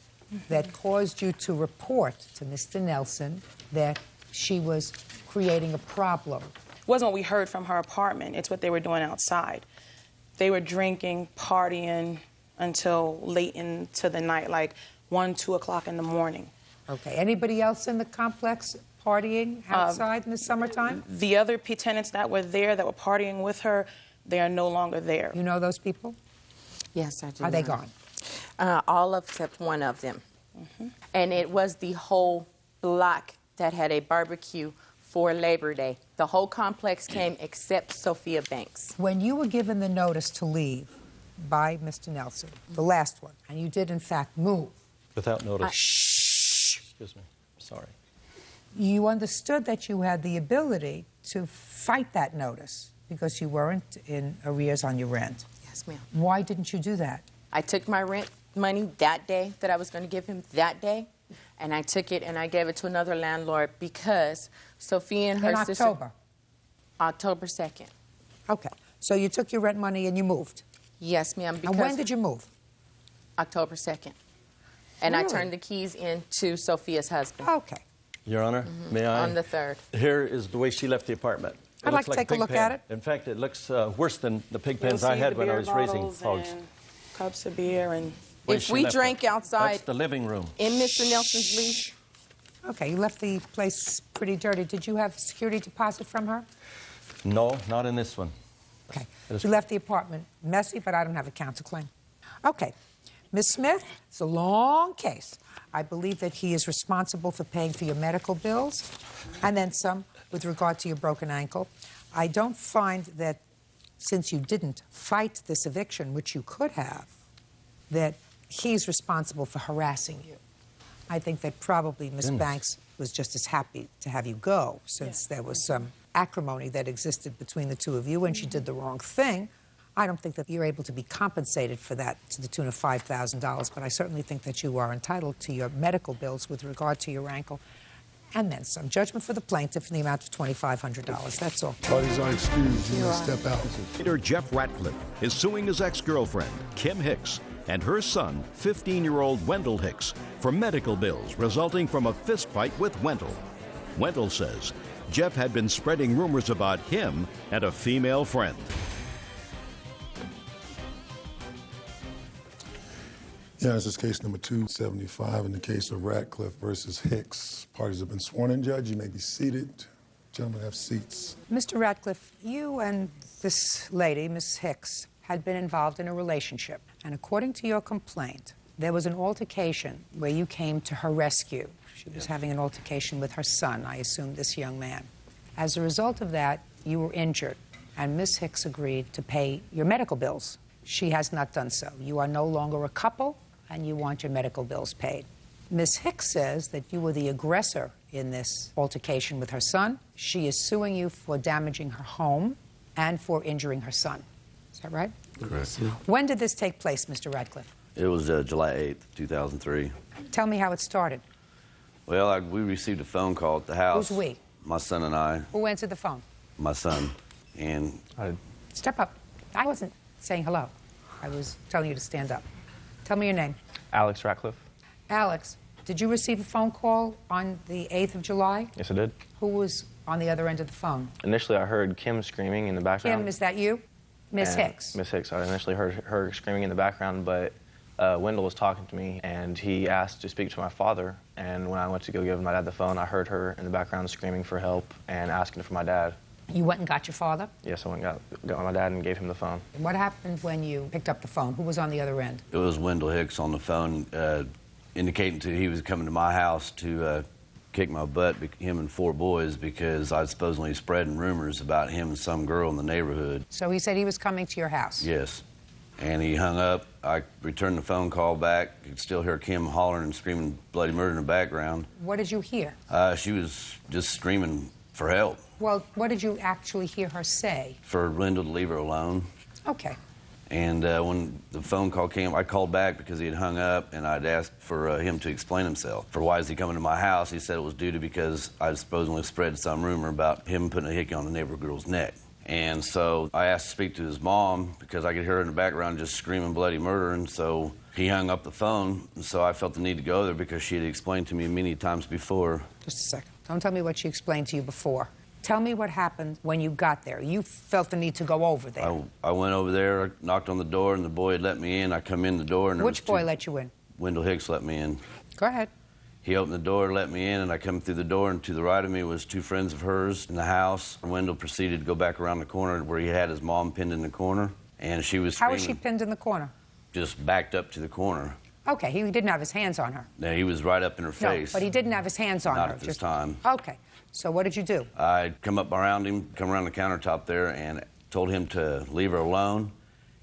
that caused you to report to Mr. Nelson that she was creating a problem? It wasn't what we heard from her apartment. It's what they were doing outside. They were drinking, partying until late into the night, like 1, 2 o'clock in the morning. Okay. Anybody else in the complex partying outside in the summertime? The other tenants that were there that were partying with her, they are no longer there. You know those people? Yes, I do. Are they gone? All except one of them. And it was the whole block that had a barbecue for Labor Day. The whole complex came except Sophia Banks. When you were given the notice to leave by Mr. Nelson, the last one, and you did in fact move. Without notice. Excuse me. Sorry. You understood that you had the ability to fight that notice because you weren't in arrears on your rent. Yes, ma'am. Why didn't you do that? I took my rent money that day that I was going to give him that day, and I took it and I gave it to another landlord because Sophia and her sister... October? October 2nd. Okay. So you took your rent money and you moved? Yes, ma'am. And when did you move? October 2nd. And Really? I turned the keys in to Sophia's husband. Okay. Your Honor, may I? On the 3rd. Here is the way she left the apartment. I'd like to take a look at it. In fact, it looks worse than the pig pens I had when I was raising hogs. Cups of beer and... If we drank outside... That's the living room. In Mr. Nelson's lease... Okay, you left the place pretty dirty. Did you have a security deposit from her? No, not in this one. Okay. You left the apartment messy, but I don't have a counterclaim. Okay. Ms. Smith, it's a long case. I believe that he is responsible for paying for your medical bills and then some with regard to your broken ankle. I don't find that since you didn't fight this eviction, which you could have, that he's responsible for harassing you. I think that probably Ms. Banks was just as happy to have you go since there was some acrimony that existed between the two of you and she did the wrong thing. I don't think that you're able to be compensated for that to the tune of $5,000, but I certainly think that you are entitled to your medical bills with regard to your ankle and then some. Judgment for the plaintiff in the amount of $2,500. That's all. Parties are excused. You may step out. Leader Jeff Ratcliffe is suing his ex-girlfriend, Kim Hicks, and her son, 15-year-old Wendell Hicks, for medical bills resulting from a fistfight with Wendell. Wendell says Jeff had been spreading rumors about him and a female friend. Yeah, this is case number 275 in the case of Ratcliffe versus Hicks. Parties have been sworn in, Judge. You may be seated. Gentlemen, have seats. Mr. Ratcliffe, you and this lady, Miss Hicks, had been involved in a relationship. And according to your complaint, there was an altercation where you came to her rescue. She was having an altercation with her son, I assume this young man. As a result of that, you were injured, and Miss Hicks agreed to pay your medical bills. She has not done so. You are no longer a couple, and you want your medical bills paid. Miss Hicks says that you were the aggressor in this altercation with her son. She is suing you for damaging her home and for injuring her son. Is that right? Correct. When did this take place, Mr. Ratcliffe? It was July 8th, 2003. Tell me how it started. Well, we received a phone call at the house. Who's we? My son and I. Who answered the phone? My son. And Step up. I wasn't saying hello. I was telling you to stand up. Tell me your name. Alex Ratcliffe. Alex, did you receive a phone call on the 8th of July? Yes, I did. Who was on the other end of the phone? Initially, I heard Kim screaming in the background. Kim, is that you? Miss And Hicks. Miss Hicks. I initially heard her screaming in the background, but Wendell was talking to me, and he asked to speak to my father. And when I went to go give my dad the phone, I heard her in the background screaming for help and asking for my dad. You went and got your father? Yes, I went and got my dad and gave him the phone. What happened when you picked up the phone? Who was on the other end? it was Wendell Hicks on the phone indicating he was coming to my house to kick my butt, him and 4 boys, because I'd supposedly spreading rumors about him and some girl in the neighborhood. So he said he was coming to your house? Yes. And he hung up. I returned the phone call back. You could still hear Kim hollering and screaming bloody murder in the background. What did you hear? She was just screaming for help, Well, what did you actually hear her say? for Wendell to leave her alone. Okay. And when the phone call came, I called back because he had hung up, and I'd asked for him to explain himself. For why is he coming to my house? He said it was due to because I'd supposedly spread some rumor about him putting a hickey on the neighbor girl's neck. And so I asked to speak to his mom because I could hear her in the background just screaming bloody murder, and so he hung up the phone. And so I felt the need to go there because she had explained to me many times before. Just a second. Don't tell me what she explained to you before. Tell me what happened when you got there. You felt the need to go over there. I went over there, I knocked on the door, and the boy had let me in. I come in the door, and there Which was boy let you in? Wendell Hicks let me in. Go ahead. He opened the door, let me in, and I come through the door, and to the right of me was 2 friends of hers in the house. Wendell proceeded to go back around the corner where he had his mom pinned in the corner, and she was How screaming. was she pinned in the corner? Just backed up to the corner. Okay, he didn't have his hands on her. Now, he was right up in her face. No, but he didn't have his hands on Not her. at this time. Okay, so what did you do? I come up around him, come around the countertop there, and told him to leave her alone.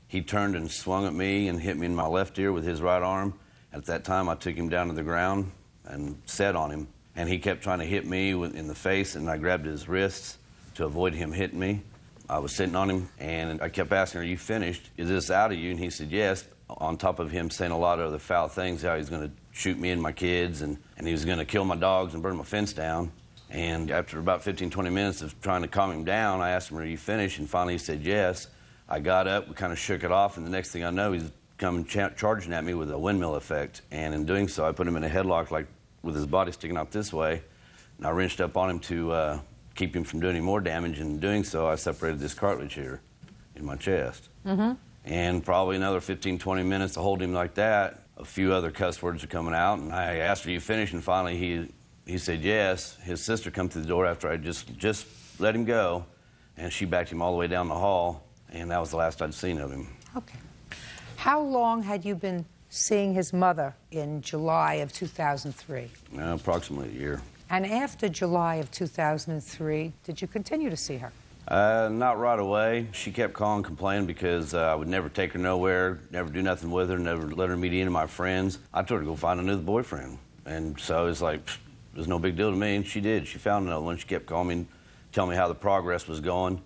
He turned and swung at me and hit me in my left ear with his right arm. At that time, I took him down to the ground and sat on him. And he kept trying to hit me in the face, and I grabbed his wrists to avoid him hitting me. I was sitting on him, and I kept asking, "Are you finished? Is this out of you?" And he said, "Yes," on top of him saying a lot of other foul things, how he's going to shoot me and my kids, and he was going to kill my dogs and burn my fence down. And after about 15, 20 minutes of trying to calm him down, I asked him, "Are you finished?" And finally he said, "Yes." I got up, we kind of shook it off, and the next thing I know, he's coming charging at me with a windmill effect. And in doing so, I put him in a headlock, like with his body sticking out this way. And I wrenched up on him to keep him from doing any more damage. And in doing so, I separated this cartilage here in my chest. Mm-hmm. And probably another 15, 20 minutes to hold him like that. A few other cuss words are coming out. And I asked, "Are you finished?" And finally he said yes. His sister come through the door after I just let him go. And she backed him all the way down the hall. And that was the last I'd seen of him. Okay. How long had you been seeing his mother in July of 2003? Approximately a year. And after July of 2003, did you continue to see her? Not right away. She kept calling, complaining because I would never take her nowhere, never do nothing with her, never let her meet any of my friends. I told her to go find another boyfriend. And so it's like, it was no big deal to me, and she did. She found another one. She kept calling me and telling me how the progress was going.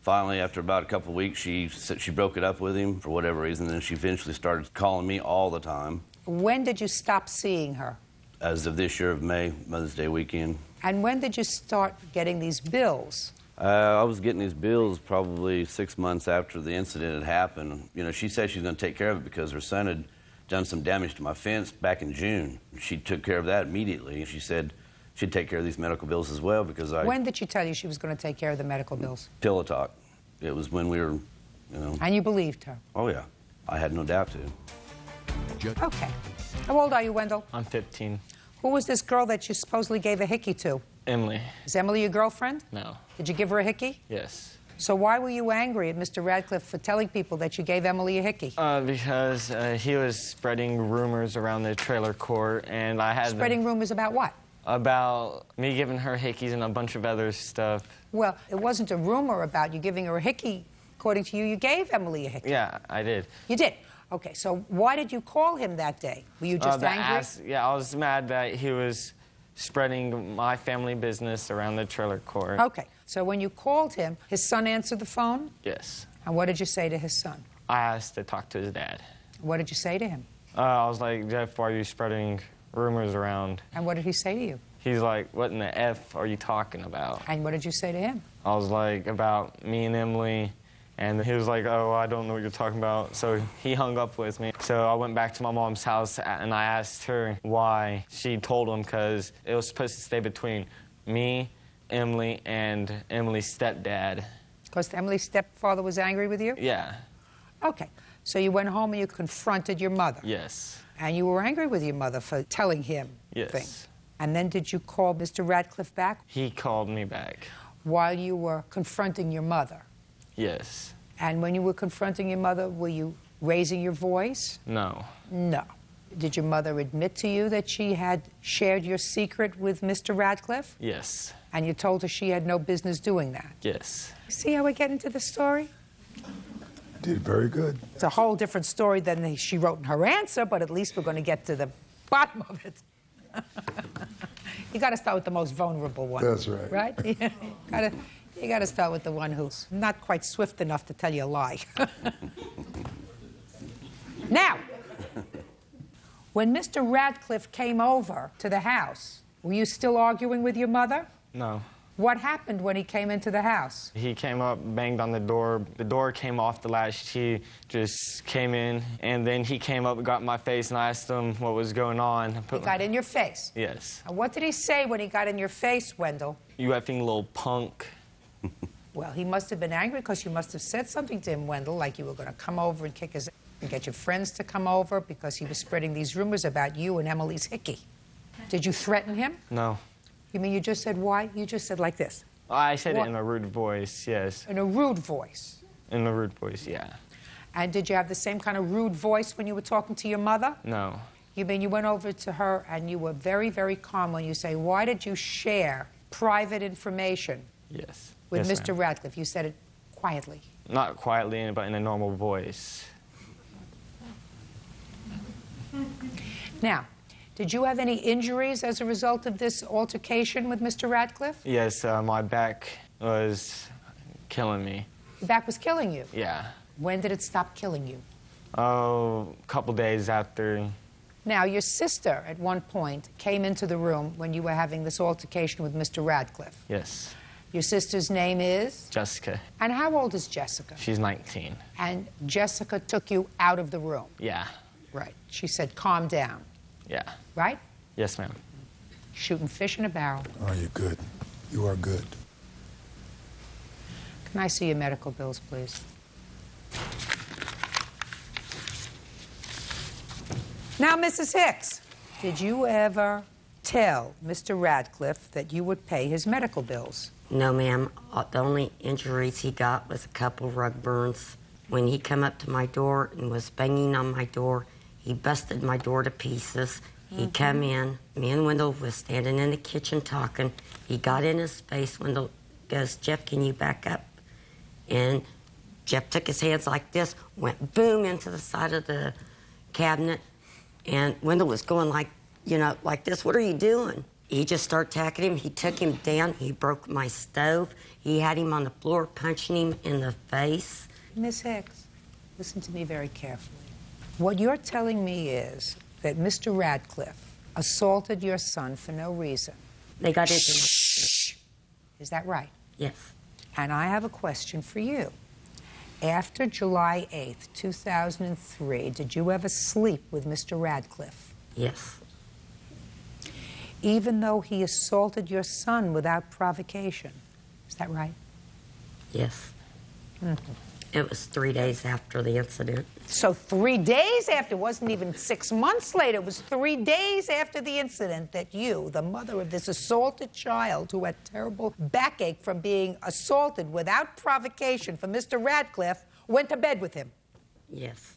Finally, after about a couple of weeks, she broke it up with him for whatever reason, then she eventually started calling me all the time. When did you stop seeing her? As of this year of May, Mother's Day weekend. And when did you start getting these bills? I was getting these bills probably 6 months after the incident had happened. You know, she said she was going to take care of it because her son had done some damage to my fence back in June. She took care of that immediately. She said she'd take care of these medical bills as well because When did she tell you she was going to take care of the medical bills? Pillow talk. It was when we were, you know. And you believed her? Oh, yeah. I had no doubt to. Okay. How old are you, Wendell? I'm 15. Who was this girl that you supposedly gave a hickey to? Emily. Is Emily your girlfriend? No. Did you give her a hickey? Yes. So why were you angry at Mr. Radcliffe for telling people that you gave Emily a hickey? Because he was spreading rumors around the trailer court, and I had Spreading rumors about what? About me giving her hickeys and a bunch of other stuff. Well, it wasn't a rumor about you giving her a hickey. According to you, you gave Emily a hickey. Yeah, I did. You did? Okay, so why did you call him that day? Were you just angry? Yeah, I was mad that he was spreading my family business around the trailer court. Okay, so when you called him, his son answered the phone? Yes. And what did you say to his son? I asked to talk to his dad. What did you say to him? I was like, Jeff, why are you spreading rumors around? And what did he say to you? He's like, what in the F are you talking about? And what did you say to him? I was like, about me and Emily. And he was like, oh, I don't know what you're talking about. So he hung up with me. So I went back to my mom's house, and I asked her why she told him, because it was supposed to stay between me, Emily, and Emily's stepdad. Because Emily's stepfather was angry with you? Yeah. Okay. So you went home and you confronted your mother? Yes. And you were angry with your mother for telling him things? And then did you call Mr. Radcliffe back? He called me back. While you were confronting your mother? Yes. And when you were confronting your mother, were you raising your voice? No. No. Did your mother admit to you that she had shared your secret with Mr. Radcliffe? Yes. And you told her she had no business doing that? Yes. See how we get into the story? Did very good. It's a whole different story than she wrote in her answer, but at least we're going to get to the bottom of it. You got to start with the most vulnerable one. That's right. Right? You got to start with the one who's not quite swift enough to tell you a lie. Now, when Mr. Radcliffe came over to the house, were you still arguing with your mother? No. What happened when he came into the house? He came up, banged on the door. The door came off the latch. He just came in, and then he came up and got in my face, and I asked him what was going on. He got in your face? Yes. And what did he say when he got in your face, Wendell? You effing little punk. Well, he must have been angry because you must have said something to him, Wendell, like you were going to come over and kick his and get your friends to come over because he was spreading these rumors about you and Emily's hickey. Did you threaten him? No. You mean you just said why? You just said like this? I said it in a rude voice, yes. In a rude voice? In a rude voice, yeah. And did you have the same kind of rude voice when you were talking to your mother? No. You mean you went over to her and you were very, very calm when you say, why did you share private information Yes. with Yes, Mr. ma'am. Radcliffe? You said it quietly. Not quietly, but in a normal voice. Now, did you have any injuries as a result of this altercation with Mr. Radcliffe? Yes, my back was killing me. Your back was killing you? Yeah. When did it stop killing you? Oh, a couple days after. Now, your sister, at one point, came into the room when you were having this altercation with Mr. Radcliffe. Yes. Your sister's name is? Jessica. And how old is Jessica? She's 19. And Jessica took you out of the room? Yeah. Right. She said, calm down. Yeah. Right? Yes, ma'am. Shooting fish in a barrel. Oh, you're good. You are good. Can I see your medical bills, please? Now, Mrs. Hicks, did you ever tell Mr. Radcliffe that you would pay his medical bills? No, ma'am. The only injuries he got was a couple rug burns. When he come up to my door and was banging on my door, he busted my door to pieces. He come in. Me and Wendell was standing in the kitchen talking. He got in his face. Wendell goes, Jeff, can you back up? And Jeff took his hands like this, went boom into the side of the cabinet. And Wendell was going like, you know, like this. What are you doing? He just started attacking him. He took him down. He broke my stove. He had him on the floor, punching him in the face. Miss Hicks, listen to me very carefully. What you're telling me is that Mr. Radcliffe assaulted your son for no reason. They got into Shh. Is that right? Yes. And I have a question for you. After July 8th, 2003, did you ever sleep with Mr. Radcliffe? Yes. Even though he assaulted your son without provocation. Is that right? Yes. Mm-hmm. It was 3 days after the incident. So 3 days after, it wasn't even 6 months later, it was 3 days after the incident that you, the mother of this assaulted child who had terrible backache from being assaulted without provocation from Mr. Radcliffe, went to bed with him. Yes.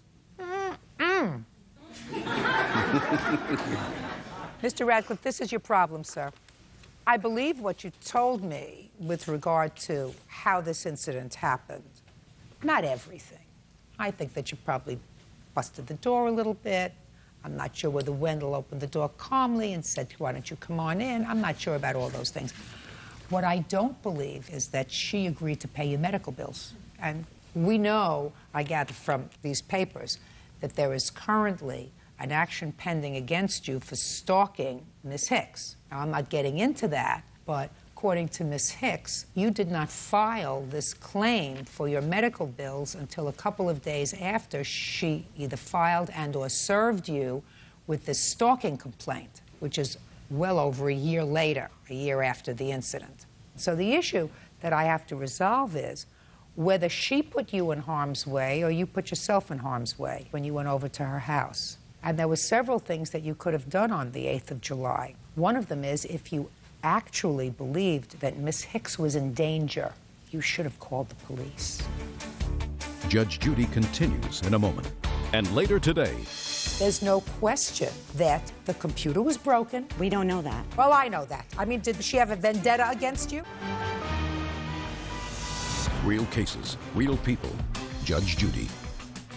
Mr. Radcliffe, this is your problem, sir. I believe what you told me with regard to how this incident happened. Not everything. I think that you probably busted the door a little bit. I'm not sure whether Wendell opened the door calmly and said, why don't you come on in? I'm not sure about all those things. What I don't believe is that she agreed to pay your medical bills. And we know, I gather from these papers, that there is currently an action pending against you for stalking Miss Hicks. Now, I'm not getting into that, but according to Miss Hicks, you did not file this claim for your medical bills until a couple of days after she either filed and or served you with this stalking complaint, which is well over a year later, a year after the incident. So the issue that I have to resolve is whether she put you in harm's way or you put yourself in harm's way when you went over to her house. And there were several things that you could have done on the 8th of July. One of them is if you actually believed that Miss Hicks was in danger, you should have called the police. Judge Judy continues in a moment. And later today, there's no question that the computer was broken. We don't know that. Well, I know that. I mean, did she have a vendetta against you? real cases, real people. Judge Judy.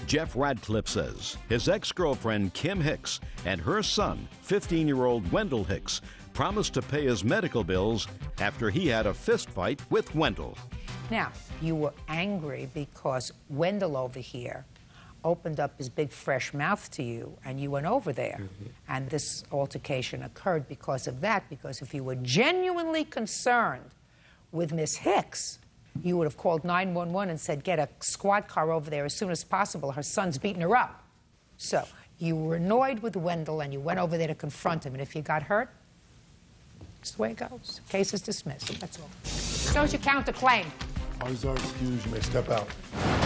Jeff Radcliffe says his ex-girlfriend Kim Hicks and her son, 15-year-old Wendell Hicks, promised to pay his medical bills after he had a fist fight with Wendell. Now, you were angry because Wendell over here opened up his big fresh mouth to you and you went over there. And this altercation occurred because of that, because if you were genuinely concerned with Miss Hicks, you would have called 911 and said, get a squad car over there as soon as possible. Her son's beating her up. So you were annoyed with Wendell and you went over there to confront him. And if you got hurt, that's the way it goes. Case is dismissed. That's all. Shows your counterclaim. Parties are excused. You may step out.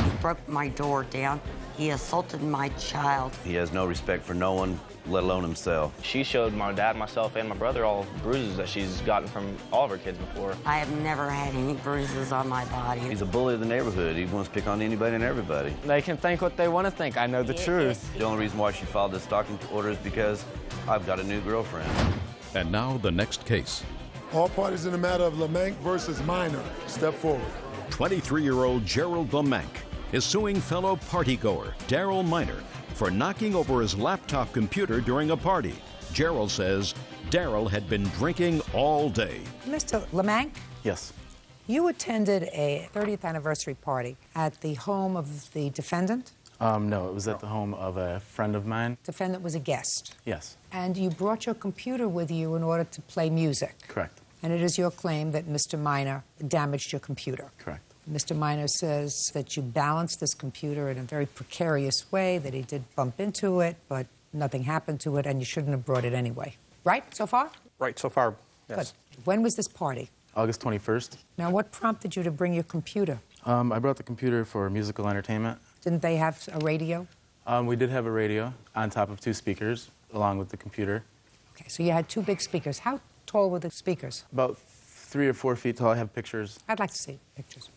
He broke my door down. He assaulted my child. He has no respect for no one, let alone himself. She showed my dad, myself, and my brother all bruises that she's gotten from all of her kids before. I have never had any bruises on my body. He's a bully of the neighborhood. He wants to pick on anybody and everybody. They can think what they want to think. I know the truth. The only reason why she filed this stalking order is because I've got a new girlfriend. And now the next case. All parties in the matter of LeManc versus Minor. Step forward. 23-year-old Gerald LeManc is suing fellow partygoer Daryl Minor for knocking over his laptop computer during a party. Gerald says Daryl had been drinking all day. Mr. LeManc? Yes. You attended a 30th anniversary party at the home of the defendant? No, it was at the home of a friend of mine. Defendant was a guest? Yes. And you brought your computer with you in order to play music? Correct. And it is your claim that Mr. Minor damaged your computer? Correct. Mr. Minor says that you balanced this computer in a very precarious way, that he did bump into it, but nothing happened to it, and you shouldn't have brought it anyway. Right, so far? Right, so far, yes. Good. When was this party? August 21st. Now, what prompted you to bring your computer? I brought the computer for musical entertainment. Didn't they have a radio? We did have a radio on top of 2 speakers, along with the computer. Okay, so you had 2 big speakers. How tall were the speakers? About 3 or 4 feet tall. I have pictures. I'd like to see pictures.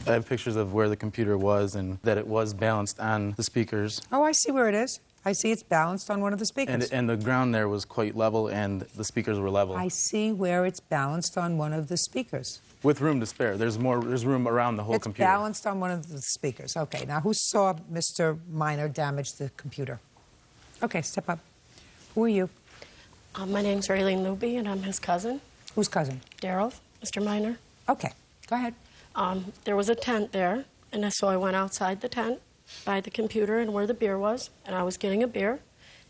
I have pictures of where the computer was and that it was balanced on the speakers. Oh, I see where it is. I see it's balanced on one of the speakers. And the ground there was quite level and the speakers were level. I see where it's balanced on one of the speakers. With room to spare. There's room around the whole computer. It's balanced on one of the speakers. Okay, now who saw Mr. Minor damage the computer? Okay, step up. Who are you? My name's Raylene Luby, and I'm his cousin. Whose cousin? Daryl, Mr. Minor. Okay, go ahead. There was a tent there, and so I went outside the tent by the computer and where the beer was, and I was getting a beer,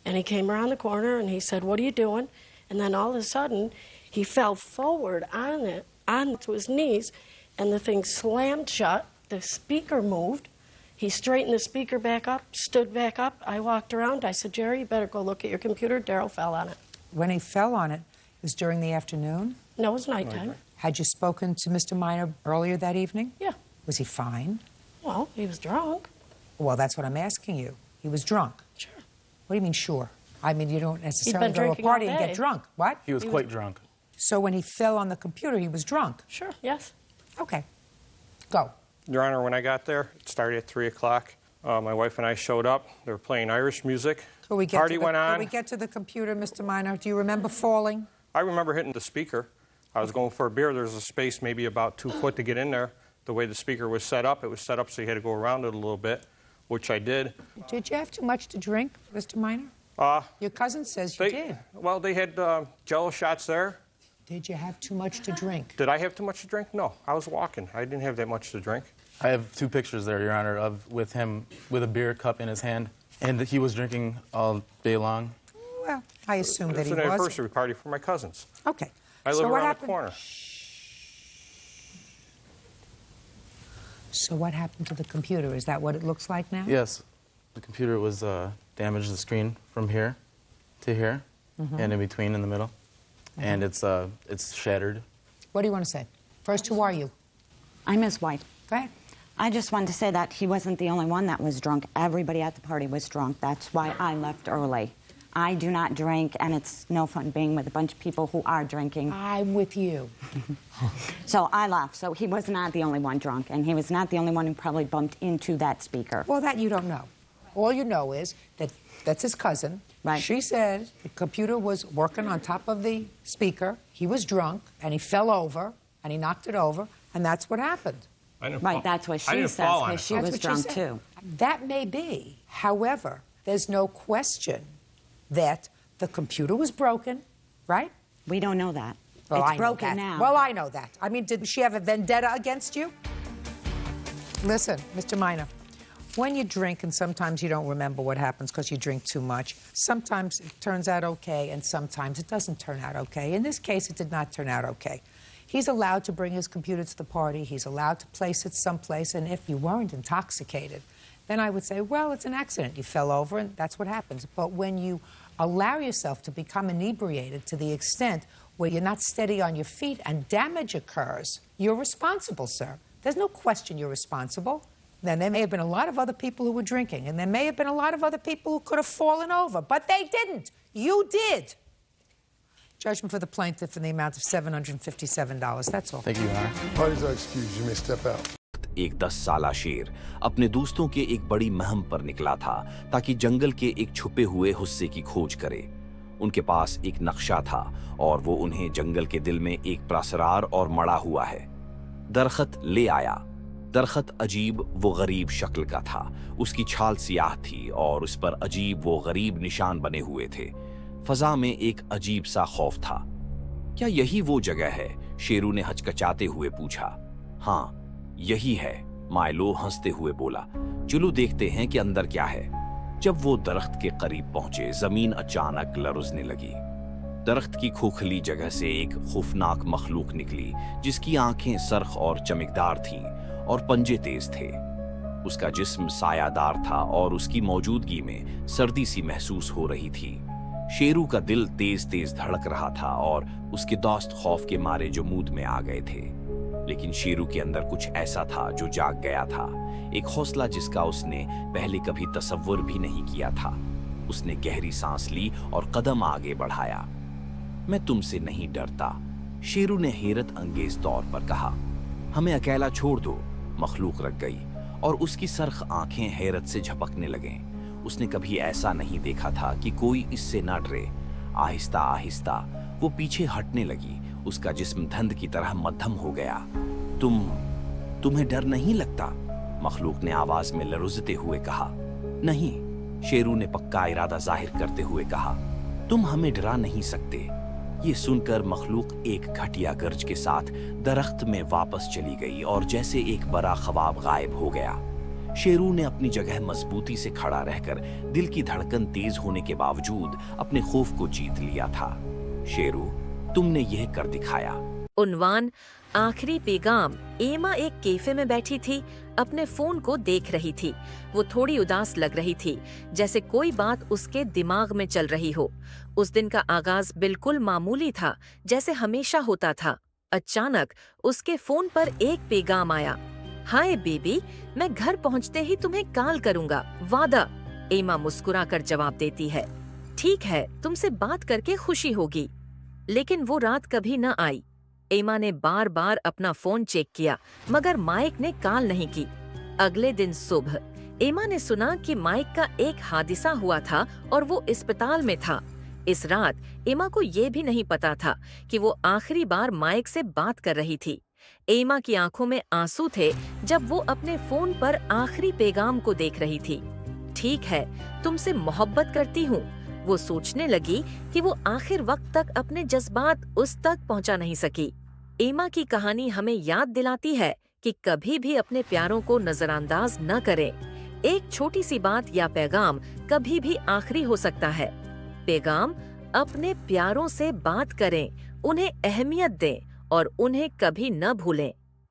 and he came around the corner and he said, "What are you doing?" And then all of a sudden, he fell forward onto his knees, and the thing slammed shut. The speaker moved. He straightened the speaker back up, stood back up. I walked around. I said, "Jerry, you better go look at your computer." Daryl fell on it. When he fell on it, it was during the afternoon? No, it was nighttime. Had you spoken to Mr. Minor earlier that evening? Yeah. Was he fine? Well, he was drunk. Well, that's what I'm asking you. He was drunk. Sure. What do you mean, sure? I mean, you don't necessarily been go to a drinking all party and day. get drunk. What? He was quite drunk. So when he fell on the computer, he was drunk? Sure, yes. Okay. Go. Your Honor, when I got there, it started at 3 o'clock. My wife and I showed up. They were playing Irish music. Party went on. Can we get to the computer, Mr. Minor? Do you remember falling? I remember hitting the speaker. I was going for a beer. There was a space maybe about 2 foot to get in there. The way the speaker was set up, it was set up so you had to go around it a little bit, which I did. Did you have too much to drink, Mr. Minor? Your cousin says you did. Well, they had Jello shots there. Did you have too much to drink? Did I have too much to drink? No, I was walking. I didn't have that much to drink. I have 2 pictures there, Your Honor, with him with a beer cup in his hand, and he was drinking all day long. Well, I assume that he was. It's an anniversary party for my cousins. Okay. I live So what around happened? the corner. So what happened to the computer? Is that what it looks like now? Yes, the computer was damaged. The screen from here to here, and in between, in the middle, and it's shattered. What do you want to say? First, who are you? I'm his wife. Go ahead. I just wanted to say that he wasn't the only one that was drunk. Everybody at the party was drunk. That's why I left early. I do not drink, and it's no fun being with a bunch of people who are drinking. I'm with you. So I left. So he was not the only one drunk, and he was not the only one who probably bumped into that speaker. Well, that you don't know. All you know is that that's his cousin. Right. She said the computer was working on top of the speaker. He was drunk, and he fell over, and he knocked it over, and that's what happened. Right, that's what she says, because she was drunk too. That may be. However, there's no question that the computer was broken, right? We don't know that. Well, It's I know broken that. now. Well, I know that. I mean, did she have a vendetta against you? Listen, Mr. Minor, when you drink, and sometimes you don't remember what happens because you drink too much, sometimes it turns out okay, and sometimes it doesn't turn out okay. In this case, it did not turn out okay. He's allowed to bring his computer to the party. He's allowed to place it someplace, and if you weren't intoxicated, then I would say, well, it's an accident. You fell over, and that's what happens. But when you allow yourself to become inebriated to the extent where you're not steady on your feet and damage occurs, you're responsible, sir. There's no question you're responsible. Then there may have been a lot of other people who were drinking, and there may have been a lot of other people who could have fallen over, but they didn't. You did. Judgment for the plaintiff in the amount of $757. That's all. Thank you, Your Honor. Parties are excused. You may step out. एक 10 साला शेर अपने दोस्तों के एक बड़ी मुहिम पर निकला था ताकि जंगल के एक छुपे हुए हिस्से की खोज करे। उनके पास एक नक्शा था और वो उन्हें जंगल के दिल में एक प्रासरार और मड़ा हुआ है। दरख्त ले आया। दरख्त अजीब वो गरीब शक्ल का था। उसकी छाल सियाह थी और उस पर अजीब वो गरीब निशान बने हुए थे। फजा में एक अजीब सा खौफ था। क्या यही वो जगह है? शेरू ने हचकचाते हुए पूछा। हाँ, यही है, माइलो हंसते हुए बोला। चलो देखते हैं कि अंदर क्या है। जब वो दरख्त के करीब पहुंचे, जमीन अचानक लरजने लगी। दरख्त की खोखली जगह से एक खौफनाक मखलूक निकली, जिसकी आंखें सरख और चमकदार थीं और पंजे तेज थे। उसका जिस्म सायादार था और उसकी मौजूदगी में सर्दी सी महसूस हो रही थी। शेरू का दिल तेज तेज धड़क रहा था और उसके दोस्त खौफ के मारे जमूद में आ गए थे। लेकिन शेरू के अंदर कुछ ऐसा था जो जाग गया था, एक हौसला जिसका उसने पहले कभी तसव्वुर भी नहीं किया था। उसने गहरी सांस ली और कदम आगे बढ़ाया। मैं तुमसे नहीं डरता, शेरू ने हैरत अंगेज तौर पर कहा। हमें अकेला छोड़ दो। मखलूक रख गई और उसकी सरख आंखें हैरत से झपकने लगें। उसने कभी ऐसा नहीं देखा था कि कोई इससे ना डरे। आहिस्ता आहिस्ता वो पीछे हटने लगी। उसका जिस्म धंध की तरह मध्यम हो गया। तुम्हें डर नहीं लगता? मखलूक ने आवाज में लरुजते हुए कहा। नहीं, शेरू ने पक्का इरादा जाहिर करते हुए कहा। तुम हमें डरा नहीं सकते। ये सुनकर मखलूक एक घटिया गर्ज के साथ दरख्त में वापस चली गई और जैसे एक बड़ा ख्वाब गायब हो गया। शेरू ने अपनी जगह मजबूती से खड़ा रहकर दिल की धड़कन तेज होने के बावजूद अपने खौफ को जीत लिया था। शेरू, तुमने यह कर दिखाया। उन्वान आखिरी पैगाम। एमा एक कैफे में बैठी थी, अपने फोन को देख रही थी। वो थोड़ी उदास लग रही थी, जैसे कोई बात उसके दिमाग में चल रही हो। उस दिन का आगाज बिल्कुल मामूली था, जैसे हमेशा होता था। अचानक उसके फोन पर एक पैगाम आया। हाय बेबी, मैं घर पहुंचते ही तुम्हें कॉल करूंगा, वादा। एमा मुस्कुराकर जवाब देती है, ठीक है, तुमसे बात करके खुशी होगी। लेकिन वो रात कभी न आई। एमा ने बार बार अपना फोन चेक किया, मगर माइक ने कॉल नहीं की। अगले दिन सुबह एमा ने सुना कि माइक का एक हादसा हुआ था और वो अस्पताल में था। इस रात एमा को ये भी नहीं पता था कि वो आखिरी बार माइक से बात कर रही थी। एमा की आंखों में आंसू थे जब वो अपने फोन पर आखिरी पैगाम को देख रही थी। ठीक है, तुमसे मोहब्बत करती हूँ। वो सोचने लगी कि वो आखिर वक्त तक अपने जज्बात उस तक पहुंचा नहीं सकी। एमा की कहानी हमें याद दिलाती है कि कभी भी अपने प्यारों को नजरअंदाज न करें। एक छोटी सी बात या पैगाम कभी भी आखिरी हो सकता है। पैगाम, अपने प्यारों से बात करें, उन्हें अहमियत दें और उन्हें कभी न भूलें।